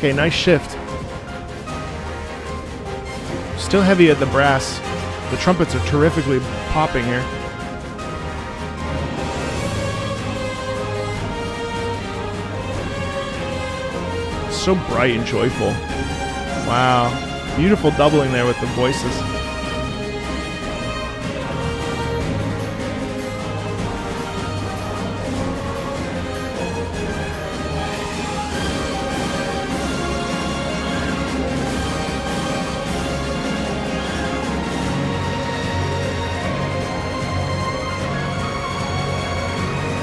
Okay, nice shift. Still heavy at the brass. The trumpets are terrifically popping here. So bright and joyful. Wow. Beautiful doubling there with the voices.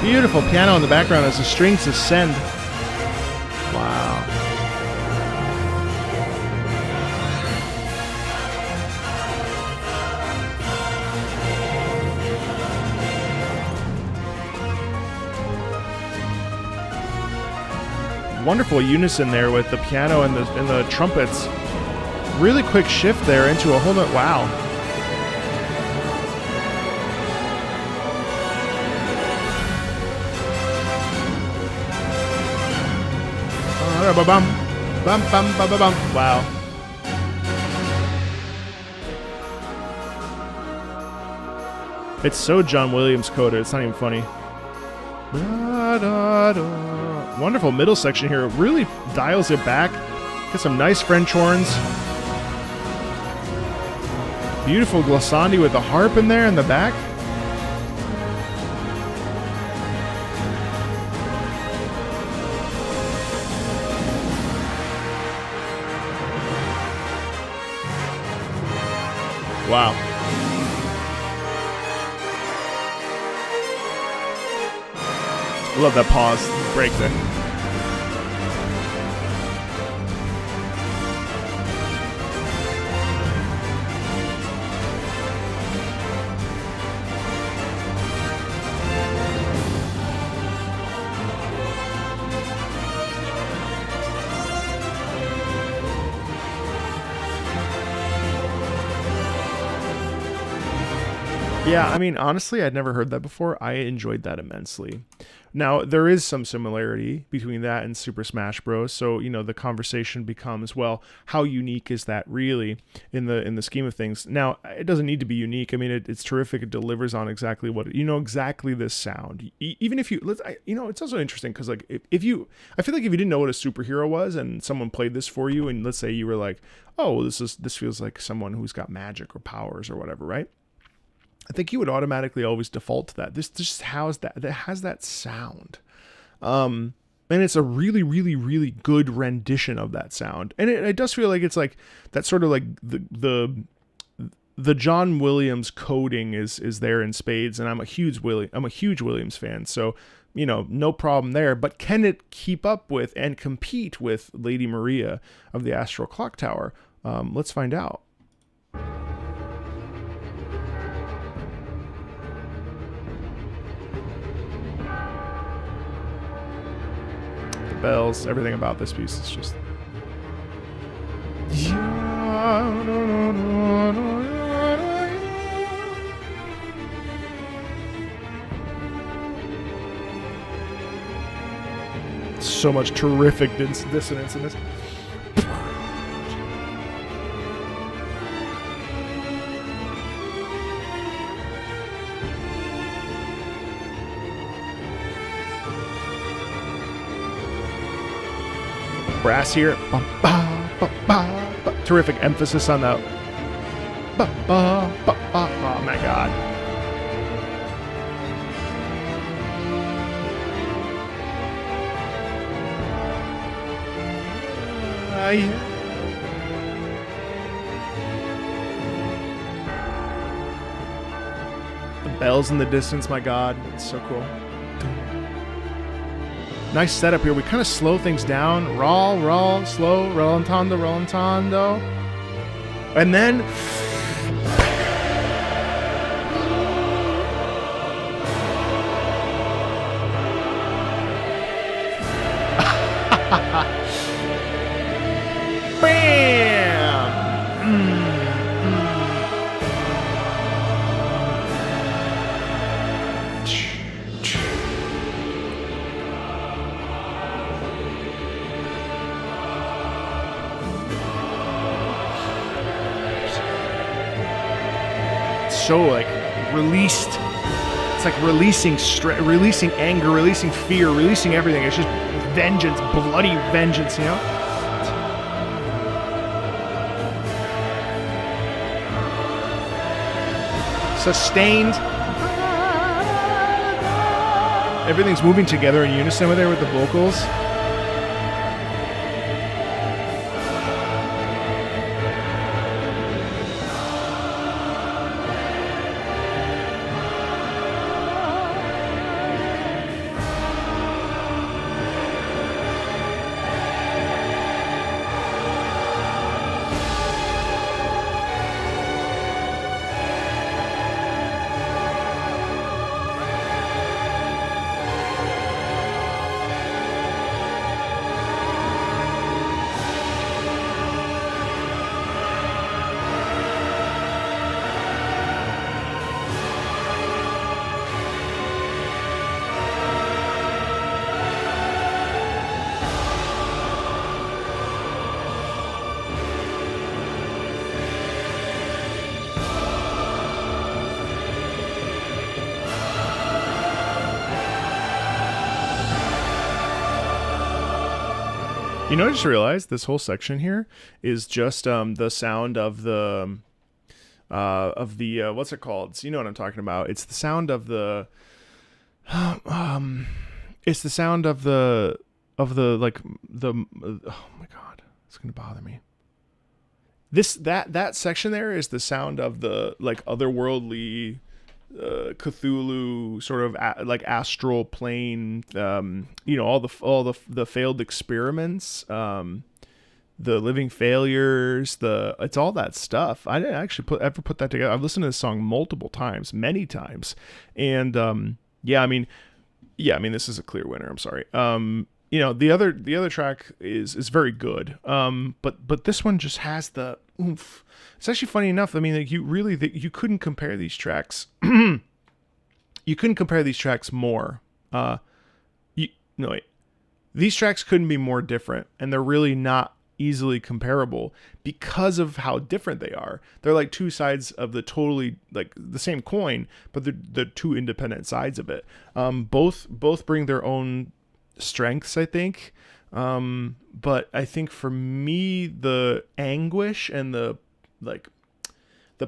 Beautiful piano in the background as the strings ascend. Wow. Wonderful unison there with the piano and the trumpets. Really quick shift there into a whole nother. Wow. Wow. It's so John Williams coded, it's not even funny. Wonderful middle section here. It really dials it back. Get some nice French horns. Beautiful glissandi with the harp in there in the back. Wow. I love that pause, break there. Yeah, I mean, honestly, I'd never heard that before. I enjoyed that immensely. Now, there is some similarity between that and Super Smash Bros. So, you know, the conversation becomes, well, how unique is that really in the scheme of things? Now, it doesn't need to be unique. I mean, it's terrific. It delivers on exactly what, you know, exactly this sound. Even if you, you know, it's also interesting because, like, if you, I feel like if you didn't know what a superhero was and someone played this for you, and let's say you were like, oh, this feels like someone who's got magic or powers or whatever, right? I think you would automatically always default to that. This just has that sound. And it's a really, really, really good rendition of that sound. And it does feel like it's like that sort of like the John Williams coding is there in spades. And I'm a huge Williams fan. So, you know, no problem there. But can it keep up with and compete with Lady Maria of the Astral Clock Tower? Let's find out. Bells, everything about this piece is just so much terrific dissonance in this. Brass here. Terrific emphasis on that. Oh my god. The bells in the distance, my god. It's so cool. Nice setup here. We kind of slow things down. Roll, slow, rallentando. And then... Bam! so like released. It's like releasing releasing anger, releasing fear, releasing everything. It's just vengeance, bloody vengeance, you know? Sustained. Everything's moving together in unison with the vocals. You know, I just realized this whole section here is just the sound of the what's it called? So you know what I'm talking about. It's the sound of the it's the sound of the like the oh my god, it's gonna bother me. That section there is the sound of the like otherworldly Cthulhu sort of like astral plane, you know, all the failed experiments, the living failures, it's all that stuff. I didn't actually ever put that together. I've listened to this song multiple times, many times, and yeah, I mean, this is a clear winner. I'm sorry. You know, the other track is very good, but this one just has the oomph. It's actually funny enough. I mean, like you couldn't compare these tracks. You couldn't compare these tracks more. These tracks couldn't be more different, and they're really not easily comparable because of how different they are. They're like two sides of the totally like the same coin, but they're two independent sides of it. Both bring their own strengths, I think. But I think for me, the anguish and the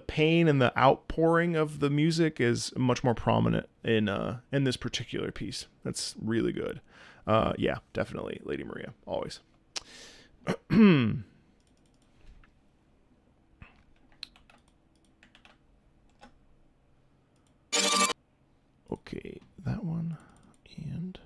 pain and the outpouring of the music is much more prominent in this particular piece. That's really good. Yeah, definitely Lady Maria, always. Okay, that one and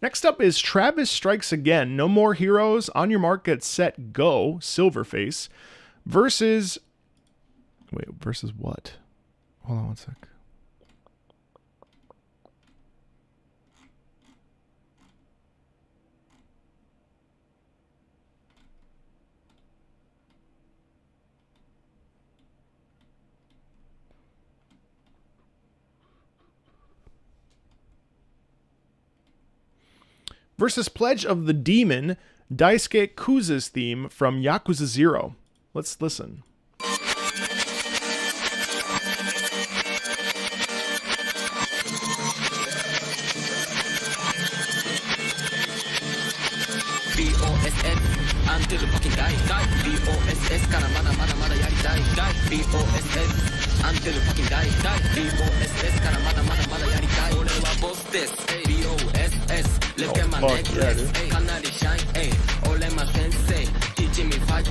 next up is Travis Strikes Again. No More Heroes. On your mark, get set, go. Silverface versus. Wait, versus what? Hold on one sec. Versus Pledge of the Demon, Daisuke Kuza's theme from Yakuza 0. Let's listen. Until the fucking die. BOSS からまだやりたい。BOSS until the fucking die. BOSS からまだやりたい。俺はボスです。BOSS Look at my necklace かなりシャイン。俺ま先生 Teach me fight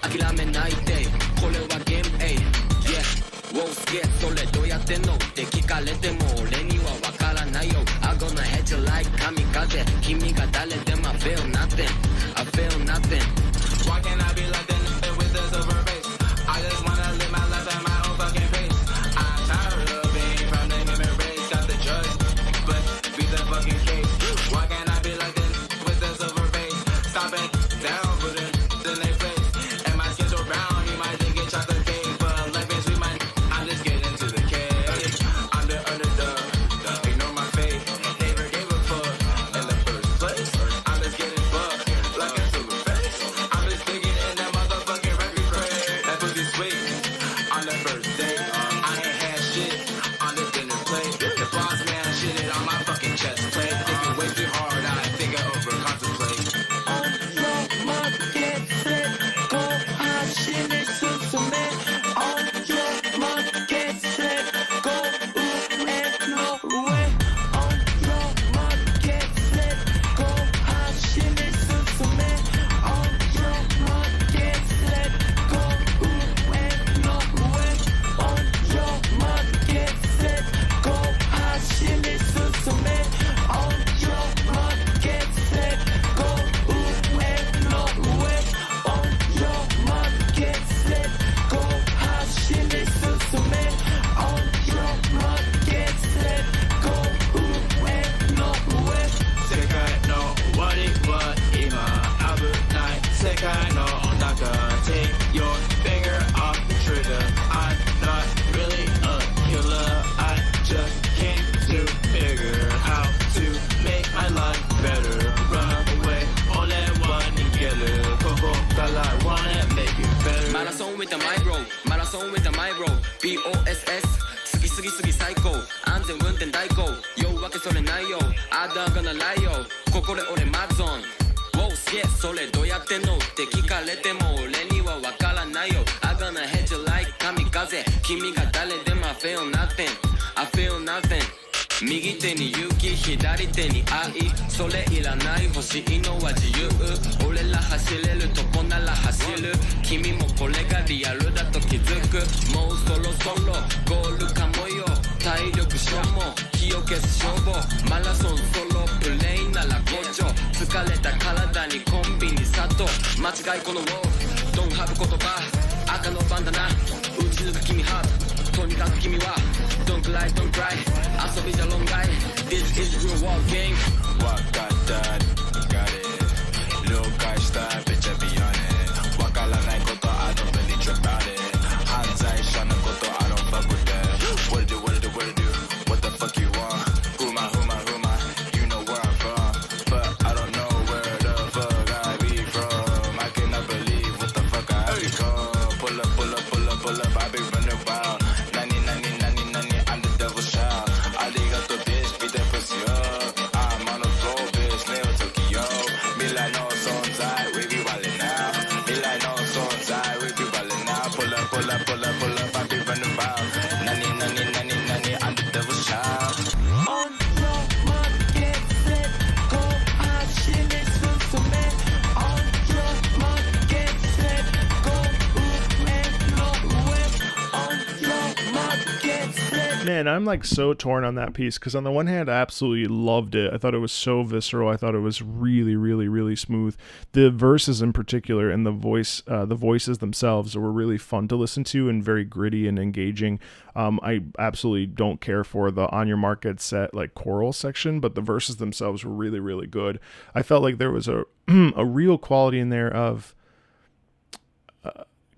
諦めないで。これはゲーム Yeah Whoa yeah それどうやってんのって聞かれても俺にはわからないよ。I'm gonna hit you like 神風。君が誰でも I feel nothing I feel nothing. Why can't I be like that nigga with the silver face? I just wanna live my life at my own fucking pace. I'm tired of being from the human race. Got the choice, but be the fucking case. Why can't I be like that nigga with the silver face? Stop it down, put it in their face. And my skin's so brown, you might think it's chocolate cake. But life is sweet, man. I'm just getting to the cake. I'm the underdog, ignore my fate. Never gave a fuck. on the first date. I ain't had shit on the dinner plate. The boss man shitted on my fucking chest plate. Thinking way too hard, I think I over contemplate. On your market, set, go, shit is susume. On your market, set, go, and no way. On your market, set, go, shit is susume. On your market, set, go, and no way. On your market, set, go, shit is susume. On your market, set, go, and no way. On your market, set, go, shit is susume. On your market, set, go, and no way. 世界の終わりは今危ない世界の中 Take your finger off the trigger I'm not really a killer I just came to figure how to make my life better Run away all at one together ここから wanna make it better Marathon with the micro Marathon with the micro BOSS 過ぎ過ぎ過ぎ最高安全運転代行言うわけそれないよあだがならいよここで俺マゾン Wow すげえそれどうやってんのって聞かれても俺にはわからないよ I gonna hit you like 神風君が誰でも I feel nothing I feel nothing 右手に勇気左手に愛それいらない欲しいのは自由俺ら走れるとこなら走る君もこれがリアルだと気づくもうそろそろゴールかもよ体力消耗火を消す消防マラソンソロプレイなら好調疲れた体にコンビニ砂糖間違いこのウォードンハブ言葉赤のバンダナ打ち抜く君ハートとにかく君は Don't cry, don't cry 遊びじゃ論外 This is real war game What got that? Got it 了解したべちゃビヨネわからないこと I don't really trip about it 犯罪者のこと I don't fuck with that What to do, what to do, what to do What the fuck you want? Who am I, who am I, who am I? You know where I'm from But I don't know where the fuck I be from I cannot believe what the fuck I become Pull up, pull up, pull up, pull up I be running wild I'm the devil's child. Arigato, bitch, beat that pussy up. I'm on the road, bitch, never Tokyo. Milano, sonzai, we be wildin' now. Milano, sonzai, we be wildin' now. Pull up, pull up, pull up, pull up, I be running wild. Nani, nani, nani, nani, I'm the devil's child. On your market, set, go, shit is susume. On your market, set, go, and no way. On your market, set. Man, I'm like so torn on that piece because on the one hand, I absolutely loved it. I thought it was so visceral. I thought it was really, really, really smooth. The verses in particular and the voices themselves were really fun to listen to and very gritty and engaging. I absolutely don't care for the On Your Market Set like choral section, but the verses themselves were really, really good. I felt like there was a a real quality in there of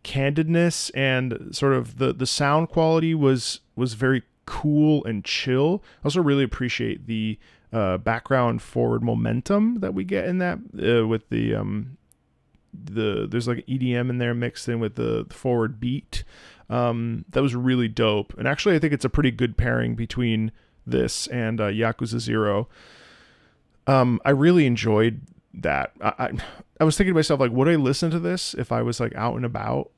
candidness and sort of the sound quality was very cool and chill. I also really appreciate the background forward momentum that we get in that with the there's like EDM in there mixed in with the forward beat. That was really dope. And actually I think it's a pretty good pairing between this and Yakuza 0. I really enjoyed that. I was thinking to myself, like, would I listen to this if I was like out and about?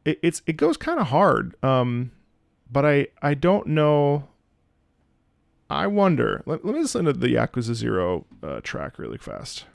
It goes kind of hard. But I don't know. I wonder. Let me listen to the Yakuza 0 track really fast.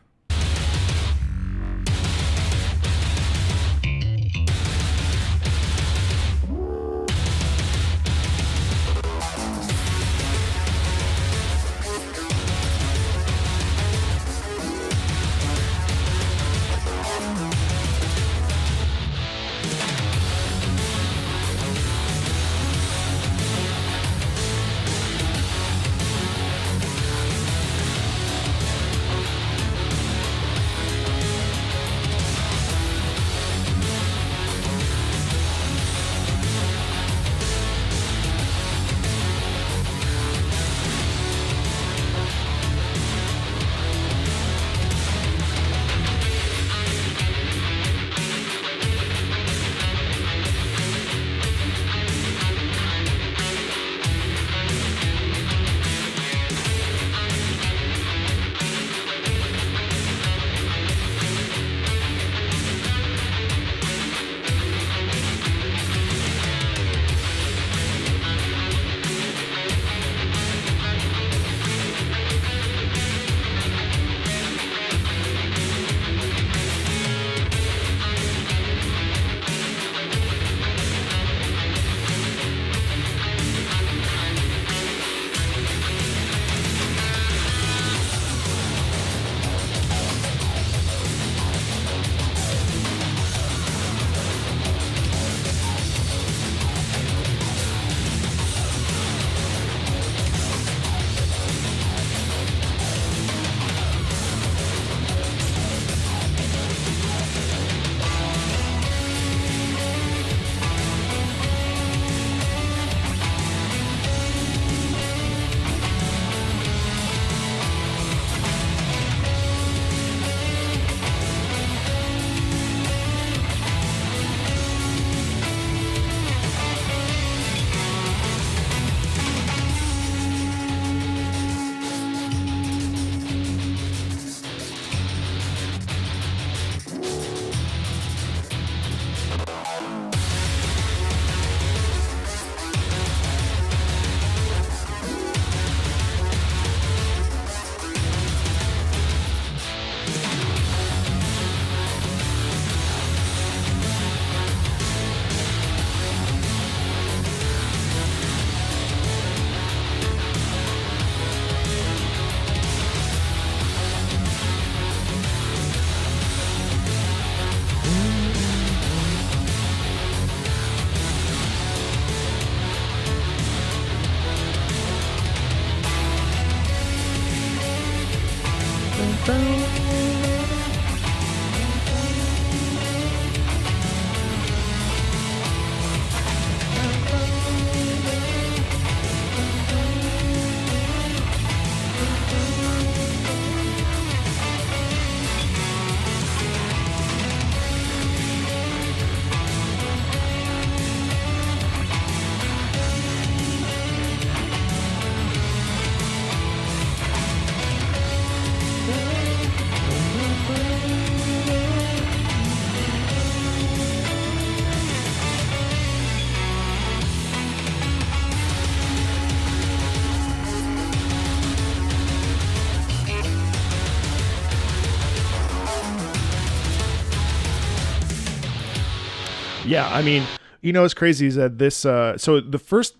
Yeah, I mean, you know, what's crazy is that this. So the first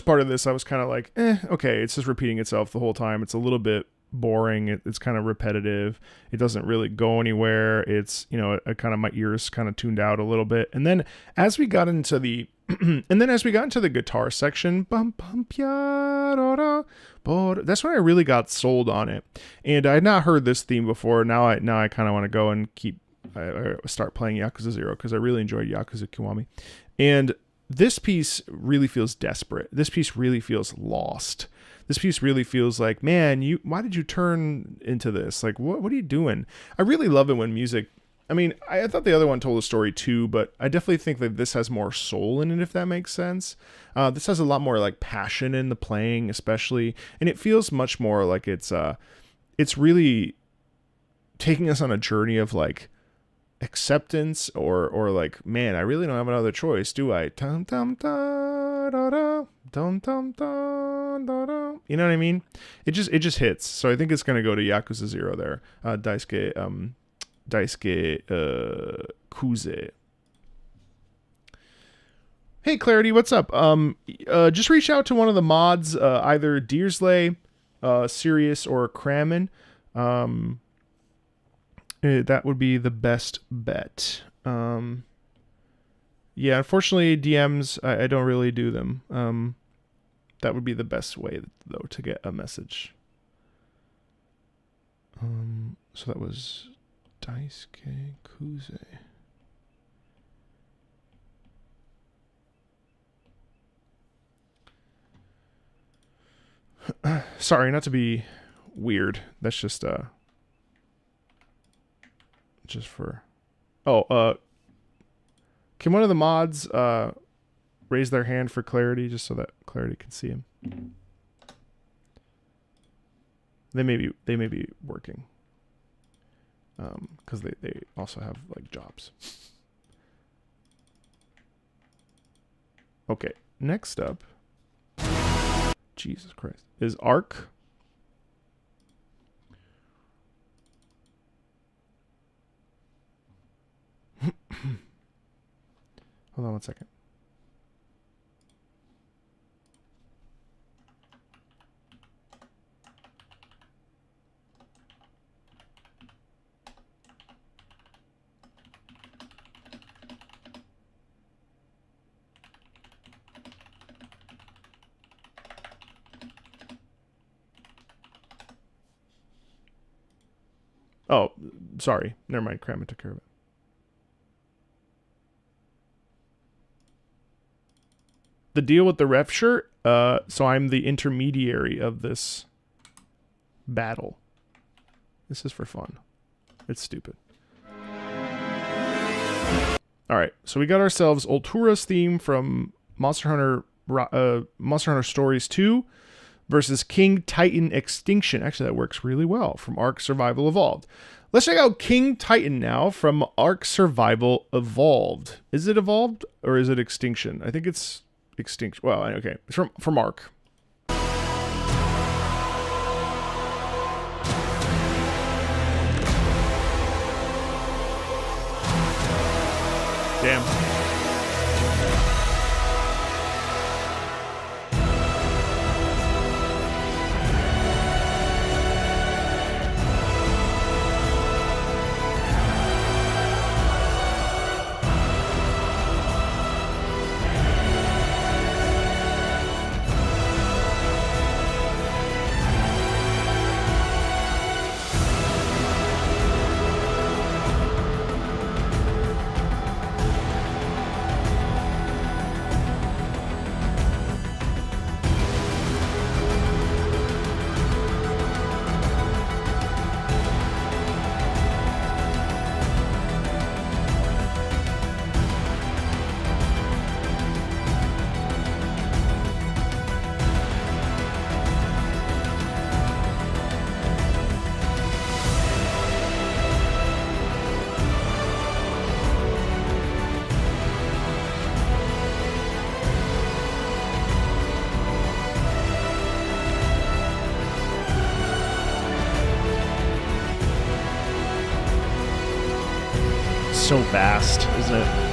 part of this, I was kind of like, okay, it's just repeating itself the whole time. It's a little bit boring. It's kind of repetitive. It doesn't really go anywhere. It's, you know, kind of my ears kind of tuned out a little bit. And then as we got into the guitar section, bum bum pia, da, da, da, that's when I really got sold on it. And I had not heard this theme before. Now I kind of want to go and start playing Yakuza 0 because I really enjoyed Yakuza Kiwami. And this piece really feels desperate. This piece really feels lost. This piece really feels like, man, why did you turn into this? Like, what are you doing? I really love it when music, I mean, I thought the other one told a story too, but I definitely think that this has more soul in it, if that makes sense. This has a lot more like passion in the playing, especially, and it feels much more like it's really taking us on a journey of like acceptance or like, man, I really don't have another choice, do I? Dum dum da da da dum dum da da da. You know what I mean? It just hits. So I think it's gonna go to Yakuza 0 there. Daisuke Kuze. Hey Clarity, what's up? Just reach out to one of the mods, either Deersley, Sirius, or Kramen. That would be the best bet. Yeah, unfortunately, DMs, I don't really do them. That would be the best way, though, to get a message. So that was Daisuke Kuze. Sorry, not to be weird. That's just for... Oh, can one of the mods raise their hand for Clarity, just so that Clarity can see him? They may be working, because they also have like jobs. Okay, next up, Jesus Christ, is Arc. Hold on one second. Oh, sorry. Never mind. Kramer took care of it. The deal with the ref shirt, so I'm the intermediary of this battle. This is for fun. It's stupid. Alright, so we got ourselves Ultura's theme from Monster Hunter Stories 2 versus King Titan Extinction. Actually, that works really well from Ark Survival Evolved. Let's check out King Titan now from Ark Survival Evolved. Is it Evolved or is it Extinction? I think it's Extinction. Well, okay. It's from Ark. Damn. so vast, isn't it?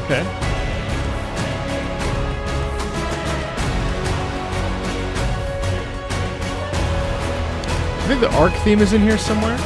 Okay. I think the Arc theme is in here somewhere.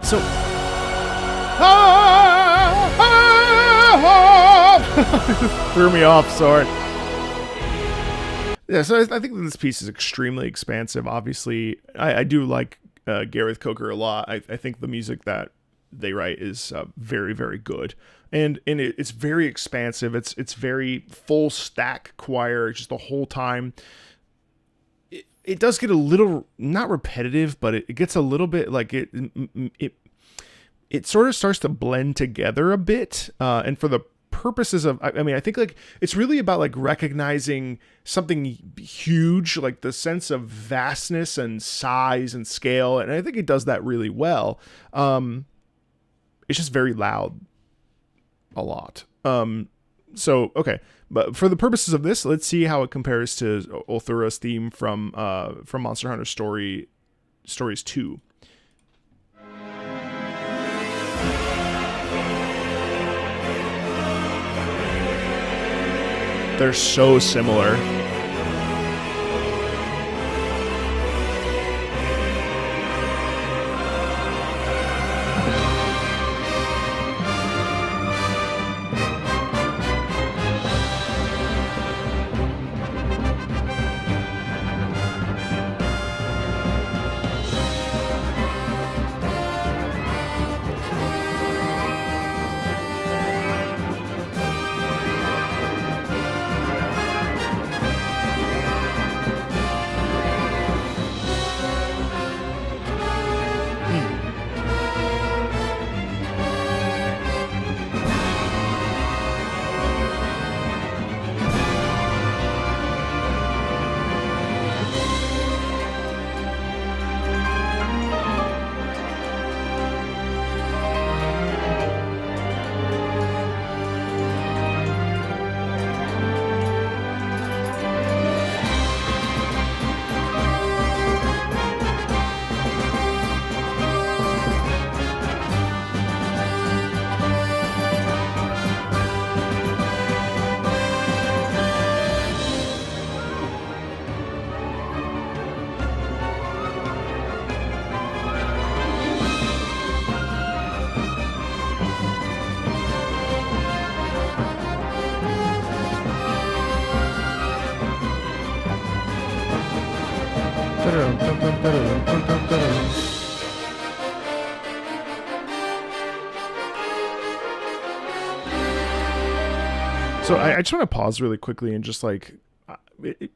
So, threw me off, sorry. Yeah, so I think this piece is extremely expansive. Obviously, I do like Gareth Coker a lot. I think the music that they write is very, very good. And it's very expansive. It's very full stack choir just the whole time. It does get a little, not repetitive, but it gets a little bit like it sort of starts to blend together a bit. And for the purposes of, I mean, I think like it's really about like recognizing something huge, like the sense of vastness and size and scale. And I think it does that really well. It's just very loud a lot. So, okay. But for the purposes of this, let's see how it compares to Ulthura's theme from Monster Hunter Stories 2. They're so similar. So I just want to pause really quickly and just like,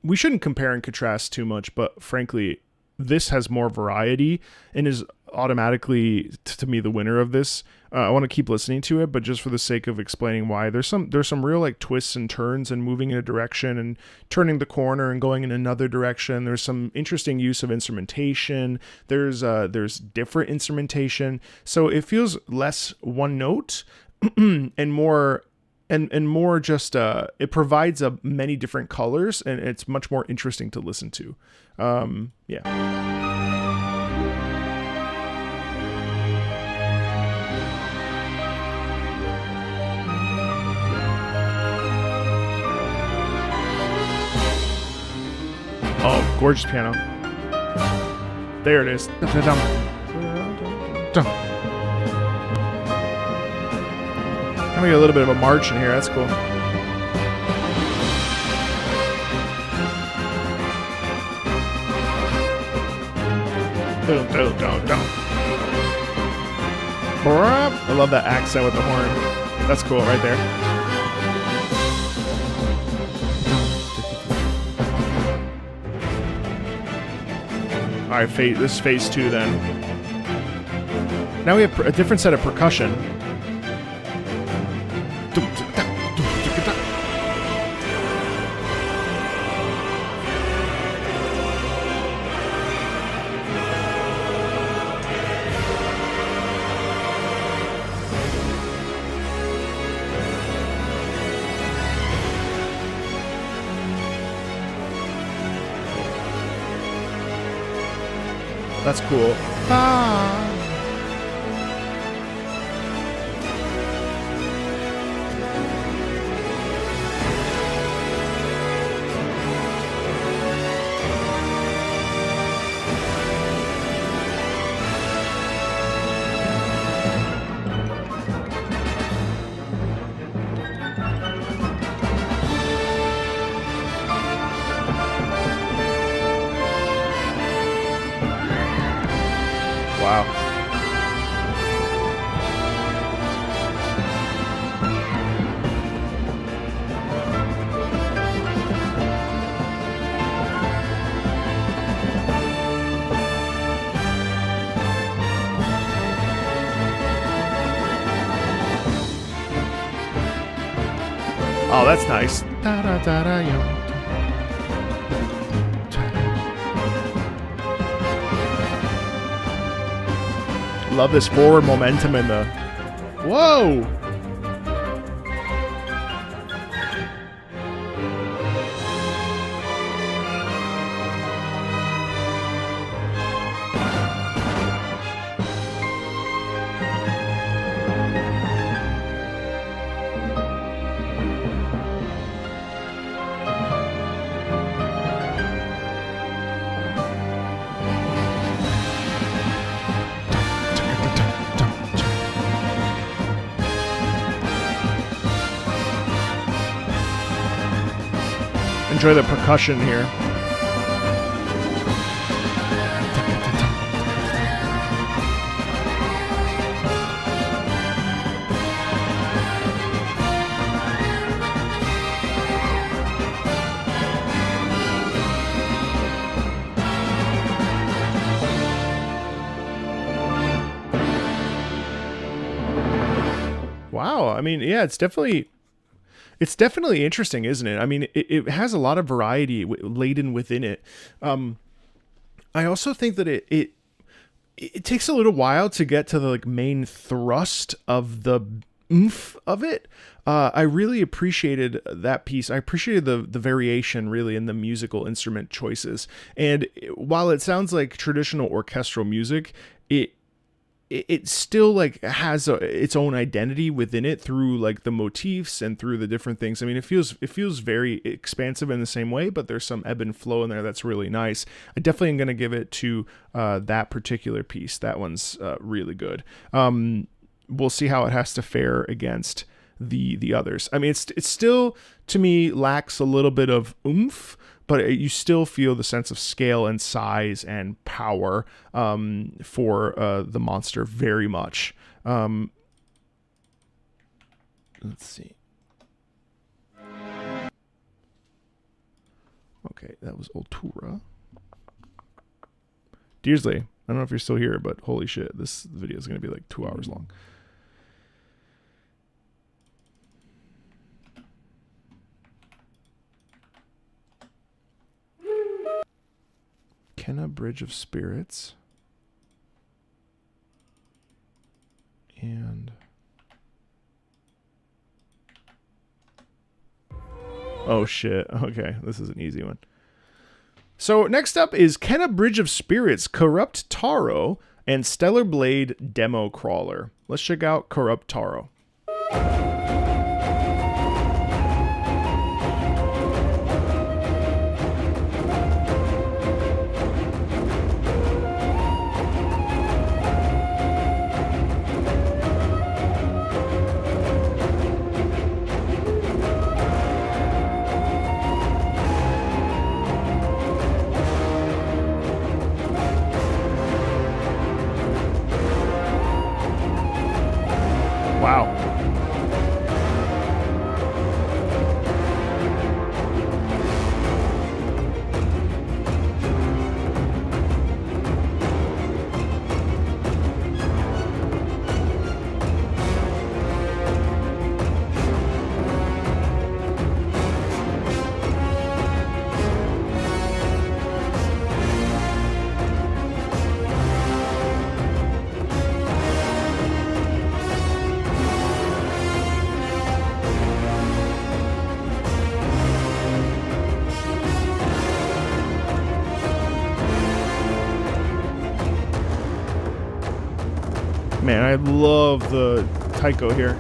we shouldn't compare and contrast too much, but frankly, this has more variety and is automatically to me the winner of this. I want to keep listening to it, but just for the sake of explaining why, there's some real like twists and turns and moving in a direction and turning the corner and going in another direction. There's some interesting use of instrumentation. There's different instrumentation, so it feels less one note and more. And more just it provides many different colors, and it's much more interesting to listen to. Yeah. Oh, gorgeous piano. There it is. We got a little bit of a march in here. That's cool. I love that accent with the horn. That's cool right there. All right, this is phase 2 then. Now we have a different set of percussion. That's cool. Wow. Oh, that's nice. Love this forward momentum in the... Whoa! Enjoy the percussion here. Wow, I mean, yeah, it's definitely interesting, isn't it? I mean, it has a lot of variety laden within it. I also think that it takes a little while to get to the like main thrust of the oomph of it. I really appreciated that piece. I appreciated the variation really in the musical instrument choices. And while it sounds like traditional orchestral music, it still like has its own identity within it through like the motifs and through the different things. I mean, it feels very expansive in the same way, but there's some ebb and flow in there that's really nice. I definitely am going to give it to that particular piece. That one's really good. We'll see how it has to fare against the others. I mean, it's still to me lacks a little bit of oomph, but you still feel the sense of scale and size and power for the monster very much. Let's see. Okay, that was Ultura. Deersley, I don't know if you're still here, but holy shit, this video is going to be like 2 hours long. Kenna Bridge of Spirits. And... oh shit. Okay, this is an easy one. So next up is Kenna Bridge of Spirits, Corrupt Taro, and Stellar Blade Demo Crawler. Let's check out Corrupt Taro. Wow. Man, I love the taiko here.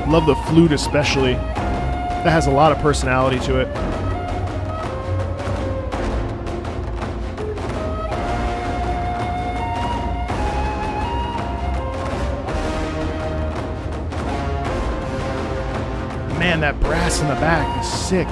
Love the flute especially. That has a lot of personality to it. Man, that brass in the back is sick.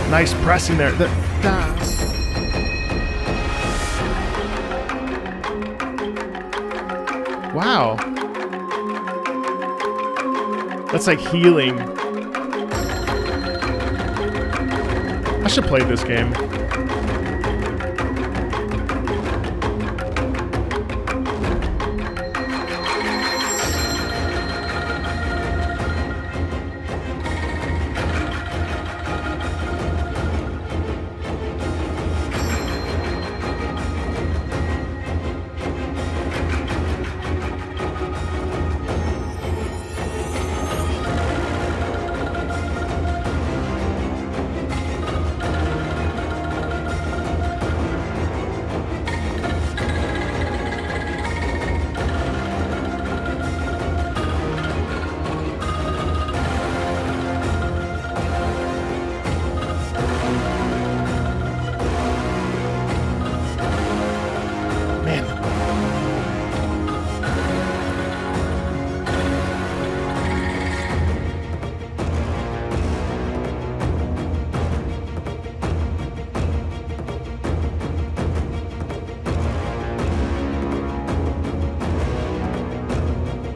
Nice pressing there. Wow. That's like healing. I should play this game.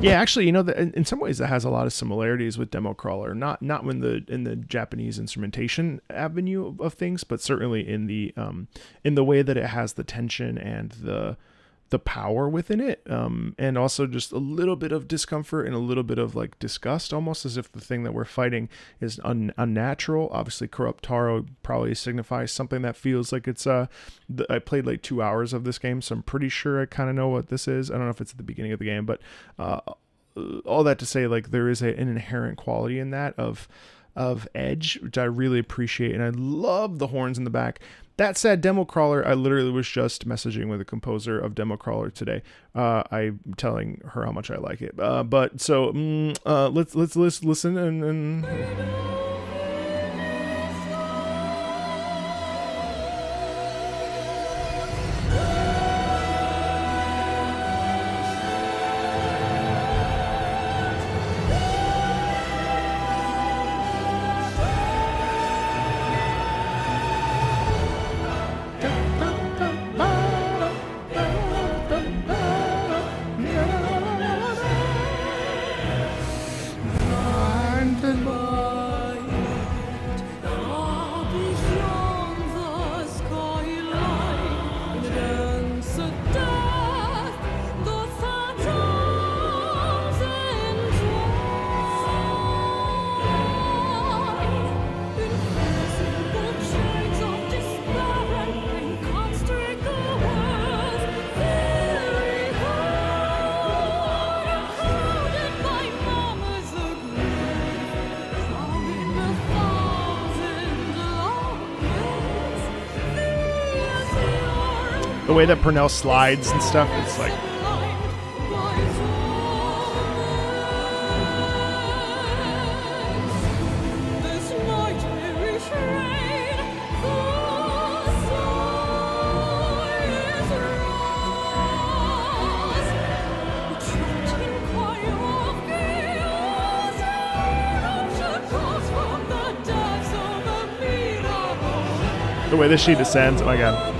Yeah, actually, you know, in some ways that has a lot of similarities with Demo Crawler. Not in the Japanese instrumentation avenue of things, but certainly in the way that it has the tension and the the power within it, and also just a little bit of discomfort and a little bit of like disgust, almost as if the thing that we're fighting is unnatural. Obviously, Corrupt Taro probably signifies something that feels like it's I played like 2 hours of this game, so I'm pretty sure I kind of know what this is. I don't know if it's at the beginning of the game, but all that to say, like, there is an inherent quality in that of edge, which I really appreciate, and I love the horns in the back. That said, Demo Crawler, I literally was just messaging with the composer of Demo Crawler today. I'm telling her how much I like it. But so let's listen and the way that Purnell slides and stuff, it's like... The way this she descends, oh my god.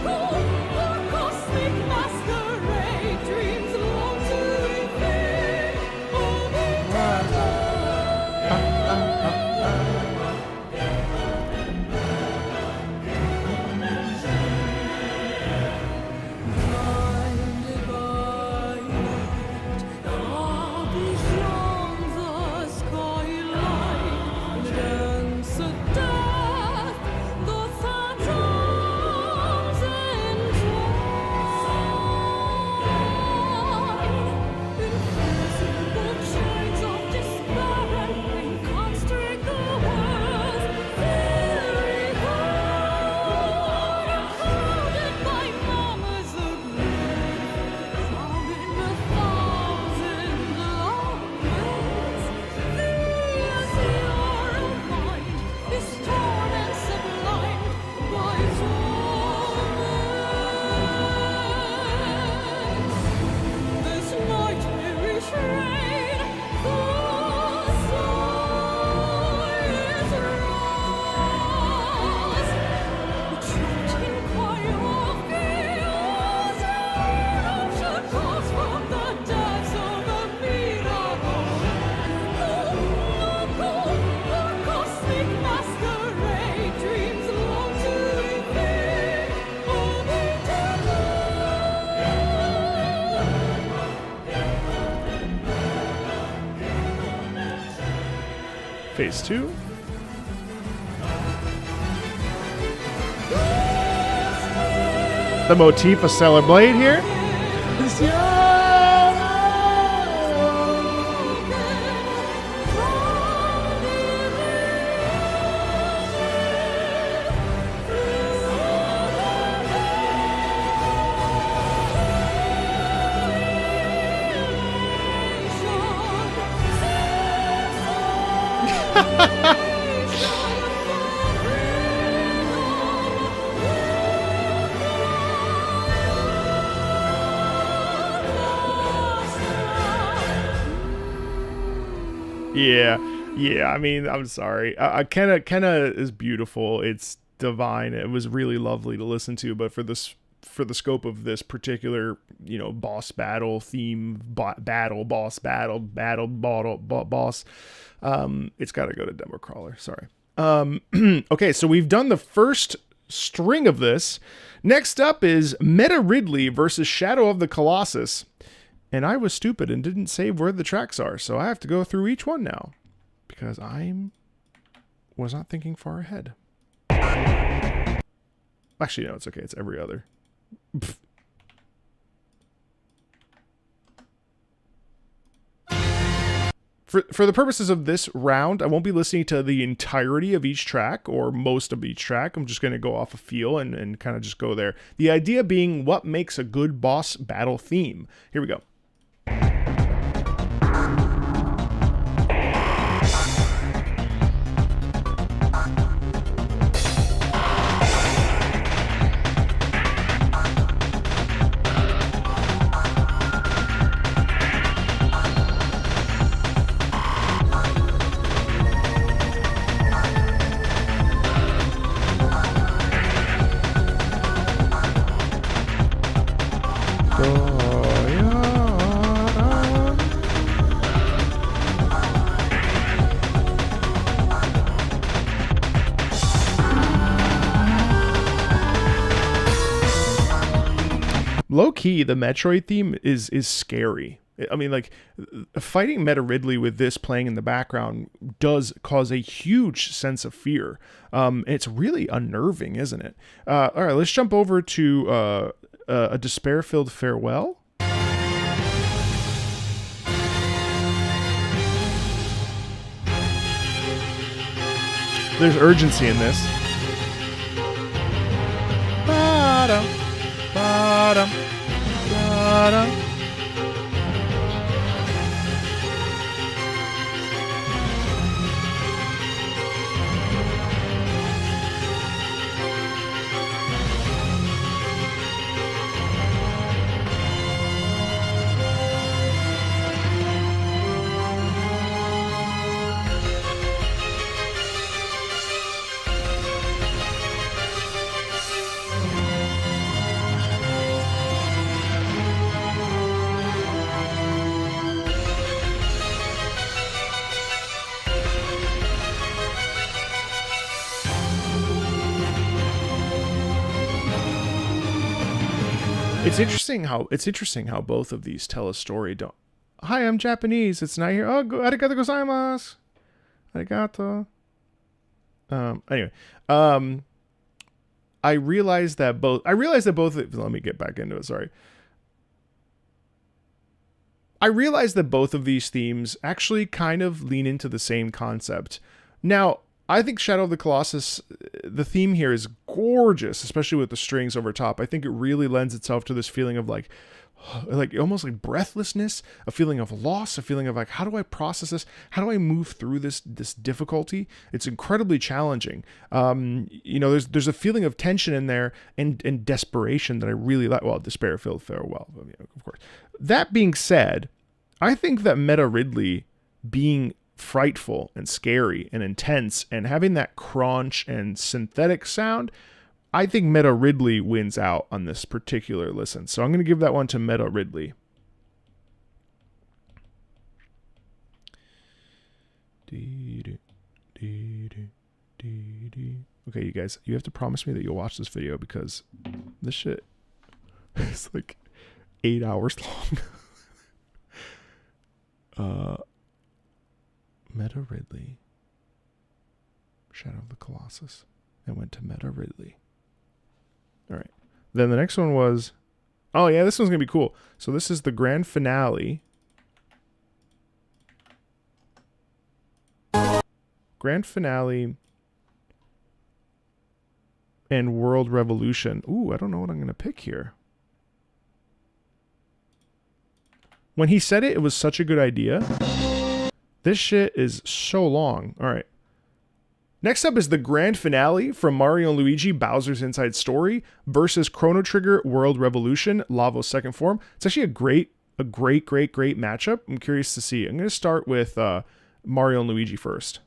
Phase 2. The motif of Stellar Blade here. Yeah. I mean, I'm sorry. Kenna is beautiful. It's divine. It was really lovely to listen to. But for the scope of this particular, boss battle theme, boss, it's got to go to Demo Crawler. Sorry. Okay, so we've done the first string of this. Next up is Meta Ridley versus Shadow of the Colossus. And I was stupid and didn't save where the tracks are, so I have to go through each one now because was not thinking far ahead. Actually, no, it's okay. It's every other. Pfft. For the purposes of this round, I won't be listening to the entirety of each track or most of each track. I'm just going to go off a feel and kind of just go there. The idea being what makes a good boss battle theme. Here we go. Low key, the Metroid theme is scary. I mean, like, fighting Meta Ridley with this playing in the background does cause a huge sense of fear. It's really unnerving, isn't it? All right, let's jump over to a despair-filled farewell. There's urgency in this. Ba-dum, ba-dum, ba-dum. It's interesting how both of these tell a story. Don't. Hi, I'm Japanese. It's not here. Oh, arigato gozaimasu. Arigato. Anyway, I realized that both. Let me get back into it. Sorry. I realized that both of these themes actually kind of lean into the same concept. Now, I think Shadow of the Colossus, the theme here is gorgeous, especially with the strings over top. I think it really lends itself to this feeling of like almost like breathlessness, a feeling of loss, a feeling of like, how do I process this? How do I move through this difficulty? It's incredibly challenging. There's a feeling of tension in there and desperation that I really like. Well, despair filled farewell, of course. That being said, I think that Meta Ridley being frightful and scary and intense and having that crunch and synthetic sound, I think Meta Ridley wins out on this particular listen. So I'm going to give that one to Meta Ridley. Okay, you guys, you have to promise me that you'll watch this video because this shit is like 8 hours long. Meta Ridley, Shadow of the Colossus, and went to Meta Ridley. All right. Then the next one was, oh yeah, this one's going to be cool. So this is the grand finale. Grand finale and World Revolution. Ooh, I don't know what I'm going to pick here. When he said it, it was such a good idea. This shit is so long. All right. Next up is the grand finale from Mario and Luigi Bowser's Inside Story versus Chrono Trigger World Revolution Lavo's second form. It's actually a great matchup. I'm curious to see. I'm going to start with Mario and Luigi first.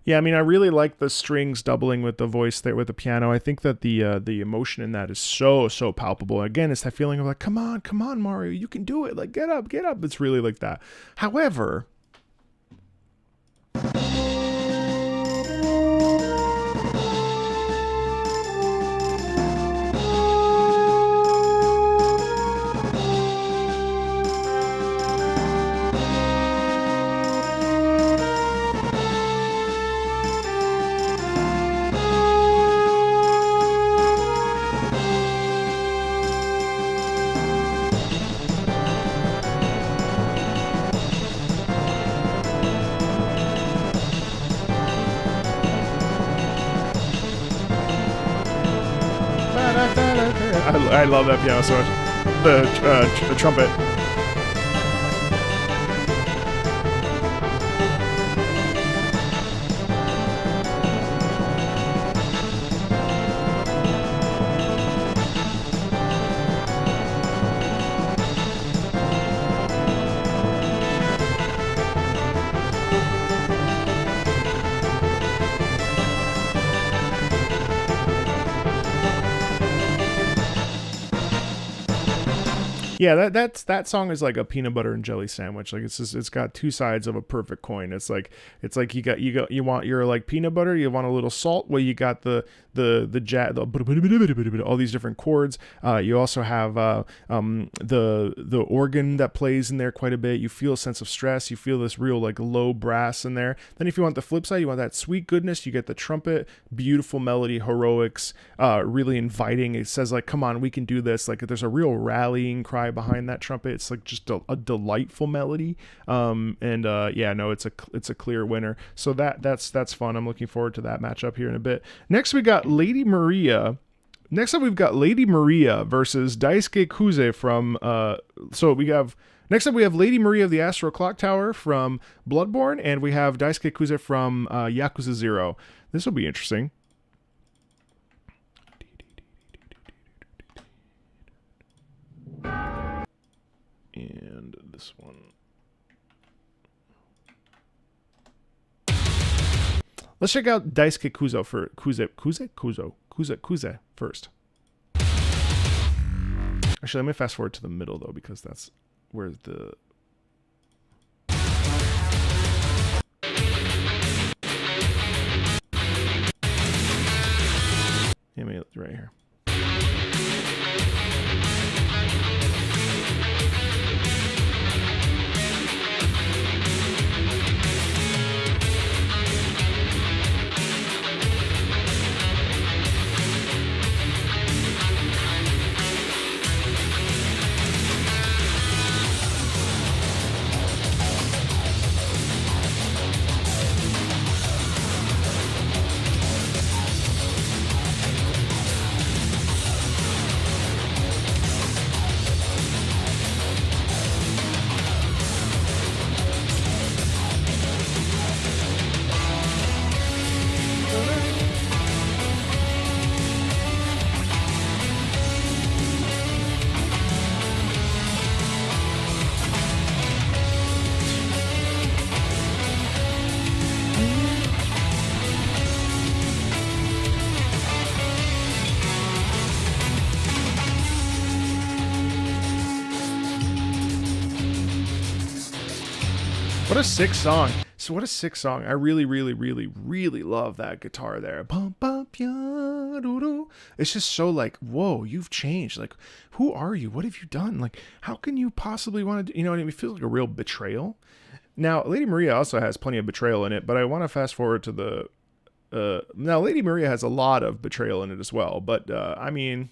Yeah, I mean, I really like the strings doubling with the voice there with the piano. I think that the emotion in that is so palpable. Again, it's that feeling of like, come on, Mario, you can do it. Like, get up. It's really like that. However, I love that piano so much. The trumpet. Yeah, that song is like a peanut butter and jelly sandwich. Like it's got two sides of a perfect coin. It's like you want your like peanut butter, you want a little salt. Well, you got the all these different chords. You also have the organ that plays in there quite a bit. You feel a sense of stress. You feel this real like low brass in there. Then if you want the flip side, you want that sweet goodness. You get the trumpet, beautiful melody, heroics, really inviting. It says like, come on, we can do this. Like there's a real rallying cry behind that trumpet. It's like just a delightful melody. It's a clear winner. So that's fun. I'm looking forward to that matchup here in a bit. Next we got Lady Maria. Next up we've got Lady Maria versus Daisuke Kuze from Next up, we have Lady Maria of the Astral Clock Tower from Bloodborne, and we have Daisuke Kuze from Yakuza 0. This will be interesting. And this one. Let's check out Daisuke Kuze for Kuze first. Actually, let me fast forward to the middle though, because that's where the right here. What a sick song. So what a sick song. I really, really, really, really love that guitar there. It's just so like, whoa, you've changed. Like, who are you? What have you done? Like, how can you possibly want to do, you know what I mean? It feels like a real betrayal. Now, Lady Maria also has plenty of betrayal in it, but I want to fast forward to the, now Lady Maria has a lot of betrayal in it as well, but, I mean,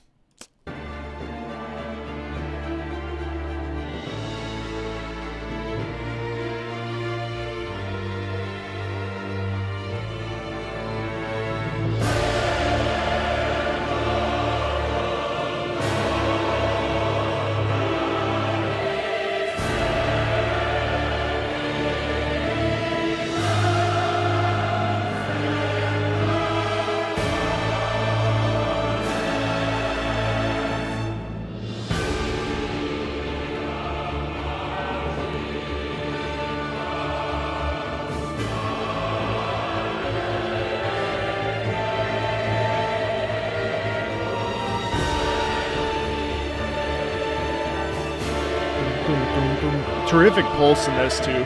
Terrific pulse in this too.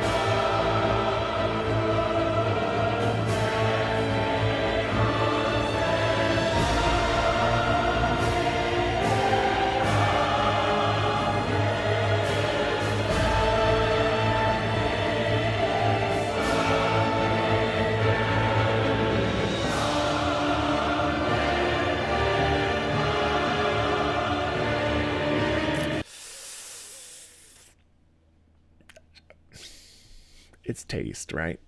It's taste, right?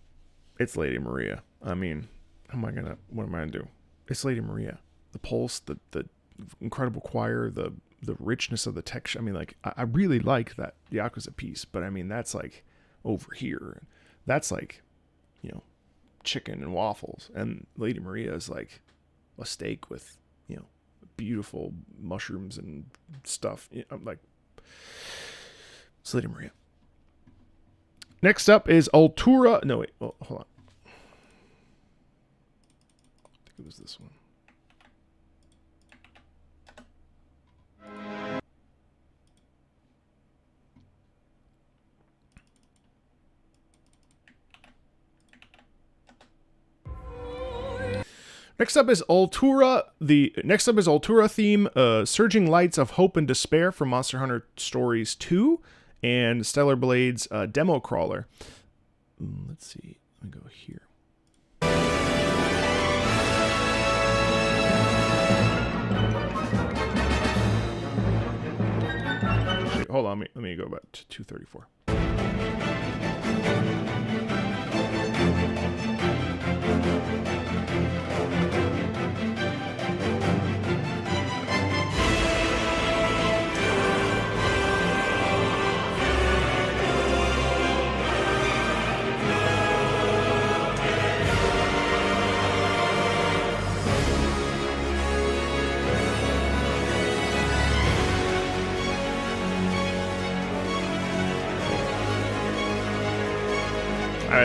It's Lady Maria. I mean, what am I gonna do? It's Lady Maria. The pulse, the incredible choir, the richness of the texture. I mean, like, I really like that Yakuza piece, but I mean, that's like over here. That's like, you know, chicken and waffles. And Lady Maria is like a steak with, you know, beautiful mushrooms and stuff. I'm like, it's Lady Maria. Next up is Altura. No, wait. Well, hold on. I think it was this one. Next up is Altura. Next up is Altura theme, Surging Lights of Hope and Despair from Monster Hunter Stories 2. And Stellar Blade's demo crawler. Let's see. Let me go here. Actually, hold on. Let me go back to 234.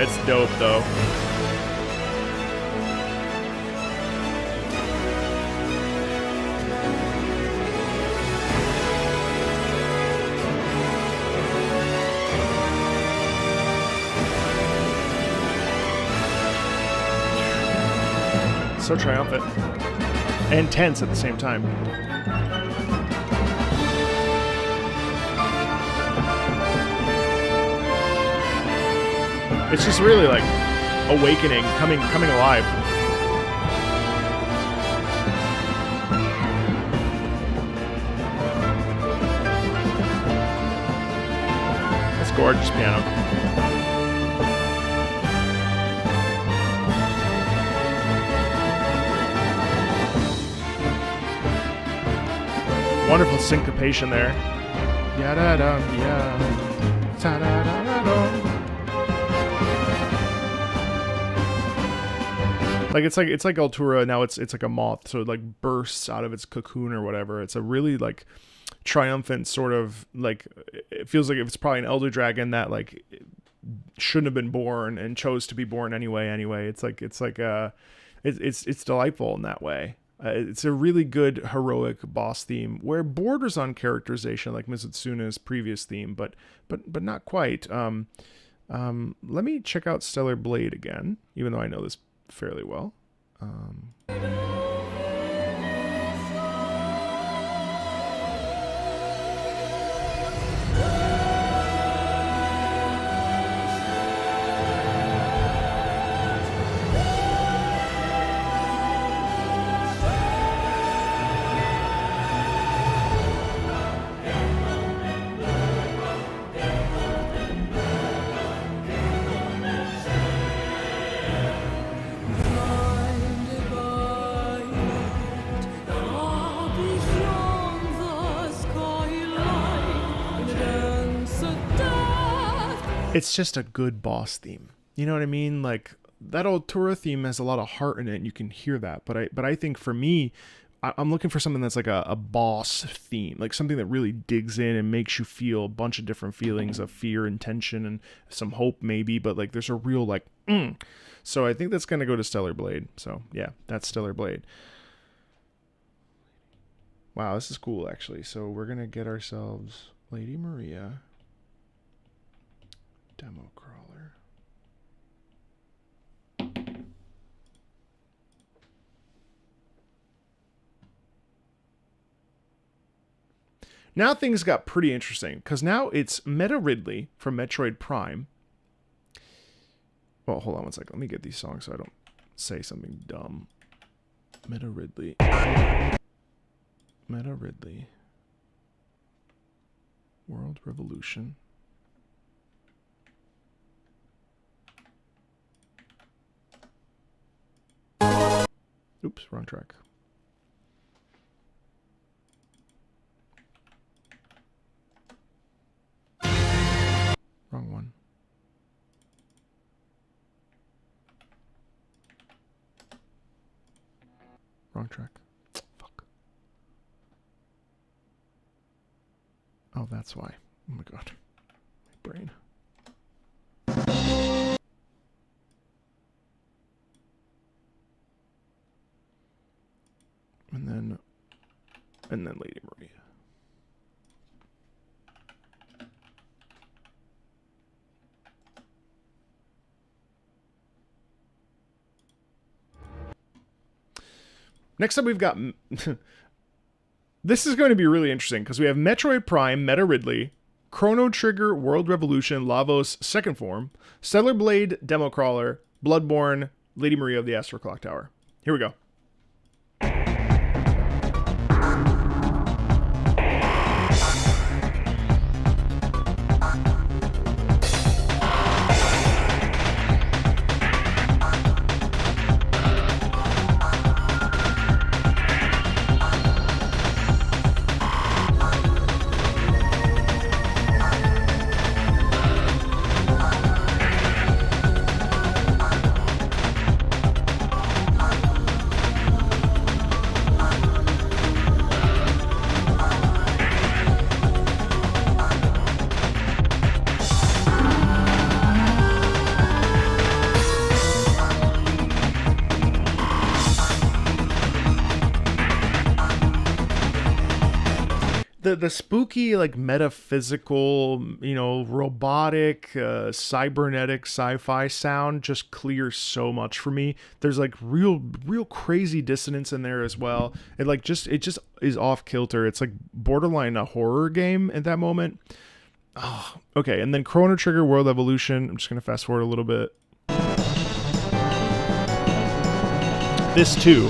It's dope though. So triumphant and tense at the same time. It's just really like awakening, coming alive. That's gorgeous piano. Wonderful syncopation there. Ya da da ya. Ta da da da da. Like it's like Altura now. It's like a moth, so it like bursts out of its cocoon or whatever. It's a really like triumphant sort of like. It feels like it's probably an elder dragon that like shouldn't have been born and chose to be born anyway. It's delightful in that way. It's a really good heroic boss theme where it borders on characterization like Mizutsuna's previous theme, but not quite. Let me check out Stellar Blade again, even though I know this fairly well. It's just a good boss theme. You know what I mean? Like that Altura theme has a lot of heart in it, and you can hear that. But I think for me, I'm looking for something that's like a boss theme, like something that really digs in and makes you feel a bunch of different feelings of fear and tension and some hope maybe, but like there's a real like, So I think that's going to go to Stellar Blade. So yeah, that's Stellar Blade. Wow, this is cool actually. So we're going to get ourselves Lady Maria. Demo crawler. Now things got pretty interesting, because now it's Meta Ridley from Metroid Prime. Well, hold on one second. Let me get these songs so I don't say something dumb. Meta Ridley. Meta Ridley. World Revolution. Oops, wrong track. Wrong one. Wrong track. Fuck. Oh, that's why. Oh my god. My brain. And then Lady Maria. Next up, we've got... This is going to be really interesting, because we have Metroid Prime, Meta Ridley, Chrono Trigger, World Revolution, Lavos, Second Form, Stellar Blade, Demo Crawler, Bloodborne, Lady Maria of the Astral Clock Tower. Here we go. The spooky, like, metaphysical, you know, robotic, cybernetic sci-fi sound just clears so much for me. There's like real crazy dissonance in there as well. It just is off kilter. It's like borderline a horror game at that moment. Oh, okay. And then Chrono Trigger, World Evolution. I'm just gonna fast forward a little bit. This too.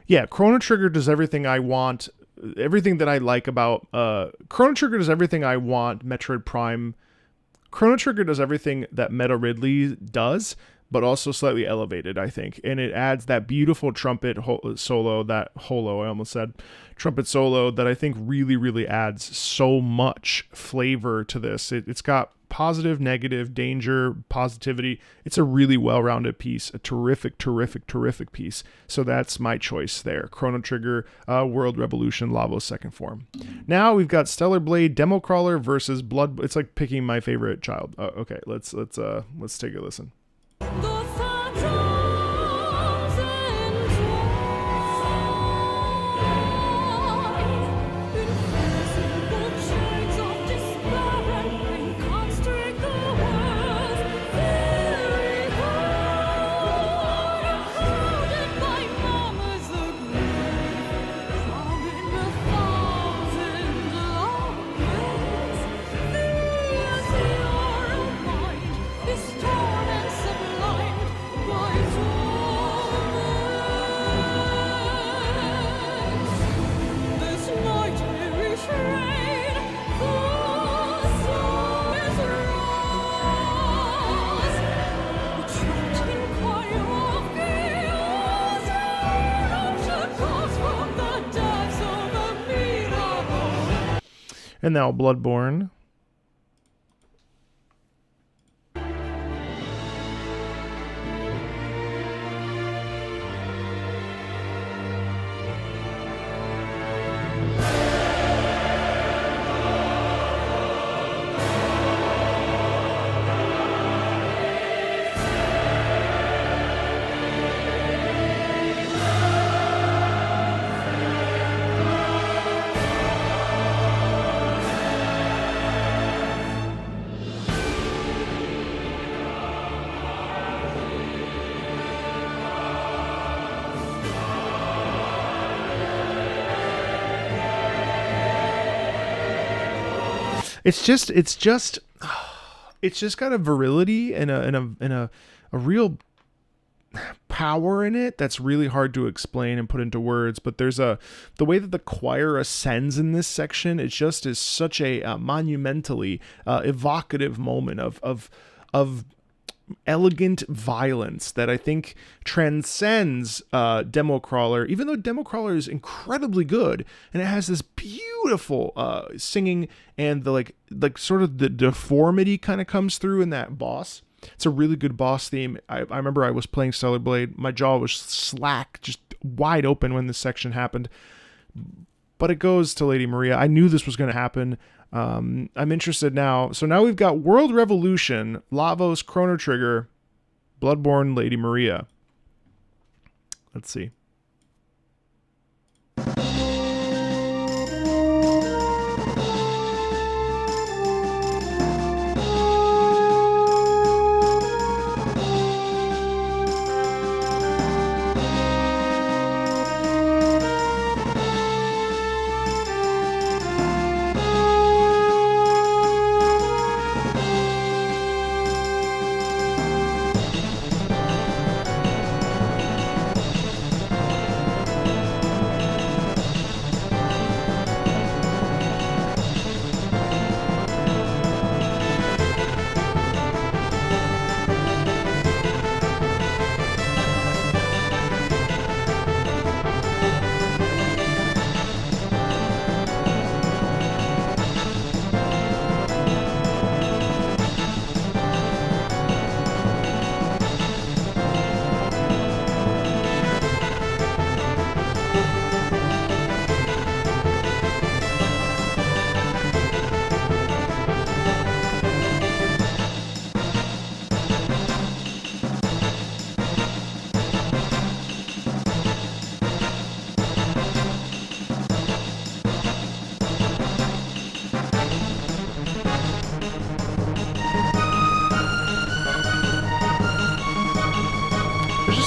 Yeah, Chrono Trigger does everything I want, everything that I like about Chrono Trigger does everything I want Metroid Prime. Chrono Trigger does everything that Meta Ridley does, but also slightly elevated, I think. And it adds that beautiful trumpet solo, that holo, I almost said, trumpet solo that I think really adds so much flavor to this. It's got positive, negative, danger, positivity. It's a really well-rounded piece, a terrific piece. So that's my choice there. Chrono Trigger, World Revolution, Lavos Second Form. Now we've got Stellar Blade, Demo Crawler versus Blood. It's like picking my favorite child. Okay, let's take a listen. And now Bloodborne. It's just got a virility and a real power in it that's really hard to explain and put into words. But there's the way that the choir ascends in this section. It just is such a monumentally evocative moment of elegant violence that I think transcends Demo Crawler, even though Demo Crawler is incredibly good and it has this beautiful singing, and the like sort of the deformity kind of comes through in that boss. It's a really good boss theme. I remember I was playing Stellar Blade, my jaw was slack, just wide open when this section happened. But it goes to Lady Maria. I knew this was going to happen. I'm interested now. So now we've got World Revolution, Lavos, Chrono Trigger, Bloodborne, Lady Maria. Let's see.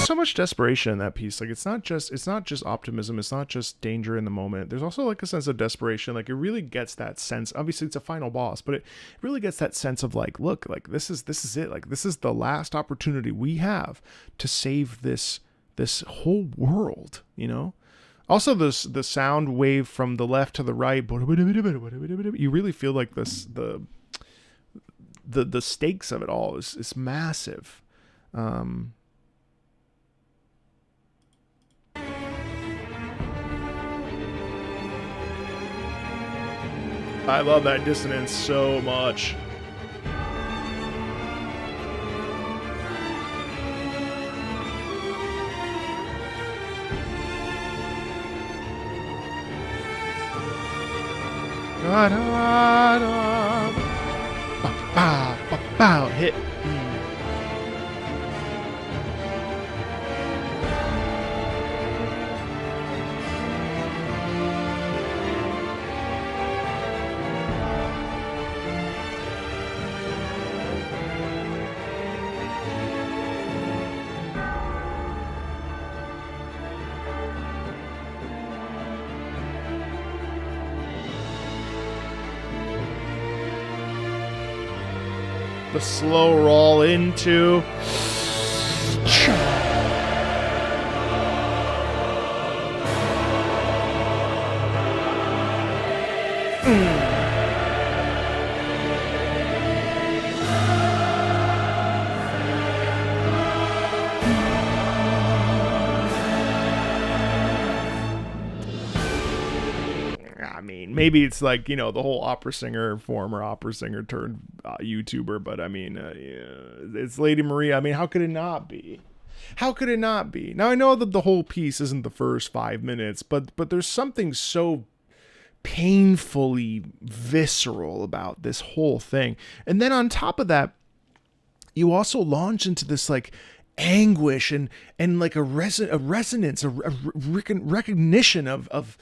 So much desperation in that piece. Like it's not just optimism, it's not just danger in the moment. There's also like a sense of desperation. Like it really gets that sense. Obviously it's a final boss, but it really gets that sense of like, look, like this is it. Like this is the last opportunity we have to save this whole world, you know? Also the sound wave from the left to the right, you really feel like the stakes of it all is massive. I love that dissonance so much. Hit. The slow roll into I mean, maybe it's like, the whole opera singer, former opera singer turned YouTuber, but I mean, yeah, it's Lady Maria. I mean, how could it not be? How could it not be? Now, I know that the whole piece isn't the first 5 minutes, but there's something so painfully visceral about this whole thing. And then on top of that, you also launch into this like anguish and like a resonance, a recognition of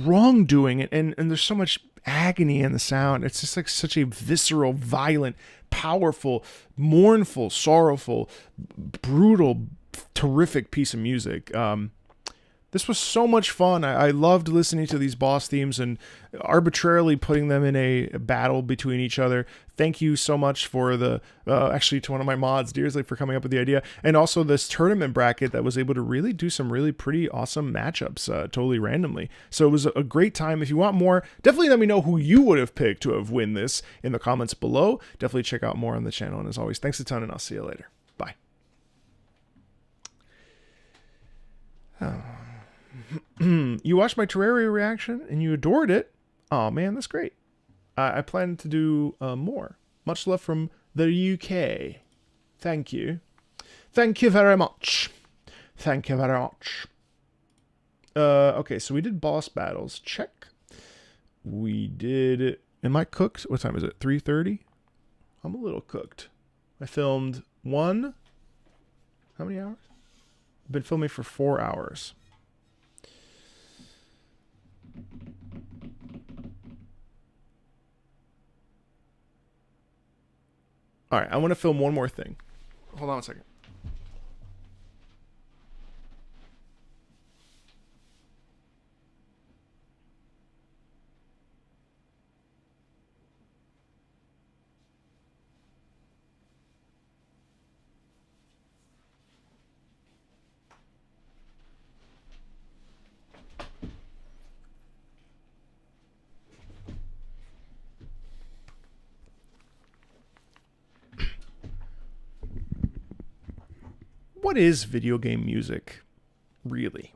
wrongdoing, and there's so much agony in the sound. It's just like such a visceral, violent, powerful, mournful, sorrowful, brutal, terrific piece of music. This was so much fun. I loved listening to these boss themes and arbitrarily putting them in a battle between each other. Thank you so much for actually to one of my mods, Deersley, for coming up with the idea. And also this tournament bracket that was able to really do some really pretty awesome matchups totally randomly. So it was a great time. If you want more, definitely let me know who you would have picked to have win this in the comments below. Definitely check out more on the channel. And as always, thanks a ton, and I'll see you later. Bye. Oh. You watched my Terraria reaction and you adored it. Oh man, that's great. I plan to do more. Much love from the UK. Thank you. Thank you very much. Thank you very much. Okay, so we did boss battles. Check. We did... Am I cooked? What time is it? 3:30? I'm a little cooked. I filmed one... How many hours? I've been filming for 4 hours. All right, I want to film one more thing. Hold on a second. What is video game music, really?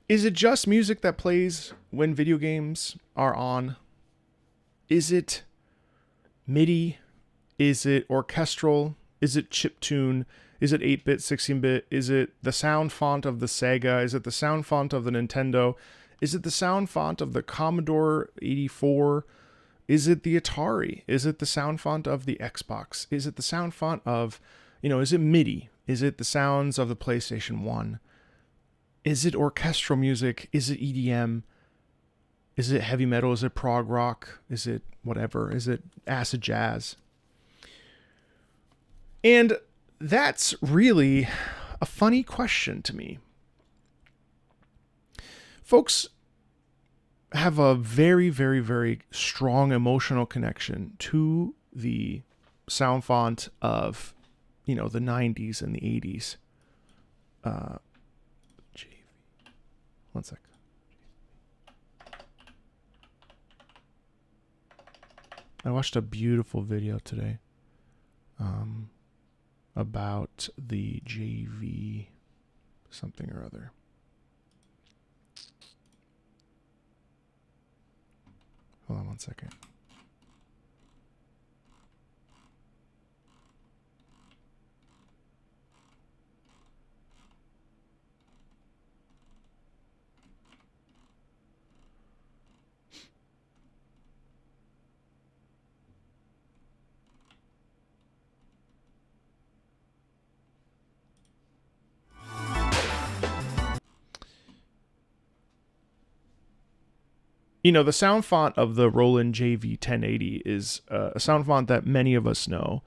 Is it just music that plays when video games are on? Is it MIDI? Is it orchestral? Is it chiptune? Is it 8-bit, 16-bit? Is it the sound font of the Sega? Is it the sound font of the Nintendo? Is it the sound font of the Commodore 84? Is it the Atari? Is it the sound font of the Xbox? Is it the sound font of, is it MIDI? Is it the sounds of the PlayStation 1? Is it orchestral music? Is it EDM? Is it heavy metal? Is it prog rock? Is it whatever? Is it acid jazz? And that's really a funny question to me. Folks have a very, very, very strong emotional connection to the sound font of, the 90s and the 80s. One sec. I watched a beautiful video today about the JV something or other. Hold on one second. The sound font of the Roland JV 1080 is a sound font that many of us know,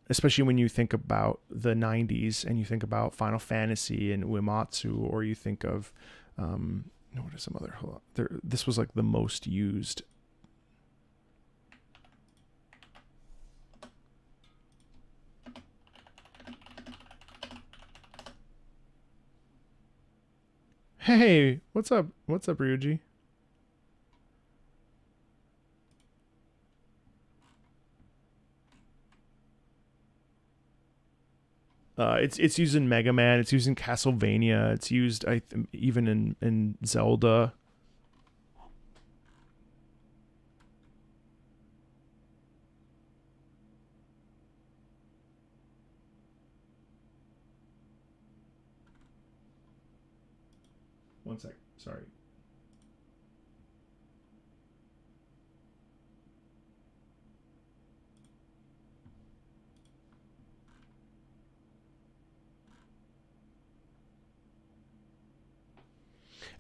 especially when you think about the 90s and you think about Final Fantasy and Uematsu, or you think of, what is some other, hold on, this was like the most used. Hey, what's up? What's up, Ryuji? It's used in Mega Man. It's used in Castlevania. It's used even in Zelda. One sec. Sorry.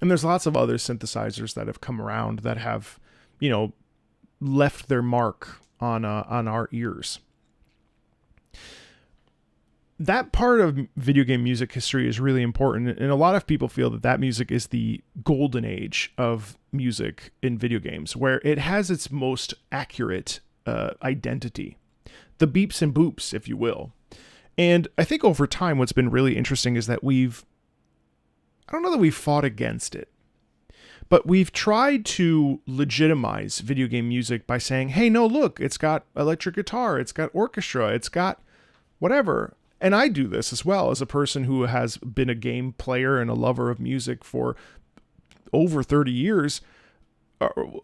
And there's lots of other synthesizers that have come around that have, left their mark on our ears. That part of video game music history is really important, and a lot of people feel that music is the golden age of music in video games, where it has its most accurate identity, the beeps and boops, if you will. And I think over time, what's been really interesting is that I don't know that we've fought against it, but we've tried to legitimize video game music by saying, hey, no, look, it's got electric guitar, it's got orchestra, it's got whatever. And I do this as well as a person who has been a game player and a lover of music for over 30 years.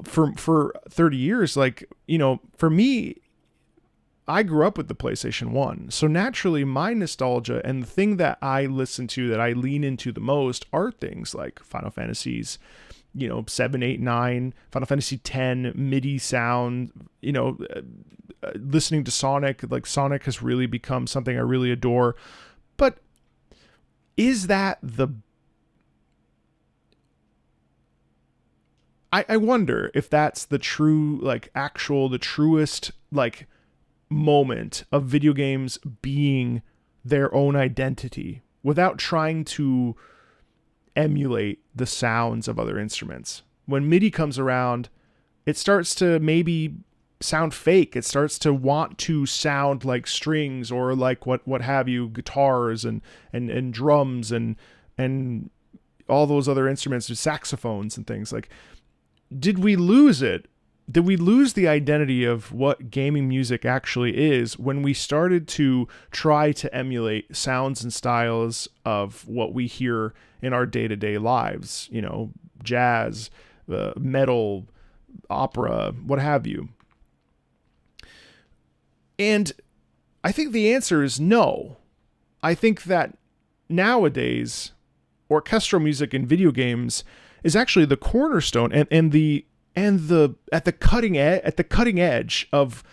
For 30 years, for me, I grew up with the PlayStation 1. So naturally, my nostalgia and the thing that I listen to, that I lean into the most, are things like Final Fantasies, 7, 8, 9, Final Fantasy 10, MIDI sound, listening to Sonic. Like, Sonic has really become something I really adore. But is that I wonder if that's the true, the truest, moment of video games being their own identity without trying to emulate the sounds of other instruments. When MIDI comes around, it starts to maybe sound fake. It starts to want to sound like strings or like what have you, guitars and drums and all those other instruments, saxophones and things. Like, did we lose it? Did we lose the identity of what gaming music actually is when we started to try to emulate sounds and styles of what we hear in our day-to-day lives? Jazz, metal, opera, what have you. And I think the answer is no. I think that nowadays, orchestral music in video games is actually the cornerstone and at the cutting edge of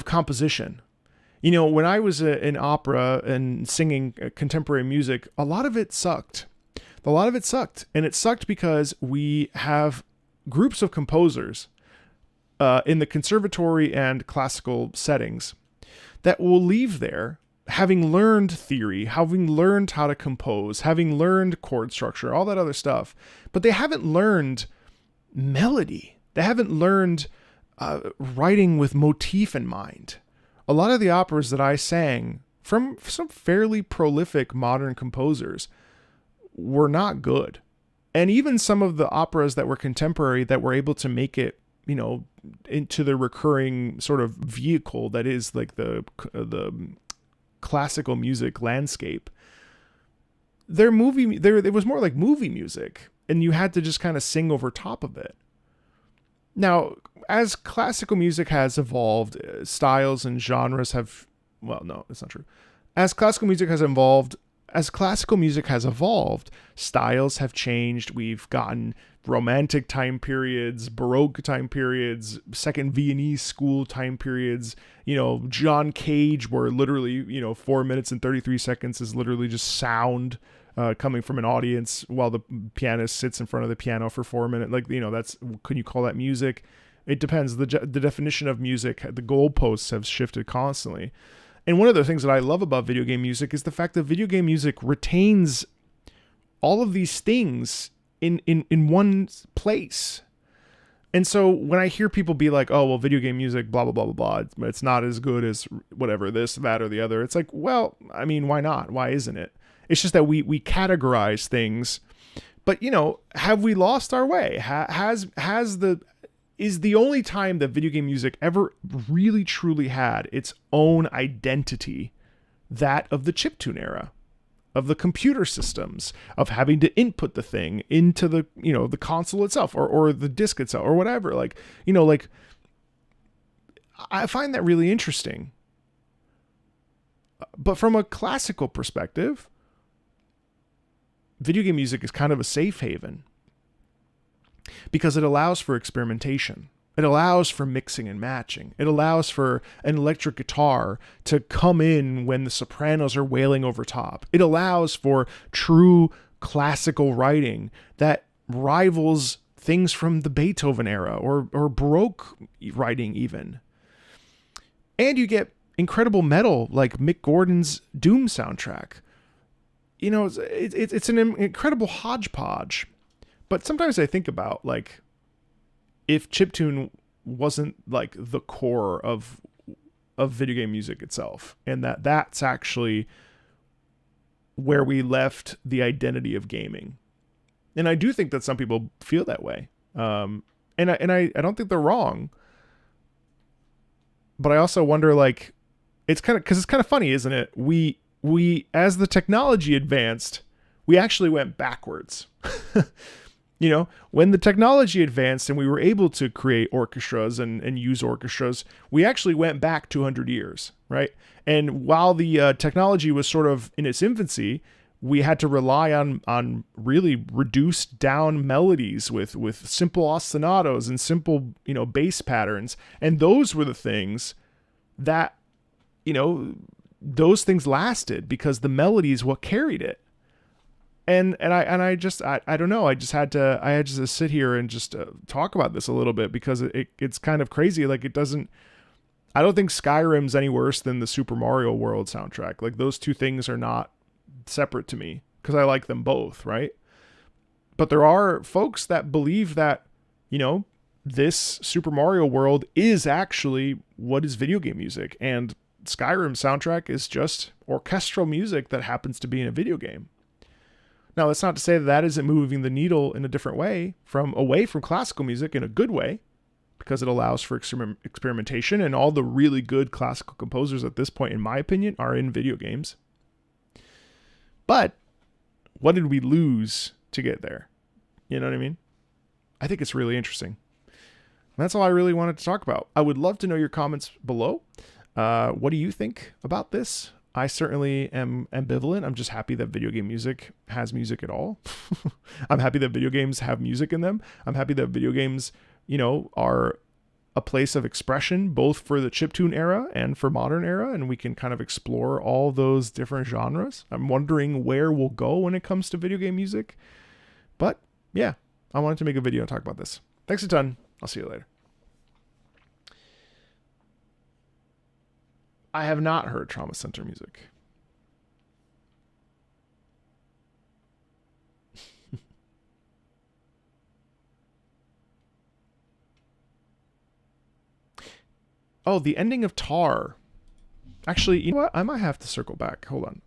composition. When I was in opera and singing contemporary music, a lot of it sucked. And it sucked because we have groups of composers in the conservatory and classical settings that will leave there having learned theory, having learned how to compose, having learned chord structure, all that other stuff, but they haven't learned melody. They haven't learned writing with motif in mind. A lot of the operas that I sang from some fairly prolific modern composers were not good. And even some of the operas that were contemporary that were able to make it, into the recurring sort of vehicle that is like the classical music landscape, it was more like movie music, and you had to just kind of sing over top of it. Now, as classical music has evolved, styles and genres have, well, no, that's not true. As classical music has evolved, styles have changed. We've gotten romantic time periods, Baroque time periods, second Viennese school time periods, John Cage, where literally, 4 minutes and 33 seconds is literally just sound coming from an audience while the pianist sits in front of the piano for 4 minutes. Can you call that music? It depends. The definition of music, the goalposts have shifted constantly. And one of the things that I love about video game music is the fact that video game music retains all of these things in one place. And so when I hear people be like, oh, well, video game music, blah, blah, blah, blah, blah, it's not as good as whatever, this, that, or the other. It's like, well, I mean, why not? Why isn't it? It's just that we categorize things. But, have we lost our way? Is the only time that video game music ever really truly had its own identity that of the chiptune era, of the computer systems, of having to input the thing into the, the console itself or the disc itself or whatever. Like, I find that really interesting. But from a classical perspective, video game music is kind of a safe haven because it allows for experimentation. It allows for mixing and matching. It allows for an electric guitar to come in when the sopranos are wailing over top. It allows for true classical writing that rivals things from the Beethoven era or Baroque writing even. And you get incredible metal like Mick Gordon's Doom soundtrack. It's an incredible hodgepodge. But sometimes I think about, like, if chiptune wasn't like the core of video game music itself, and that's actually where we left the identity of gaming. And I do think that some people feel that way. And I don't think they're wrong. But I also wonder, like, it's kind of funny, isn't it? We as the technology advanced, we actually went backwards. When the technology advanced and we were able to create orchestras and use orchestras, we actually went back 200 years, right? And while the technology was sort of in its infancy, we had to rely on really reduced down melodies with simple ostinatos and simple, bass patterns. And those were the things that, those things lasted because the melody is what carried it. And I don't know. I had to sit here and just talk about this a little bit because it's kind of crazy. Like, I don't think Skyrim's any worse than the Super Mario World soundtrack. Like, those two things are not separate to me because I like them both, right? But there are folks that believe that, this Super Mario World is actually what is video game music, and Skyrim soundtrack is just orchestral music that happens to be in a video game. Now, that's not to say that isn't moving the needle in a different way, away from classical music in a good way, because it allows for experimentation, and all the really good classical composers at this point, in my opinion, are in video games. But what did we lose to get there? You know what I mean? I think it's really interesting. And that's all I really wanted to talk about. I would love to know your comments below. What do you think about this? I certainly am ambivalent. I'm just happy that video game music has music at all. I'm happy that video games have music in them. I'm happy that video games, are a place of expression, both for the chiptune era and for modern era, and we can kind of explore all those different genres. I'm wondering where we'll go when it comes to video game music. But yeah, I wanted to make a video and talk about this. Thanks a ton. I'll see you later. I have not heard Trauma Center music. Oh, the ending of Tar. Actually, you know what? I might have to circle back. Hold on.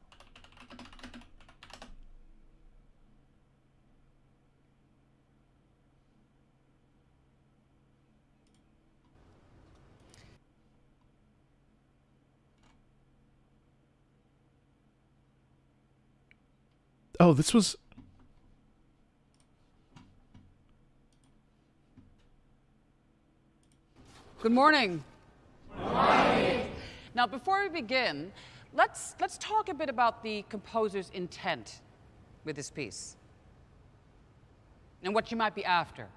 Oh, this was... Good morning. Good morning. Now, before we begin, let's talk a bit about the composer's intent with this piece and what you might be after.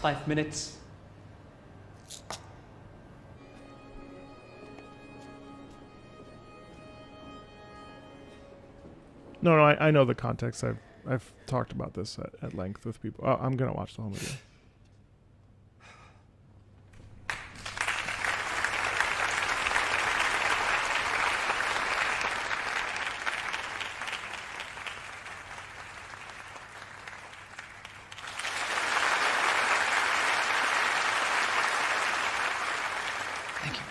Five minutes. No, I know the context. I've talked about this at length with people. Oh, I'm gonna watch the whole video. Thank you.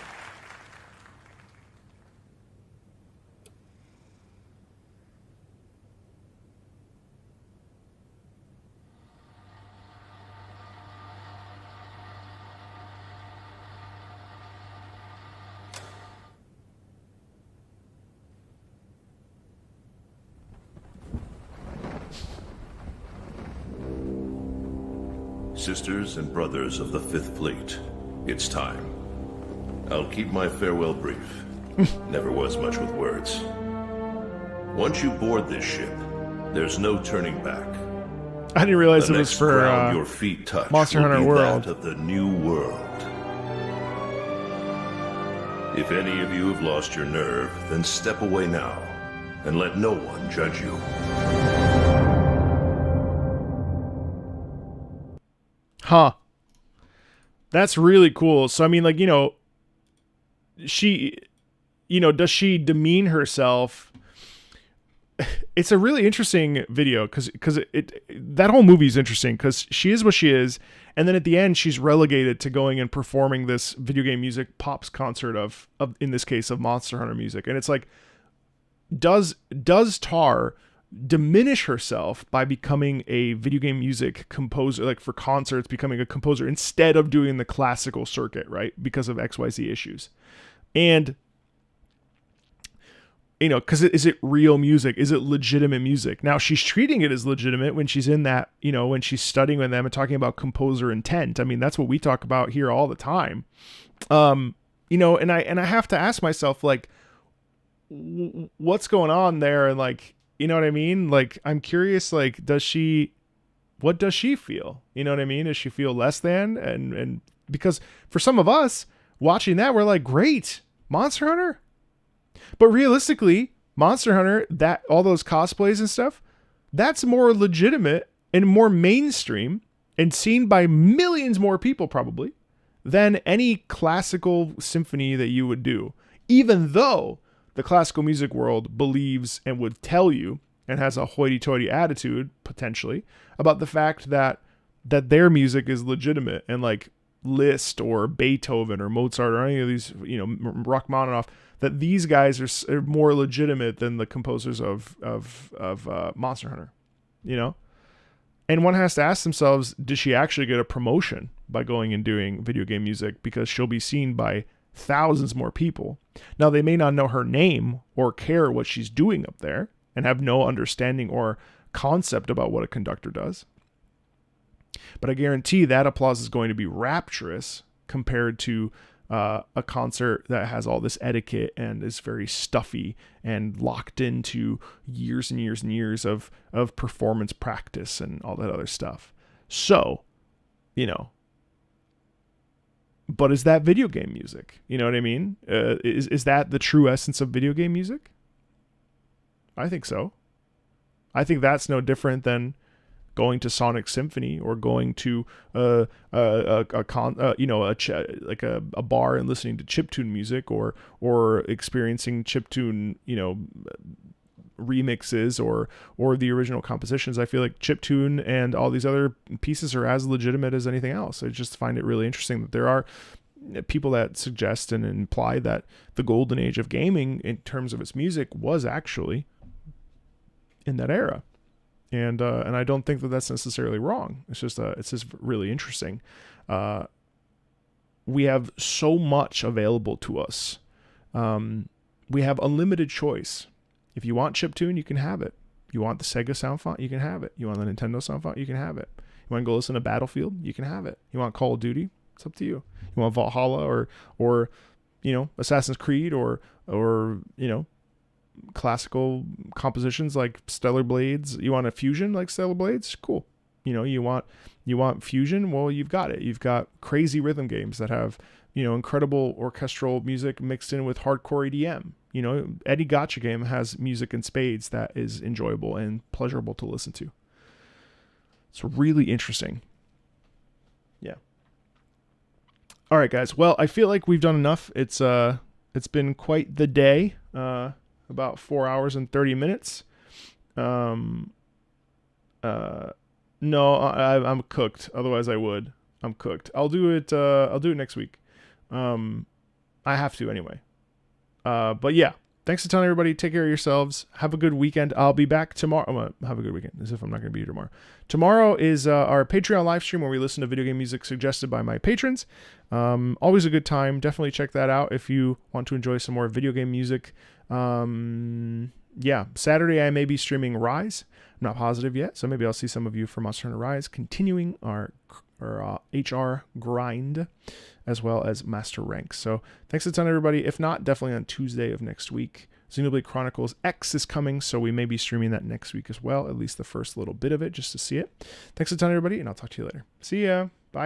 Sisters and brothers of the Fifth Fleet, it's time. I'll keep my farewell brief. Never was much with words. Once you board this ship, there's no turning back. I didn't realize The it was next for ground your feet touch Monster will Hunter be World. that of the new world. If any of you have lost your nerve, then step away now, and let no one judge you. Huh. That's really cool. So, I mean, like, you know, she, you know, does she demean herself? It's a really interesting video because that whole movie is interesting because she is what she is. And then at the end, she's relegated to going and performing this video game music pops concert of in this case, of Monster Hunter music. And it's like, does Tar diminish herself by becoming a video game music composer, like for concerts, becoming a composer instead of doing the classical circuit, right? Because of XYZ issues. And, you know, because is it real music? Is it legitimate music? Now, she's treating it as legitimate when she's in that, you know, when she's studying with them and talking about composer intent. I mean, that's what we talk about here all the time. You know, and I have to ask myself, like, what's going on there? And like, you know what I mean? Like, I'm curious, like, what does she feel? You know what I mean? Does she feel less than? And because for some of us watching that, we're like, great, Monster Hunter. But realistically, Monster Hunter, that all those cosplays and stuff, that's more legitimate and more mainstream and seen by millions more people probably than any classical symphony that you would do. Even though the classical music world believes and would tell you and has a hoity-toity attitude potentially about the fact that their music is legitimate, and like Liszt or Beethoven or Mozart or any of these, you know, Rachmaninoff, that these guys are more legitimate than the composers of Monster Hunter, you know? And one has to ask themselves, does she actually get a promotion by going and doing video game music? Because she'll be seen by thousands more people. Now, they may not know her name or care what she's doing up there and have no understanding or concept about what a conductor does. But I guarantee that applause is going to be rapturous compared to a concert that has all this etiquette and is very stuffy and locked into years and years and years of performance practice and all that other stuff. So, you know, but is that video game music? You know what I mean? Is that the true essence of video game music? I think so. I think that's no different than going to Sonic Symphony or going to a bar and listening to chiptune music or experiencing chiptune, you know, remixes or the original compositions. I feel like chiptune and all these other pieces are as legitimate as anything else. I just find it really interesting that there are people that suggest and imply that the golden age of gaming in terms of its music was actually in that era. And I don't think that that's necessarily wrong. It's just really interesting. We have so much available to us. We have unlimited choice. If you want chiptune, you can have it. You want the Sega sound font, you can have it. You want the Nintendo sound font, you can have it. You want to go listen to Battlefield, you can have it. You want Call of Duty, it's up to you. You want Valhalla or you know, Assassin's Creed or you know, classical compositions like Stellar Blades. You want a fusion like Stellar Blades? Cool. You know, you want fusion? Well, you've got it. You've got crazy rhythm games that have, you know, incredible orchestral music mixed in with hardcore EDM. You know, Eddie Gotcha Game has music in spades that is enjoyable and pleasurable to listen to. It's really interesting. Yeah. All right, guys. Well, I feel like we've done enough. It's been quite the day. About 4 hours and 30 minutes. No, I'm cooked. Otherwise I would. I'm cooked. I'll do it next week. I have to anyway. But yeah, thanks a ton, everybody. Take care of yourselves. Have a good weekend. I'll be back tomorrow. Have a good weekend, as if I'm not going to be here tomorrow. Tomorrow is our Patreon live stream where we listen to video game music suggested by my patrons. Always a good time. Definitely check that out if you want to enjoy some more video game music. Yeah, Saturday I may be streaming Rise. I'm not positive yet, so maybe I'll see some of you for Monster Hunter Rise, continuing our HR grind, as well as Master Ranks. So thanks a ton, everybody. If not, definitely on Tuesday of next week. Xenoblade Chronicles X is coming, so we may be streaming that next week as well, at least the first little bit of it, just to see it. Thanks a ton, everybody, and I'll talk to you later. See ya. Bye.